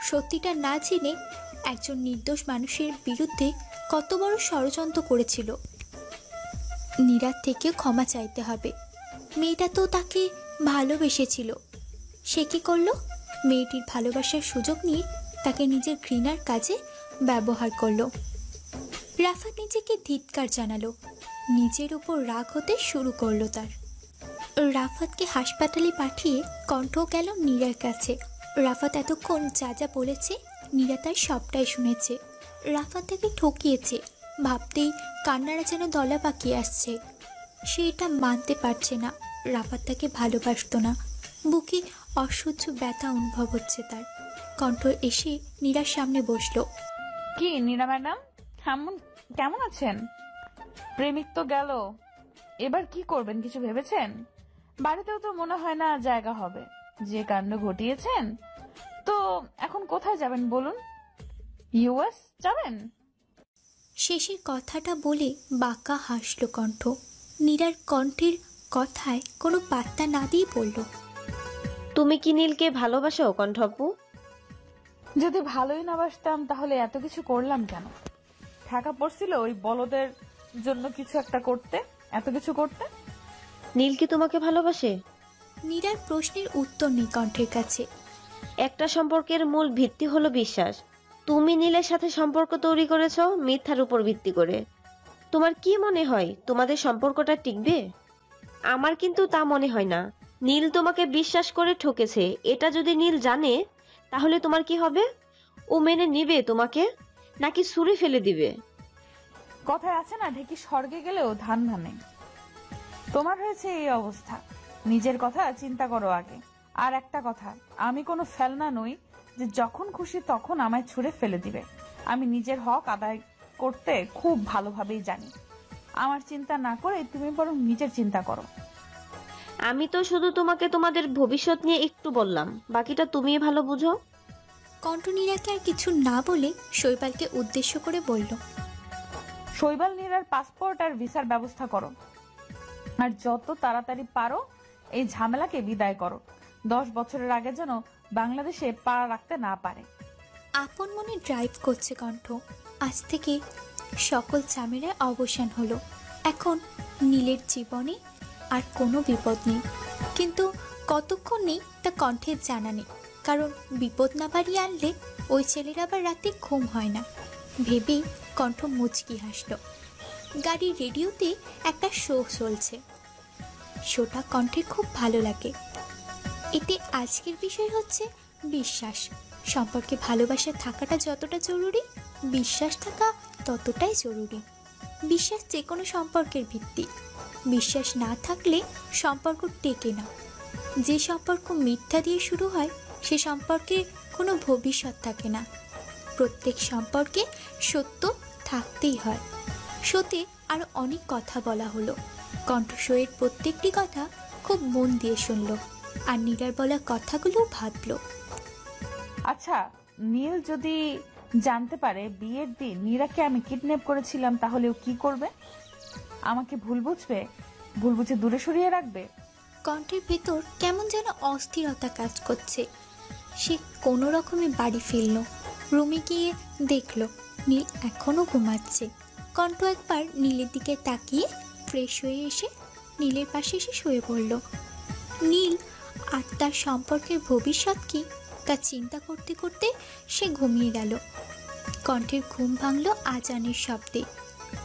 সত্যিটা না জেনে একজন নির্দোষ মানুষের বিরুদ্ধে কত বড় ষড়যন্ত্র করেছিল। নীরার থেকেও ক্ষমা চাইতে হবে। মেয়েটা তো তাকে ভালোবেসেছিল, সে কি করলো? মেয়েটির ভালোবাসার সুযোগ নিয়ে তাকে নিজের ঘৃণার কাজে ব্যবহার করলো। রাফাত নিজেকে ধিক্কার জানালো, নিজের উপর রাগ হতে শুরু করলো তার। রাফাতকে হাসপাতালে পাঠিয়ে কণ্ঠ গেল নীরার কাছে। রাফাত এতক্ষণ যা যা বলেছে নীরা তার সবটাই শুনেছে। রাফাত তাকে ঠকিয়েছে, ভাবতেই কান্নারা যেন দলা পাকিয়ে আসছে। সে এটা মানতে পারছে না, রাফাত তাকে ভালোবাসতো না। বুকে অসহ্য ব্যথা অনুভব হচ্ছে তার। কণ্ঠ এসে নীরার সামনে বসলো। কি নীরা ম্যাডাম, কেমন আছেন? প্রেমিক তো গেল, এবার কি করবেন কিছু ভেবেছেন? বাড়িতেও তো মনে হয় না জায়গা হবে, যে কাণ্ড ঘটিয়েছেন। তো এখন কোথায় যাবেন বলুন? ইউএস যাবেন? শেষের কথাটা বলে বাঁকা হাসলো কণ্ঠ। নীরার কণ্ঠের কথায় কোনো পাত্তা না দিয়ে বলল, তুমি কি নীলকে ভালোবাসো কণ্ঠ আপু? যদি ভালোই না বাসতাম তাহলে এত কিছু করলাম কেন? ঢাকা পড়ছিল ওই বলদের জন্য কিছু একটা করতে, এত কিছু করতে। নীল কি তোমাকে ভালোবাসে? নীরার প্রশ্নের উত্তর নেই কণ্ঠের কাছে। একটা সম্পর্কের মূল ভিত্তি হলো বিশ্বাস। তুমি নীলের সাথে সম্পর্ক তৈরি করেছো মিথ্যার উপর ভিত্তি করে। তোমার কি মনে হয় তোমাদের সম্পর্কটা টিকবে? আমার কিন্তু তা মনে হয় না। নীল তোমাকে বিশ্বাস করে ঠকেছে, এটা যদি নীল জানে তাহলে তোমার কি হবে? ও মেনে নিবে তোমাকে নাকি ছুঁড়ে ফেলে দিবে? কথায় আছে না, ঢেকি স্বর্গে গেলেও ধান ভানে। তোমার হয়েছে এই অবস্থা, নিজের কথা চিন্তা করো আগে। আর একটা কথা, আমি কোনো ফেলনা নই যে যখন খুশি তখন আমায় ছুঁড়ে ফেলে দিবে। আমি নিজের হক আদায় করতে খুব ভালোভাবেই জানি। আমার চিন্তা না করে তুমি বরং নিজের চিন্তা করো। আমি তো শুধু তোমাকে তোমাদের ভবিষ্যৎ নিয়ে একটু বললাম, বাকিটা তুমিই ভালো বুঝো। কণ্ঠ নীরাকে আর কিছু না বলে শৈবালকে উদ্দেশ্য করে বলল, শৈবাল নীরার পাসপোর্ট আর ভিসার ব্যবস্থা করো, আর যত তাড়াতাড়ি পারো এই ঝামেলাকে বিদায় করো। 10 বছরের আগে যেন বাংলাদেশে পা রাখতে না পারে। আপন মনে ড্রাইভ করছে কণ্ঠ। আজ থেকে সকল ঝামেলার অবসান হলো। এখন নীলের জীবনে আর কোনো বিপদ নেই, কিন্তু কতক্ষণ নেই তা কণ্ঠের জানা নেই। কারণ বিপদ না বাড়িয়ে আনলে ওই ছেলের আবার রাতে ঘুম হয় না ভেবেই কণ্ঠ মুচকি হাসলো। গাড়ির রেডিওতে একটা শো চলছে। শোটা কণ্ঠের খুব ভালো লাগে। এতে আজকের বিষয় হচ্ছে বিশ্বাস। সম্পর্কে ভালোবাসা থাকাটা যতটা জরুরি, বিশ্বাস থাকা ততটাই জরুরি। বিশ্বাস যে কোনো সম্পর্কের ভিত্তি। বিশ্বাস না থাকলে সম্পর্ক টেকে না। যে সম্পর্ক মিথ্যা দিয়ে শুরু হয় সে সম্পর্কে কোনো ভবিষ্যৎ থাকে না। প্রত্যেক সম্পর্কে সত্য থাকতেই হয়। শোতে আরও অনেক কথা বলা হলো। কণ্ঠস্বরের প্রত্যেকটি কথা খুব মন দিয়ে শুনল, আর নীলার বলা কথাগুলো ভাবল। আচ্ছা, নীল যদি জানতে পারে বিয়ের দিন নীরাকে আমি কিডন্যাপ করেছিলাম, তাহলে ও কি করবে? আমাকে ভুল বুঝবে, ভুল বুঝে দূরে সরিয়ে রাখবে। কণ্ঠের ভেতর কেমন যেন অস্থিরতা কাজ করছে। সে কোনো রকমে বাড়ি ফিরল। রুমে গিয়ে দেখল নীল এখনো ঘুমাচ্ছে। কণ্ঠ একবার নীলের দিকে তাকিয়ে ফ্রেশ হয়ে এসে নীলের পাশে এসে শুয়ে পড়ল। নীল আর তার সম্পর্কের ভবিষ্যৎ কি তা চিন্তা করতে করতে সে ঘুমিয়ে গেল। কণ্ঠের ঘুম ভাঙল আজানের শব্দে।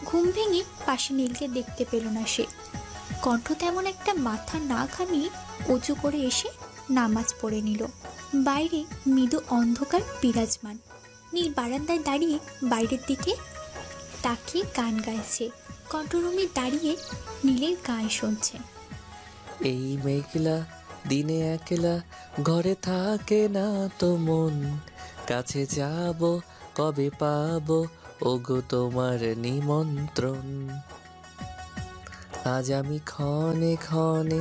ঘুম ভেঙে পাশে নীলকে দেখতে পেল না সে। কণ্ঠ তেমন একটা মাথা না ঘামিয়ে উঁচু করে এসে নামাজ পড়ে নিল। বাইরে মৃদু অন্ধকার বিরাজমান। নীল বারান্দায় দাঁড়িয়ে বাইরের দিকে তাকিয়ে গান গাইছে। কন্ট্রোল রুমে দাঁড়িয়ে নীলের গান শুনছে। এই মেঘলা দিনে একলা ঘরে থাকে না তো মন, কাছে যাব কবে পাবো ওগো তোমার নিমন্ত্রণ। আজ আমি ক্ষণে ক্ষণে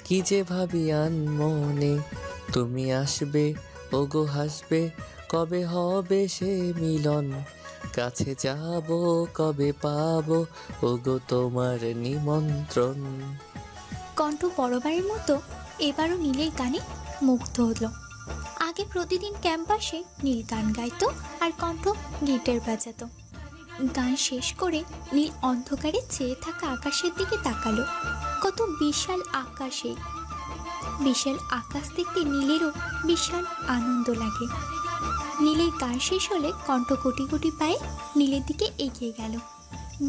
কি যে ভাবি আনমনে, তুমি আসবে ওগো হাসবে কবে হবে সে মিলন, কাছে যাব কবে পাবো ওগো তোমার নিমন্ত্রণ। কণ্ঠ বড়বারের মতো এবারও নীলের গানে মুগ্ধ হলো। আগে প্রতিদিন ক্যাম্পাসে নীল গান গাইতো আর কণ্ঠ গিটার বাজাতো। গান শেষ করে নীল অন্ধকারে চেয়ে থাকা আকাশের দিকে তাকালো। কত বিশাল আকাশে, বিশাল আকাশ দেখতে নীলেরও বিশাল আনন্দ লাগে। নীলের গান শেষ হলে কণ্ঠ কোটি কোটি পায়ে নীলের দিকে এগিয়ে গেল।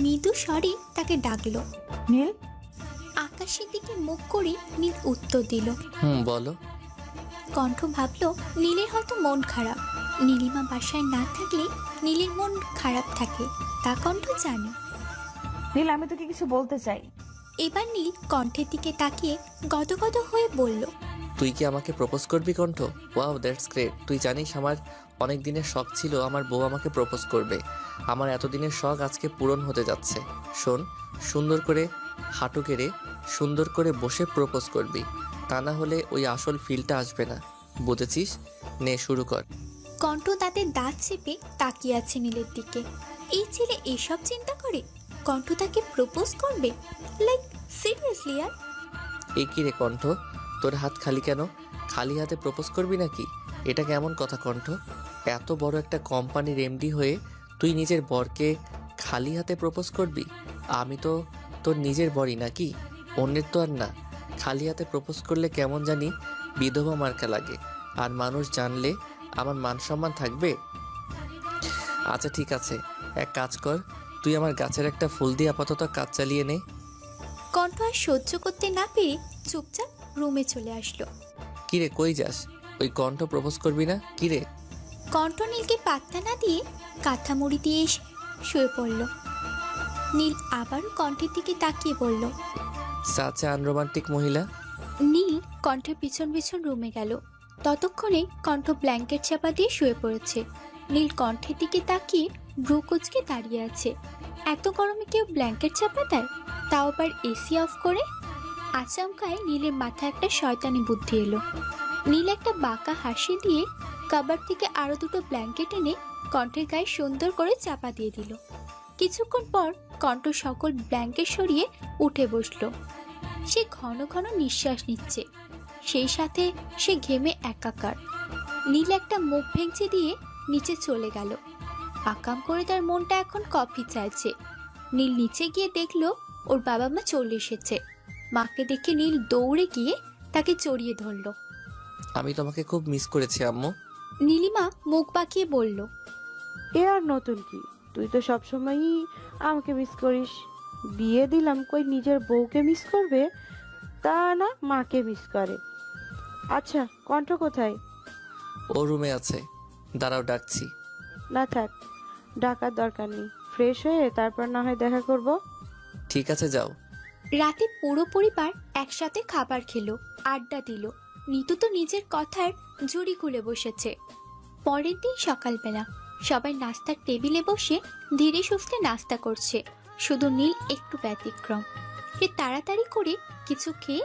মৃদু স্বরে তাকে ডাকলো। নীল। আকাশের দিকে মুখ করে নীল উত্তর দিল। বলো। কণ্ঠ ভাবলো নীলের হয়তো মন খারাপ। নীলিমা বাসায় না থাকলে নীলের মন খারাপ থাকে, তা কণ্ঠ জানে। নীল, আমি তোকে কিছু বলতে চাই। এবার নীল কণ্ঠের দিকে তাকিয়ে গদগদ হয়ে বলল, তুই কি আমাকে প্রপোজ করবি কণ্ঠ? Wow, that's great. তুই জানিস আমার অনেক দিনের শখ ছিল আমার বউ আমাকে প্রপোজ করবে। আমার এতদিনের শখ আজকে পূরণ হতে যাচ্ছে। শোন, সুন্দর করে হাঁটু গেড়ে সুন্দর করে বসে প্রপোজ করবি, তা না হলে ওই আসল ফিলটা আসবে না, বুঝেছিস? নে শুরু কর। কণ্ঠ তাদের দাঁত চেপে তাকিয়ে আছে নীলের দিকে। এই ছেলে এসব চিন্তা করে কণ্ঠ তাকে প্রপোজ করবে? লাইক সিরিয়াসলি আর? এই কি রে কণ্ঠ, তোর হাত খালি কেন? খালি হাতে প্রপোজ করবি নাকি? এটা কেমন কথা কণ্ঠ? এত বড় একটা কোম্পানির এমডি হয়ে তুই নিজের বরকে খালি হাতে প্রপোজ করবি? আমি তো তোর নিজের বরই নাকি, অন্যের তো আর না। খালি হাতে প্রপোজ করলে কেমন জানি বিধবা মার্কা লাগে, আর মানুষ জানলে আমার মান সম্মান থাকবে? আচ্ছা ঠিক আছে, এক কাজ কর, তুই আমার গাছের একটা ফুল দিয়ে আপাতত কাজ চালিয়ে নে। কণ্ঠ আর সহ্য করতে না পেরে চুপচাপ রুমে চলে আসলো। কিরে কই যাস? ওই কণ্ঠ প্রপোজ করবি না? কিরে? কণ্ঠ নীলকে পাত্তা না দিয়ে কাঁথা মুড়ি দিয়ে শুয়ে পড়ল। নীল আবারও কণ্ঠের দিকে তাকিয়ে বলল, সাচা আনরোমান্টিক মহিলা। নীল কণ্ঠের পিছন পিছন রুমে গেল। ততক্ষণে কণ্ঠ ব্ল্যাঙ্কেট চাপা দিয়ে শুয়ে পড়েছে। নীল কণ্ঠের দিকে তাকিয়ে ভ্রু কুঁচকে দাঁড়িয়ে আছে। এত গরমে কেউ ব্ল্যাঙ্কেট চাপা দেয়, তাও আবার এসি অফ করে? আচমকায় নীলের মাথায় একটা শয়তানি বুদ্ধি এলো। নীল একটা বাঁকা হাসি দিয়ে কাবার থেকে আরো দুটো ব্ল্যাঙ্কেট এনে কণ্ঠের গায়ে সুন্দর করে চাপা দিয়ে দিল। কিছুক্ষণ পর কণ্ঠ সকল ব্ল্যাঙ্কেট সরিয়ে উঠে বসলো। সে ঘন ঘন নিঃশ্বাস নিচ্ছে, সেই সাথে সে ঘেমে একাকার। নীল একটা মুখ ভেঙচি দিয়ে নিচে চলে গেল। আকাম করে তার মনটা এখন কফি চাইছে। নীল নিচে গিয়ে দেখলো ওর বাবা মা চলে এসেছে। মাকে দেখে নীল দৌড়ে গিয়ে তাকে জড়িয়ে ধরলো। আমি তোমাকে খুব মিস করেছি আম্মু। নীলিমা মুখ বাঁকিয়ে বলল, এ আর নতুন কি, তুই তো সবসময়ই আমাকে মিস করিস। বিয়ে দিলাম কই নিজের বউকে মিস করবে, তা না মাকে মিস করে। আচ্ছা, কণ্ঠ কোথায়? ও রুমে আছে, দাঁড়াও ডাকছি। না থাক, ডাকার দরকার নেই, ফ্রেশ হয়ে তারপর না হয় দেখা করব। ঠিক আছে যাও। রাতে পুরো পরিবার একসাথে খাবার খেলো, আড্ডা দিল। নিতু তো নিজের কথার জুড়ি খুলে বসেছে। পরের দিন সকালবেলা সবাই নাস্তার টেবিলে বসে ধীরে সুস্থে নাস্তা করছে। শুধু নীল একটু ব্যতিক্রম। সে তাড়াতাড়ি করে কিছু খেয়ে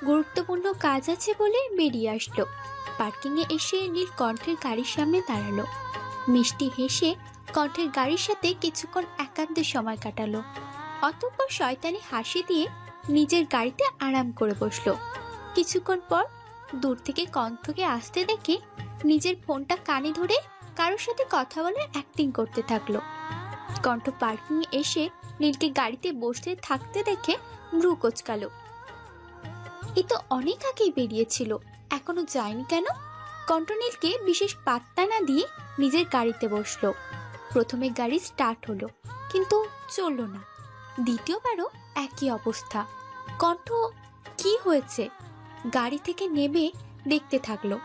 গুরুত্বপূর্ণ কাজ আছে বলে বেরিয়ে আসলো। পার্কিংয়ে এসে নীল কণ্ঠের গাড়ির সামনে দাঁড়ালো। মিষ্টি হেসে কণ্ঠের গাড়ির সাথে কিছুক্ষণ একান্তে সময় কাটালো। অতঃপর শয়তানি হাসি দিয়ে নিজের গাড়িতে আরাম করে বসলো। কিছুক্ষণ পর দূর থেকে কণ্ঠকে আসতে দেখে নিজের ফোনটা কানে ধরে কারোর সাথে কথা বলার অ্যাক্টিং করতে থাকলো। কণ্ঠ পার্কিং এসে নীলকে গাড়িতে বসতে থাকতে দেখে ভ্রু কোচকালো। এ তো অনেক আগেই বেরিয়েছিল, এখনো যায়নি কেন? কণ্ঠ নীলকে বিশেষ পাত্তা না দিয়ে নিজের গাড়িতে বসলো। প্রথমে গাড়ি স্টার্ট হলো, কিন্তু চললো না। দ্বিতীয়বারও একই অবস্থা। কণ্ঠ কি হয়েছে? গাড়ি থেকে নেমে দেখতে থাকলো।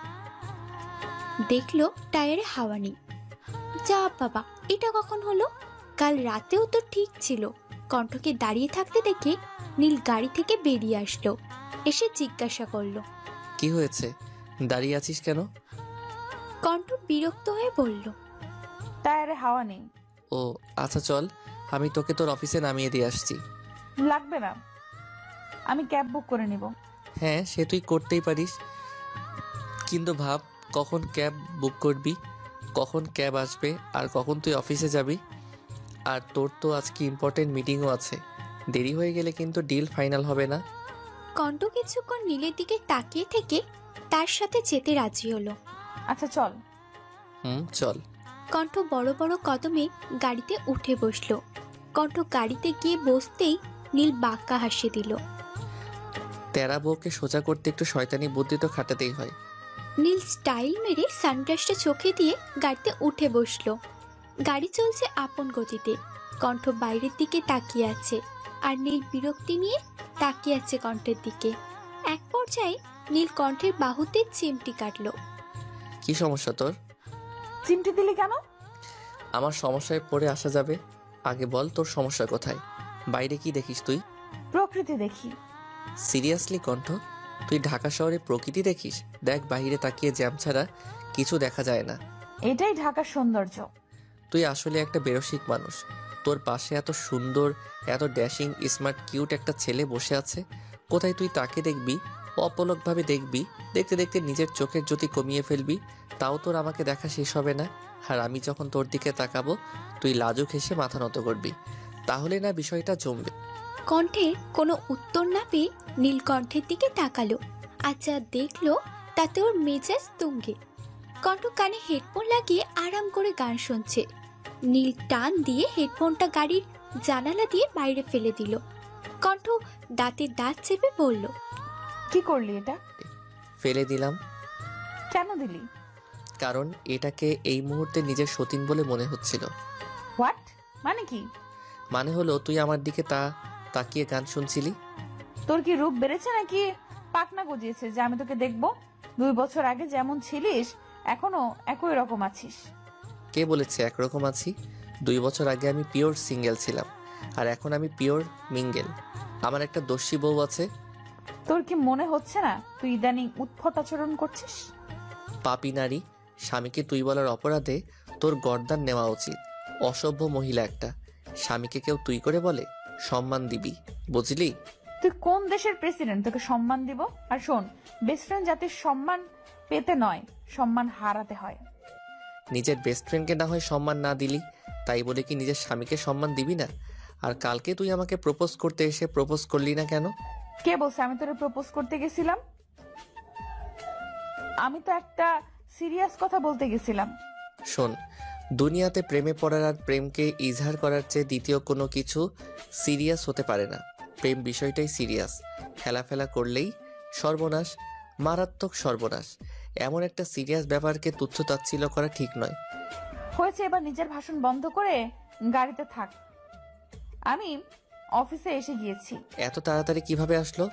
দেখলো টায়ারে হাওয়া নেই। যা বাবা, এটা কখন হলো? কাল রাতেও তো ঠিক ছিল। কণ্ঠকে দাঁড়িয়ে থাকতে দেখে নীল গাড়ি থেকে বেরিয়ে আসলো। এসে জিজ্ঞাসা করলো, কি হয়েছে, দাঁড়িয়ে আছিস কেন? কণ্ঠ বিরক্ত হয়ে বলল, টায়ারে হাওয়া নেই। ও আচ্ছা, চল আমি তোকে তোর অফিসে নামিয়ে দিয়ে আসছি। লাগবে না, আমি ক্যাব বুক করে নিব। হ্যাঁ, সে তুই করতেই পারিস, কিন্তু ভাব কখন ক্যাব বুক করবি, কখন ক্যাব আসবে, আর কখন তুই অফিসে যাবি। আর তোর তো আজকে ইম্পর্টেন্ট মিটিংও আছে, দেরি হয়ে গেলে কিন্তু ডিল ফাইনাল হবে না। কণ্ঠ কিছুক্ষণ নীলের দিকে তাকিয়ে থেকে তার সাথে যেতে রাজি হলো। আচ্ছা চল। চল। কণ্ঠ বড় বড় কদমে গাড়িতে উঠে বসলো। কণ্ঠ গাড়িতে গিয়ে বসতেই নীল বাঁকা হাসি দিল। তেরা বউকে সোজা করতে একটু শয়তানি বুদ্ধি তো খাটাতেই হয়। নীল স্টাইল মেরে সানগ্লাসটা চোখে দিয়ে গাড়িতে উঠে বসলো। গাড়ি চলছে আপন গতিতে। কণ্ঠ বাইরের দিকে তাকিয়ে আছে, আর নীল বিরক্তি নিয়ে তাকিয়ে আছে কণ্ঠের দিকে। এক পর্যায়ে নীল কণ্ঠের বাহুতে চিমটি কাটলো। কি সমস্যা তোর? চিমটি দিলি কেন? আমার সমস্যায় পড়ে আসা যাবে, আগে বল তোর সমস্যা কোথায়? বাইরে কি দেখিস তুই? প্রকৃতি দেখি। সিরিয়াসলি কণ্ঠ, তুই ঢাকা শহরে প্রকৃতি দেখিস? দেখ, বাইরে তাকিয়ে জ্যাম ছাড়া কিছু দেখা যায় না। এটাই ঢাকার সৌন্দর্য। তুই আসলে একটা বেরসিক মানুষ। তোর পাশে এত সুন্দর, এত ড্যাশিং, স্মার্ট, কিউট একটা ছেলে বসে আছে। কোথায় তুই তাকে দেখবি, অপলকভাবে দেখবি, দেখতে দেখতে নিজের চোখের জ্যোতি কমিয়ে ফেলবি, তাও তোর আমাকে দেখা শেষ হবে না। আর আমি যখন তোর দিকে তাকাবো, তুই লাজুক হেসে মাথা নত করবি, তাহলে না বিষয়টা জমবে। কণ্ঠের কোনো উত্তর না পেয়ে নীল কণ্ঠের দিকে তাকালো। আর যা দেখলো তাতে ওর মেজাজ তুঙ্গে। কণ্ঠ কানে হেডফোন লাগিয়ে আরাম করে গান শুনছে। নীল টান দিয়ে হেডফোনটা গাড়ির জানালা দিয়ে বাইরে ফেলে দিল। কণ্ঠ দাঁতে দাঁত চেপে বলল, কি করলি এটা? ফেলে দিলাম। কেন দিলি? কারণ এটাকে এই মুহূর্তে নিজের সতীন বলে মনে হচ্ছিল। হোয়াট মানে কি? মানে হলো তুই আমার দিকে তাকিয়ে গান শুনছিলি। তোর কি রূপ বেড়েছে নাকি পাকনা গজিয়েছে যে আমি তোকে দেখবো? 2 বছর আগে যেমন ছিলিস এখনো একই রকম আছিস। কে বলেছে একরকম আছি? 2 বছর আগে আমি পিওর সিঙ্গেল ছিলাম, আর এখন আমি পিওর মিঙ্গেল। আমার একটা দস্যি বউ আছে। তোর কি মনে হচ্ছে না তুই ইদানিং উৎফট আচরণ করছিস? পাপী নারী, স্বামীকে তুই বলার অপরাধে তোর গর্দান নেওয়া উচিত। অসভ্য মহিলা একটা। স্বামীকে কেউ তুই করে বলে? সম্মান দিবি, বুঝলি? তুই কোন দেশের প্রেসিডেন্ট তোকে সম্মান দিব? আর শোন, বেস্ট ফ্রেন্ড জাতির সম্মান পেতে নয়, সম্মান হারাতে হয়। নিজের বেস্ট ফ্রেন্ডকে না হয় সম্মান না দিলি, তাই বলে কি নিজের স্বামীকে সম্মান দিবি না? আর কালকে তুই আমাকে প্রপোজ করতে এসে প্রপোজ করলি না কেন? কে বলছে আমি তোরে প্রপোজ করতে গেছিলাম? আমি তো একটা সিরিয়াস কথা বলতে গেছিলাম। শোন, দুনিয়াতে প্রেমে পড়ার আর প্রেমকে ইজহার করার চেয়ে দ্বিতীয় কোনো কিছু সিরিয়াস হতে পারে না। প্রেম বিষয়টাই সিরিয়াস। হেলাফেলা করলেই সর্বনাশ, মারাত্মক সর্বনাশ। এমন একটা সিরিয়াস ব্যাপারকে তুচ্ছ তাচ্ছিল্য করা ঠিক নয়। হয়েছে, এবার নিজের ভাষণ বন্ধ করে গাড়িতে থাক। আমি অফিসে এসে গিয়েছি। এত তাড়াতাড়ি কিভাবে আসলো?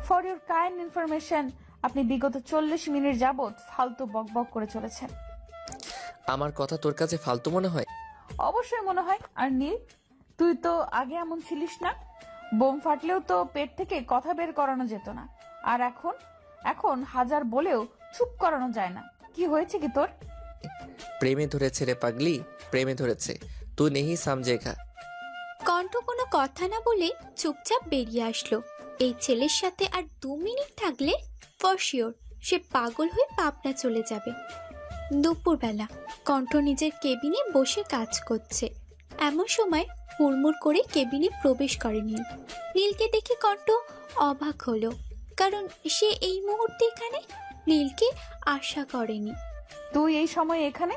ফর ইউর কাইন্ড ইনফরমেশন, আপনি বিগত 40 মিনিট যাবৎ ফালতু বকবক করে চলেছেন। আমার কথা তোর কাছে ফালতু মনে হয়? অবশ্যই মনে হয়। আর নীল, তুই তো আগে এমন ছিলিস না। বোম ফাটলেও তো পেট থেকে কথা বের করানো যেত না। আর এখন হাজার বলেও চুপ করানো যায় না। কি হয়েছে কি তোর? প্রেমে ধরেছে রে পাগলি, প্রেমে ধরেছে। তুই নেহি সামজেগা। কণ্ঠ কোনো কথা না বলে চুপচাপ বেরিয়ে আসলো। এই ছেলের সাথে আর 2 মিনিট থাকলে ফর শিওর সে পাগল হয়ে পাবনা চলে যাবে। দুপুরবেলা কণ্ঠ নিজের কেবিনে বসে কাজ করছে। এমন সময় হুড়মুড় করে কেবিনে প্রবেশ করে নীল। নীলকে দেখে কণ্ঠ অবাক হলো, কারণ সে এই মুহূর্তে এখানে নীলকে আশা করেনি। তুই এই সময় এখানে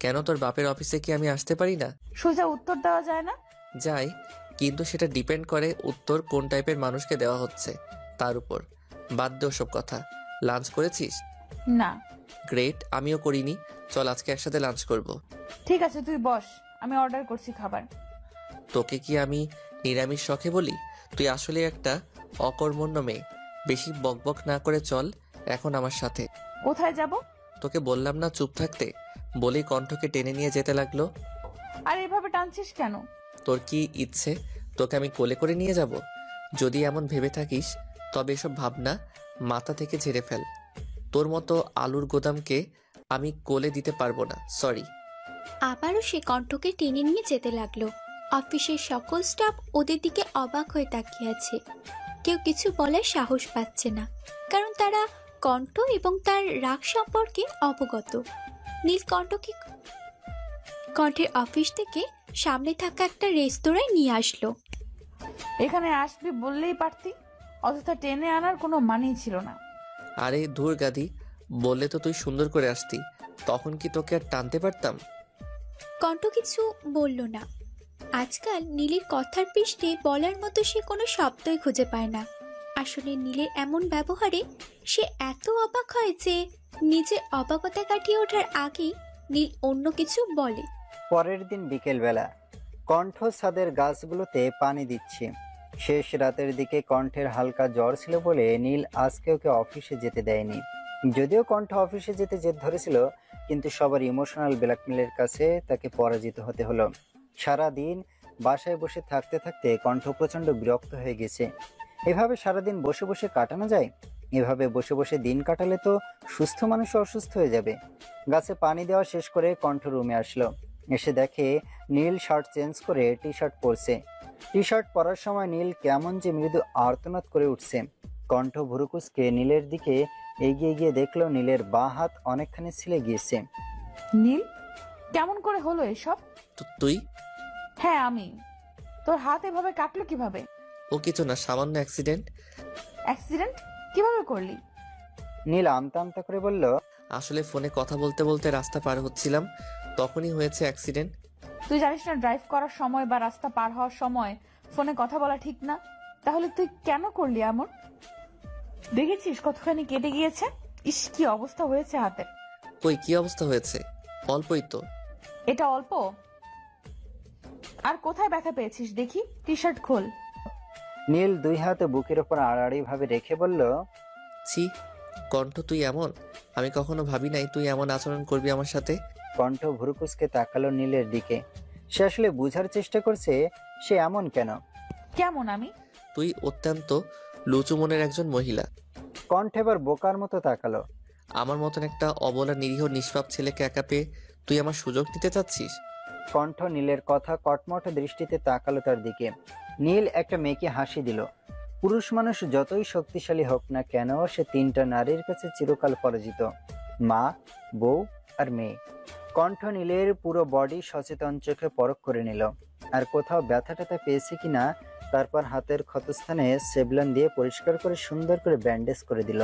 কেন? তোর বাপের অফিসে কি আমি আসতে পারি না? সোজা উত্তর দেওয়া যায় না? যাই, কিন্তু সেটা ডিপেন্ড করে উত্তর কোন টাইপের মানুষকে দেওয়া হচ্ছে তার উপর। বাদ দে ওসব কথা। লাঞ্চ করেছিস? না। গ্রেট, আমিও করিনি। চল আজকে একসাথে লাঞ্চ করব। ঠিক আছে, তুই বস, আমি অর্ডার করছি খাবার। তোকে কি আমি নিরামিষ শখে বলি? তুই আসলে একটা অকর্মণ্য মেয়ে। বেশি বকবক না করে চল এখন আমার সাথে। কোথায় যাব? তোকে বললাম না চুপ থাকতে? বলেই কণ্ঠকে টেনে নিয়ে যেতে লাগলো। আর এভাবে টানছিস কেন? তোর কি ইচ্ছে তোকে আমি কোলে করে নিয়ে যাব? যদি এমন ভেবে থাকিস তবে এসব ভাবনা মাথা থেকে ঝেড়ে ফেল। তোর মতো আলুর গোদামকে আমি কোলে দিতে পারবো না, সরি। আবারও সে কণ্ঠকে টেনে নিয়ে যেতে লাগলো। অফিসের সকল স্টাফ ওদের দিকে অবাক হয়ে তাকিয়ে আছে। কেউ কিছু বলার সাহস পাচ্ছে না, কারণ তারা কণ্ঠ এবং তার রাগ সম্পর্কে অবগত। নীল কণ্ঠের অফিস থেকে সামনে থাকা একটা রেস্তোরাঁয় নিয়ে আসলো। এখানে আসবি বললেই পারতি, অযথা টেনে আনার কোনো মানেই ছিল না। আরে ধুর গাদি, বললে তো তুই সুন্দর করে আসতি, তখন কি তোকে আর টানতে পারতাম? কণ্ঠ কিছু বলল না। আজকাল নীলের কথার পৃষ্ঠে বলার মতো সে কোনো শব্দই খুঁজে পায় না। আসলে নীলের এমন ব্যবহারে সে এত অবাক হয় যে নিজের অবাকতা কাটিয়ে ওঠার আগেই নীল অন্য কিছু বলে। পরের দিন বিকেলবেলা কণ্ঠ ছাদের গাছগুলোতে পানি দিচ্ছে। শেষ রাতের দিকে কণ্ঠের হালকা জ্বর ছিল বলে নীল আজকে ওকে অফিসে যেতে দেয়নি। যদিও কণ্ঠ অফিসে যেতে জেদ ধরেছিল, কিন্তু সবার ইমোশনাল ব্ল্যাকমেলের কাছে তাকে পরাজিত হতে হলো। সারাদিন বাসায় বসে থাকতে থাকতে কণ্ঠ প্রচণ্ড বিরক্ত হয়ে গেছে। এভাবে সারাদিন বসে বসে কাটানো যায়? এভাবে বসে বসে দিন কাটালে তো সুস্থ মানুষ অসুস্থ হয়ে যাবে। গাছে পানি দেওয়া শেষ করে কণ্ঠ রুমে আসলো। এসে দেখে নীল শার্ট চেঞ্জ করে টি শার্ট পরছে। টি শার্ট পরার সময় নীল কেমন যে মৃদু আর্তনাদ করে উঠছে। কণ্ঠ ভুরুকুচকে নীলের দিকে এগিয়ে গিয়ে দেখলো নীলের বাঁ হাত অনেকখানি ছিলে গিয়েছে। নীল, কেমন করে হলো এসব? তুই? হ্যাঁ আমি। তোর হাত এভাবে কাটলো কিভাবে? ও কিছু না, সামান্য অ্যাক্সিডেন্ট। অ্যাক্সিডেন্ট কিভাবে করলি? নীল আমতা আমতা করে বলল, আসলে ফোনে কথা বলতে বলতে রাস্তা পার হচ্ছিলাম, তখনই হয়েছে অ্যাক্সিডেন্ট। তুই জানিস না ড্রাইভ করার সময় বা রাস্তা পার হওয়ার সময় ফোনে কথা বলা ঠিক না? তাহলে তুই কেন করলি এমন? দেখেছিস কতখানি কেটে গিয়েছে? ইস, কি অবস্থা হয়েছে হাতের। কই, কি অবস্থা হয়েছে? অল্পই তো। এটা অল্প? আর কোথায় ব্যথা পেয়েছিস দেখি, টি শার্ট খোল। নীল দুই হাতে বুকের ওপর আড়াআড়ি ভাবে রেখে বলল, ছি কণ্ঠ, তুই এমন, আমি কখনো ভাবি নাই তুই এমন আচরণ করবি আমার সাথে। কণ্ঠ ভুরুকুচকে তাকালো নীলের দিকে। সে আসলে বুঝার চেষ্টা করছে সে এমন কেন। কেমন আমি? তুই অত্যন্ত লুচু মনের একজন মহিলা। কণ্ঠ এবার বোকার মতো তাকালো। আমার মতন একটা অবলা নিরীহ নিষ্পাপ ছেলেকে একা পেয়ে তুই আমার সুযোগ নিতে চাচ্ছিস? কণ্ঠ নীলের কথা কটমট দৃষ্টিতে তাকালো তার দিকে। নীল একটা মেয়েকে হাসি দিল। পুরুষ মানুষ যতই শক্তিশালী হোক না কেন, সে তিনটা নারীর কাছে চিরকাল পরাজিত: মা, বউ আর মেয়ে। কণ্ঠ নীলের পুরো বডি সচেতন চোখে পরখ করে নিল, আর কোথাও ব্যথা ট্যাথা পেয়েছে কিনা। তারপর হাতের ক্ষতস্থানে সেবলান দিয়ে পরিষ্কার করে সুন্দর করে ব্যান্ডেজ করে দিল।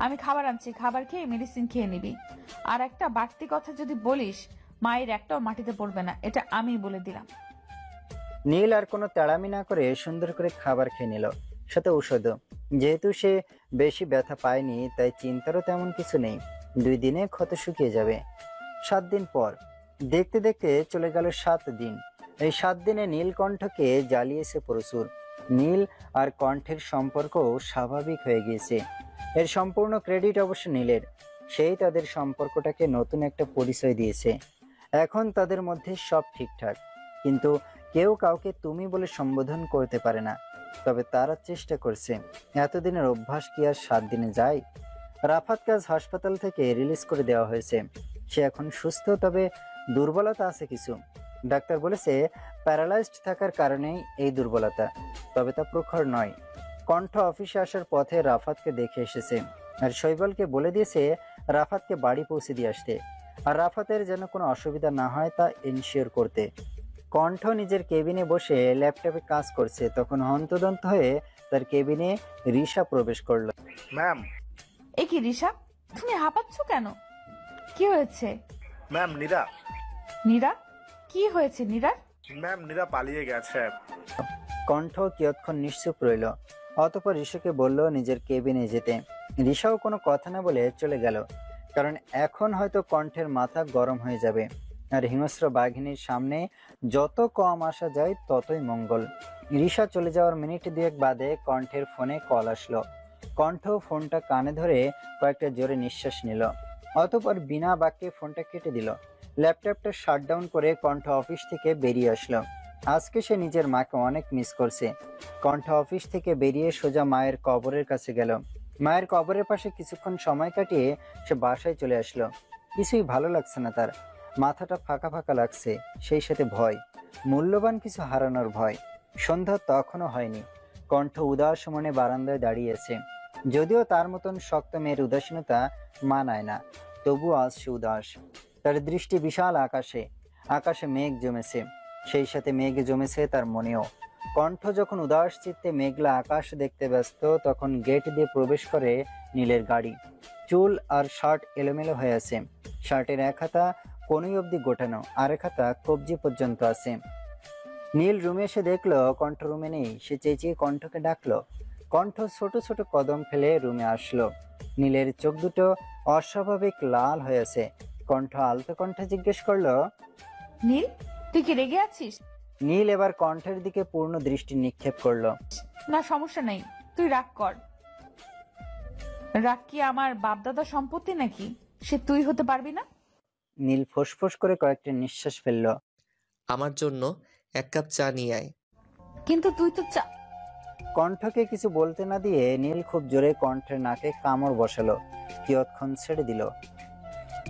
আমি খাবার আনছি, খাবার খেয়ে মেডিসিন খেয়ে নিবি। আর একটা বাড়তি কথা যদি বলিস, মায়ের একটাও মাটিতে পড়বে না, এটা আমি বলে দিলাম। নীল আর কোনো তেড়ামি না করে সুন্দর করে খাবার খেয়ে নিল, সাথে ঔষধও। যেহেতু সে বেশি ব্যথা পায়নি, তাই চিন্তারও তেমন কিছু নেই। 2 দিনে ক্ষত শুকিয়ে যাবে। 7 দিন পর। দেখতে দেখতে চলে গেল 7 দিন। এই 7 দিনে নীলকণ্ঠকে জ্বালিয়েছে প্রচুর। নীল আর কণ্ঠের সম্পর্কও স্বাভাবিক হয়ে গিয়েছে। এর সম্পূর্ণ ক্রেডিট অবশ্য নীলের। সেই তাদের সম্পর্কটাকে নতুন একটা পরিচয় দিয়েছে। এখন তাদের মধ্যে সব ঠিকঠাক, কিন্তু কেউ কাউকে তুমি বলে সম্বোধন করতে পারে না। তবে তারা চেষ্টা করছে। এতদিনের অভ্যাস কি আর 7 দিনে যায়? রাফাতকে আজ হাসপাতাল থেকে রিলিজ করে দেওয়া হয়েছে। সে এখন সুস্থ, তবে দুর্বলতা আছে কিছু। ডাক্তার বলেছে প্যারালাইজড থাকার কারণেই এই দুর্বলতা, তবে তা প্রখর নয়। কণ্ঠ অফিসে আসার পথে রাফাতকে দেখে এসেছে, আর শৈবালকে বলে দিয়েছে রাফাতকে বাড়ি পৌঁছে দিয়ে আসতে, আর রাফাতের যেন কোনো অসুবিধা না হয় তা এনশিওর করতে। কণ্ঠ নিজের কেবিনে বসে ল্যাপটপে কাজ করছে, তখন হন্তদন্ত হয়ে তার কেবিনে রিশা প্রবেশ করলো। ম্যাম। এ কি রিশা, তুমি হাঁপাচ্ছ কেন? কি হয়েছে? ম্যাম, নীরা। নীরা? কি হয়েছে নীরার? ম্যাম, নীরা পালিয়ে গেছে। কণ্ঠ কিয়ৎক্ষণ নিশ্চুপ রইল, অতঃপর ঋষাকে বলল নিজের কেবিনে যেতে। ঋষাও কোনো কথা না বলে চলে গেল, কারণ এখন হয়তো কণ্ঠের মাথা গরম হয়ে যাবে। আর হিংস্র বাঘিনীর সামনে যত কম আসা যায় ততই মঙ্গল। ঋষা চলে যাওয়ার মিনিট 2 বাদে কণ্ঠের ফোনে কল আসলো। কণ্ঠ ফোনটা কানে ধরে কয়েকটা জোরে নিঃশ্বাস নিল। অতঃপর বিনা বাক্যে ফোনটা কেটে দিল। ল্যাপটপটা শাটডাউন করে কণ্ঠ অফিস থেকে বেরিয়ে আসলো। আজকে সে নিজের মাকে অনেক মিস করছে। কণ্ঠ অফিস থেকে বেরিয়ে সোজা মায়ের কবরের কাছে গেল। মায়ের কবরের পাশে কিছুক্ষণ সময় কাটিয়ে সে বাসায় চলে আসলো। কিছুই ভালো লাগছে না তার, মাথাটা ফাঁকা ফাঁকা লাগছে, সেই সাথে ভয়, মূল্যবান কিছু হারানোর ভয়। সন্ধ্যা তখনও হয়নি। কণ্ঠ উদাস মনে বারান্দায় দাঁড়িয়েছে। যদিও তার মতন শক্ত মেয়ের উদাসীনতা মানায় না, তবুও আজ সে উদাস। তার দৃষ্টি বিশাল আকাশে। আকাশে মেঘ জমেছে, সেই সাথে মেঘ জমেছে তার মনেও। কণ্ঠ যখন উদাস চিত্তে মেঘলা আকাশ দেখতে ব্যস্ত, তখন গেট দিয়ে প্রবেশ করে নীলের গাড়ি। চুল আর শার্ট এলোমেলো হয়ে আছে। শার্টের এক হাতা কোনই অবধি গোটানো, আরেক হাতা কবজি পর্যন্ত আছে। নীল রুমে এসে দেখলো কণ্ঠ রুমে নেই। সে চেঁচিয়ে কণ্ঠকে ডাকলো। কণ্ঠ ছোট ছোট কদম ফেলে রুমে আসলো। নীলের চোখ দুটো অস্বাভাবিক লাল হয়েছে। কণ্ঠ আলতো কণ্ঠে জিজ্ঞেস করলো, নীল, তুই কি রেগে আছিস? নীল এবার কণ্ঠের দিকে পূর্ণ দৃষ্টি নিক্ষেপ করলো। না, সমস্যা নেই, তুই রাগ কর। রাগ কি আমার বাপদাদা সম্পত্তি নাকি? সে তুই হতে পারবি না? নীল ফোঁসফোঁস করে কয়েকটা নিঃশ্বাস ফেললো। আমার জন্য 1 কাপ চা নিয়ে আয়। কিন্তু তুই তো চা। কণ্ঠকে কিছু বলতে না দিয়ে নীল খুব জোরে কণ্ঠের নাকে কামড় বসালো। কিয়ৎক্ষণ ছেড়ে দিল।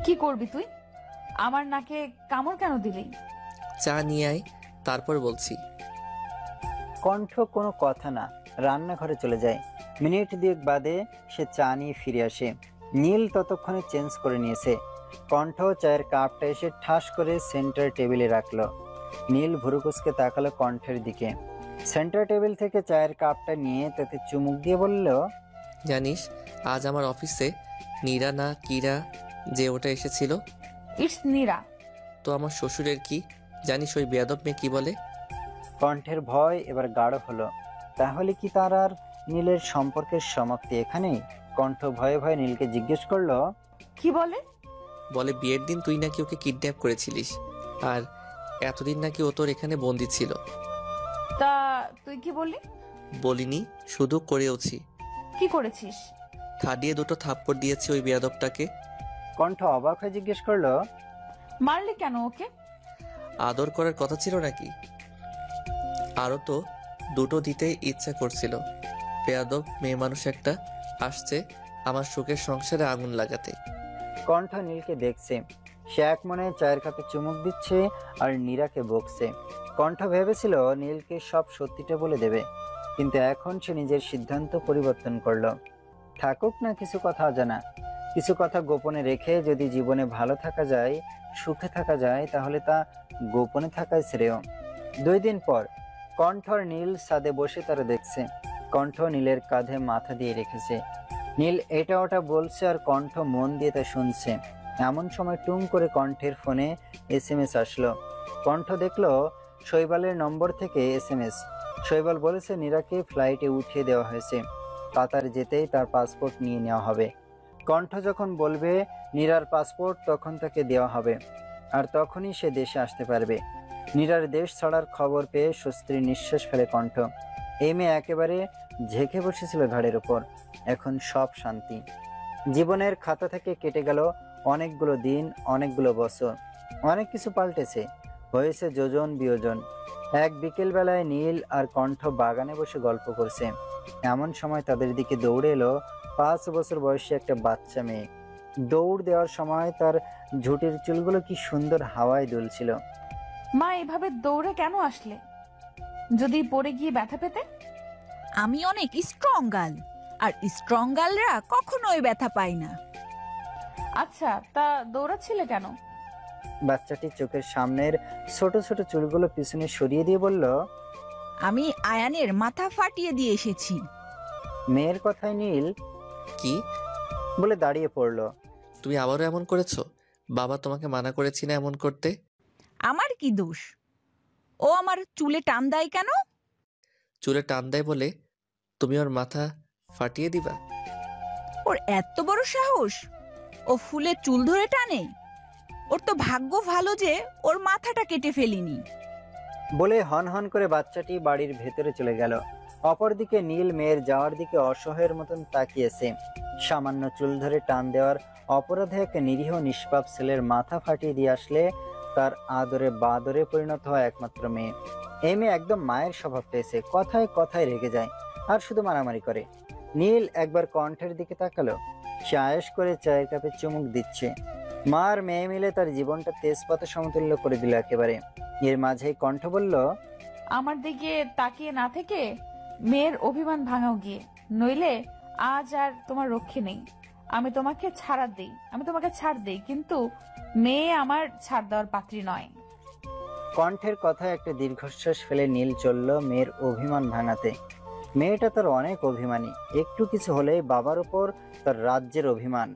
কি করবি তুই? আমার নাকে কামড় কেন দিলি? চা নিয়ে আয়, তারপর বলছি। কণ্ঠ কোনো কথা না, রান্নাঘরে চলে যায়। মিনিট 2 বাদে সে চা নিয়ে ফিরে আসে। নীল ততক্ষণে চেঞ্জ করে নিয়েছে। কণ্ঠ চায়ের কাপটা এসে ঠাস করে সেন্টার টেবিলে রাখলো। নীল ভুরুকুচকে তাকালো কণ্ঠের দিকে। সেন্টার টেবিল থেকে চায়ের কাপটা নিয়ে তাতে চুমুক দিয়ে বলল, জানিস আজ আমার অফিসে নীরা না কিরা যে ওটা এসেছিল? ইটস নীরা। তো আমার শ্বশুরের কি জানিস ওই বেয়াদব মেয়ে কি বলে? কণ্ঠের ভয় এবার গাঢ় হলো। তাহলে কি তার আর নীলের সম্পর্কের সমাপ্তি এখানেই? কণ্ঠ ভয়ে ভয়ে নীলকে জিজ্ঞেস করলো, কি বলে? বলে বিয়ের দিন তুই নাকি ওকে কিডন্যাপ করেছিলিস, আর এতদিন নাকি ও তোর এখানে বন্দি ছিল। তা তুই কি বললি? বলিনি, শুধু করেওছি। কি করেছিস? খাটিয়ে 2টো থাপ্পড় দিয়েছি ওই বেয়াদবটাকে। কণ্ঠ অবাক হয়ে জিজ্ঞেস করলো, মারলি কেন ওকে? আদর করার কথা ছিল নাকি? আরও তো 2টো দিতে ইচ্ছা করছিল। বেয়াদব মেয়ে মানুষ একটা আসছে আমার সুখের সংসারে আগুন লাগাতে। কণ্ঠ নীলকে দেখছে। সে এক মনে চায়ের কাপে চুমুক দিচ্ছে আর নীরাকে বকছে। কণ্ঠ ভেবেছিল নীলকে সব সত্যিটা বলে দেবে, কিন্তু এখন সে নিজের সিদ্ধান্ত পরিবর্তন করলো। থাকুক না কিছু কথা অজানা, কিছু কথা গোপনে রেখে যদি জীবনে ভালো থাকা যায়, সুখে থাকা যায়, তাহলে তা গোপনে থাকাই শ্রেয়। 2 দিন পর কণ্ঠ আর নীল ছাদে বসে তারা দেখছে। কণ্ঠ নীলের কাঁধে মাথা দিয়ে রেখেছে। নীল এটা ওটা বলছে আর কণ্ঠ মন দিয়ে তা শুনছে। এমন সময় টুং করে কণ্ঠের ফোনে SMS আসলো। কণ্ঠ দেখলো শৈবালের নম্বর থেকে SMS। শৈবাল বলেছে নীরাকে ফ্লাইটে উঠিয়ে দেওয়া হয়েছে। কাতার যেতেই তার পাসপোর্ট নিয়ে নেওয়া হবে। কণ্ঠ যখন বলবে নীরার পাসপোর্ট, তখন তাকে দেওয়া হবে, আর তখনই সে দেশে আসতে পারবে। নীরার দেশ ছাড়ার খবর পেয়ে স্বস্তির নিঃশ্বাস ফেলে কণ্ঠ। এই মেয়ে একেবারে ঝেঁকে বসেছিল ঘাড়ের উপর, এখন সব শান্তি। জীবনের খাতা থেকে কেটে গেল অনেকগুলো দিন, অনেকগুলো বছর। অনেক কিছু পাল্টেছে, হয়েছে যোজন বিয়োজন। এক বিকেল বেলায় নীল আর কণ্ঠ বাগানে বসে গল্প করছে। এমন সময় তাদের দিকে দৌড়ে এলো 5 বছর বয়সী একটা বাচ্চা মেয়ে। দৌড় দেওয়ার সময় তার ঝুটির চুলগুলো কি সুন্দর হাওয়ায় দুলছিল। মা, এভাবে দৌড়ে কেন আসলে? যদি পড়ে গিয়ে ব্যথা পেতে? আমি অনেক স্ট্রং গার্ল, আর স্ট্রং গার্লরা কখনোই ব্যথা পায় না। আচ্ছা, তা দৌড়াচ্ছিলে কেন? বাচ্চাটি চোখের সামনের ছোট ছোট চুলগুলো পিছনে সরিয়ে দিয়ে বলল, আমি আয়ানের মাথা ফাটিয়ে দিয়ে এসেছি। মেয়ের কথায় নীল কি বলে দাঁড়িয়ে পড়ল। তুমি আবারও এমন করেছো? বাবা তোমাকে মানা করেছি না এমন করতে? আমার কি দোষ? ও আমার চুলে টান দেয় কেন? চুলে টান দেয় বলে তুমি ওর মাথা ফাটিয়ে দিবা? ওর এত বড় সাহস! ও ফুলে চুল ধরে টানে? ওর তো ভাগ্য ভালো যে ওর মাথাটা কেটে ফেলিনি। বলে হন হন করে বাচ্চাটি বাড়ির ভেতরে চলে গেল। অপরদিকে নীল মেয়ের যাওয়ার দিকে অসহায়ের মতন তাকিয়েছে। সামান্য চুল ধরে টান দেওয়ার অপরাধে এক নিরীহ নিষ্পাপ ছেলের মাথা ফাটিয়ে দিয়ে আসলে তার আদরে বাদরে পরিণত হয় একমাত্র মেয়ে। এই মেয়ে একদম মায়ের স্বভাব পেয়েছে, কথায় কথায় রেগে যায় আর শুধু মারামারি করে। নীল একবার কণ্ঠের দিকে তাকালো, সে আয়েশ করে চায়ের কাপে চুমুক দিচ্ছে। মা আর মেয়ে মিলে তার জীবনটা তেজপাতা সমতুল্য করে দিল একেবারে। এর মাঝেই কণ্ঠ বলল, আমার দিকে তাকিয়ে না থেকে মেয়ের অভিমান ভাঙাও গিয়ে, নইলে আজ আর তোমার রক্ষে নেই। আমি তোমাকে ছাড় দেই, কিন্তু মেয়ে আমার ছাড় দেওয়ার পাত্রী নয়। কণ্ঠের কথায় একটা দীর্ঘশ্বাস ফেলে নীল চলল মেয়ের অভিমান ভাঙাতে। মেয়েটা তার অনেক অভিমানী, একটু কিছু হলেই বাবার উপর তার রাজ্যের অভিমান।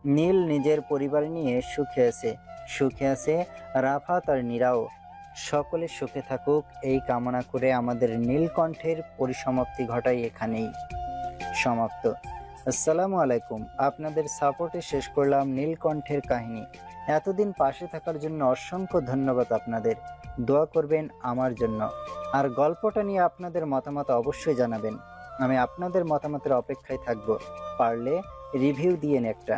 নীল নিজের পরিবার নিয়ে সুখে আছে রাফাত আর নীরাও। সকলে সুখে থাকুক এই কামনা করে আমাদের নীলকণ্ঠের পরিসমাপ্তি ঘটাই এখানেই সমাপ্ত। আসসালামু আলাইকুম। আপনাদের সাপোর্টে শেষ করলাম নীলকণ্ঠের কাহিনী। এতদিন পাশে থাকার জন্য অসংখ্য ধন্যবাদ আপনাদের। দোয়া করবেন আমার জন্য, আর গল্পটা নিয়ে আপনাদের মতামত অবশ্যই জানাবেন। আমি আপনাদের মতামতের অপেক্ষায় থাকব। পারলে রিভিউ দিয়েন একটা।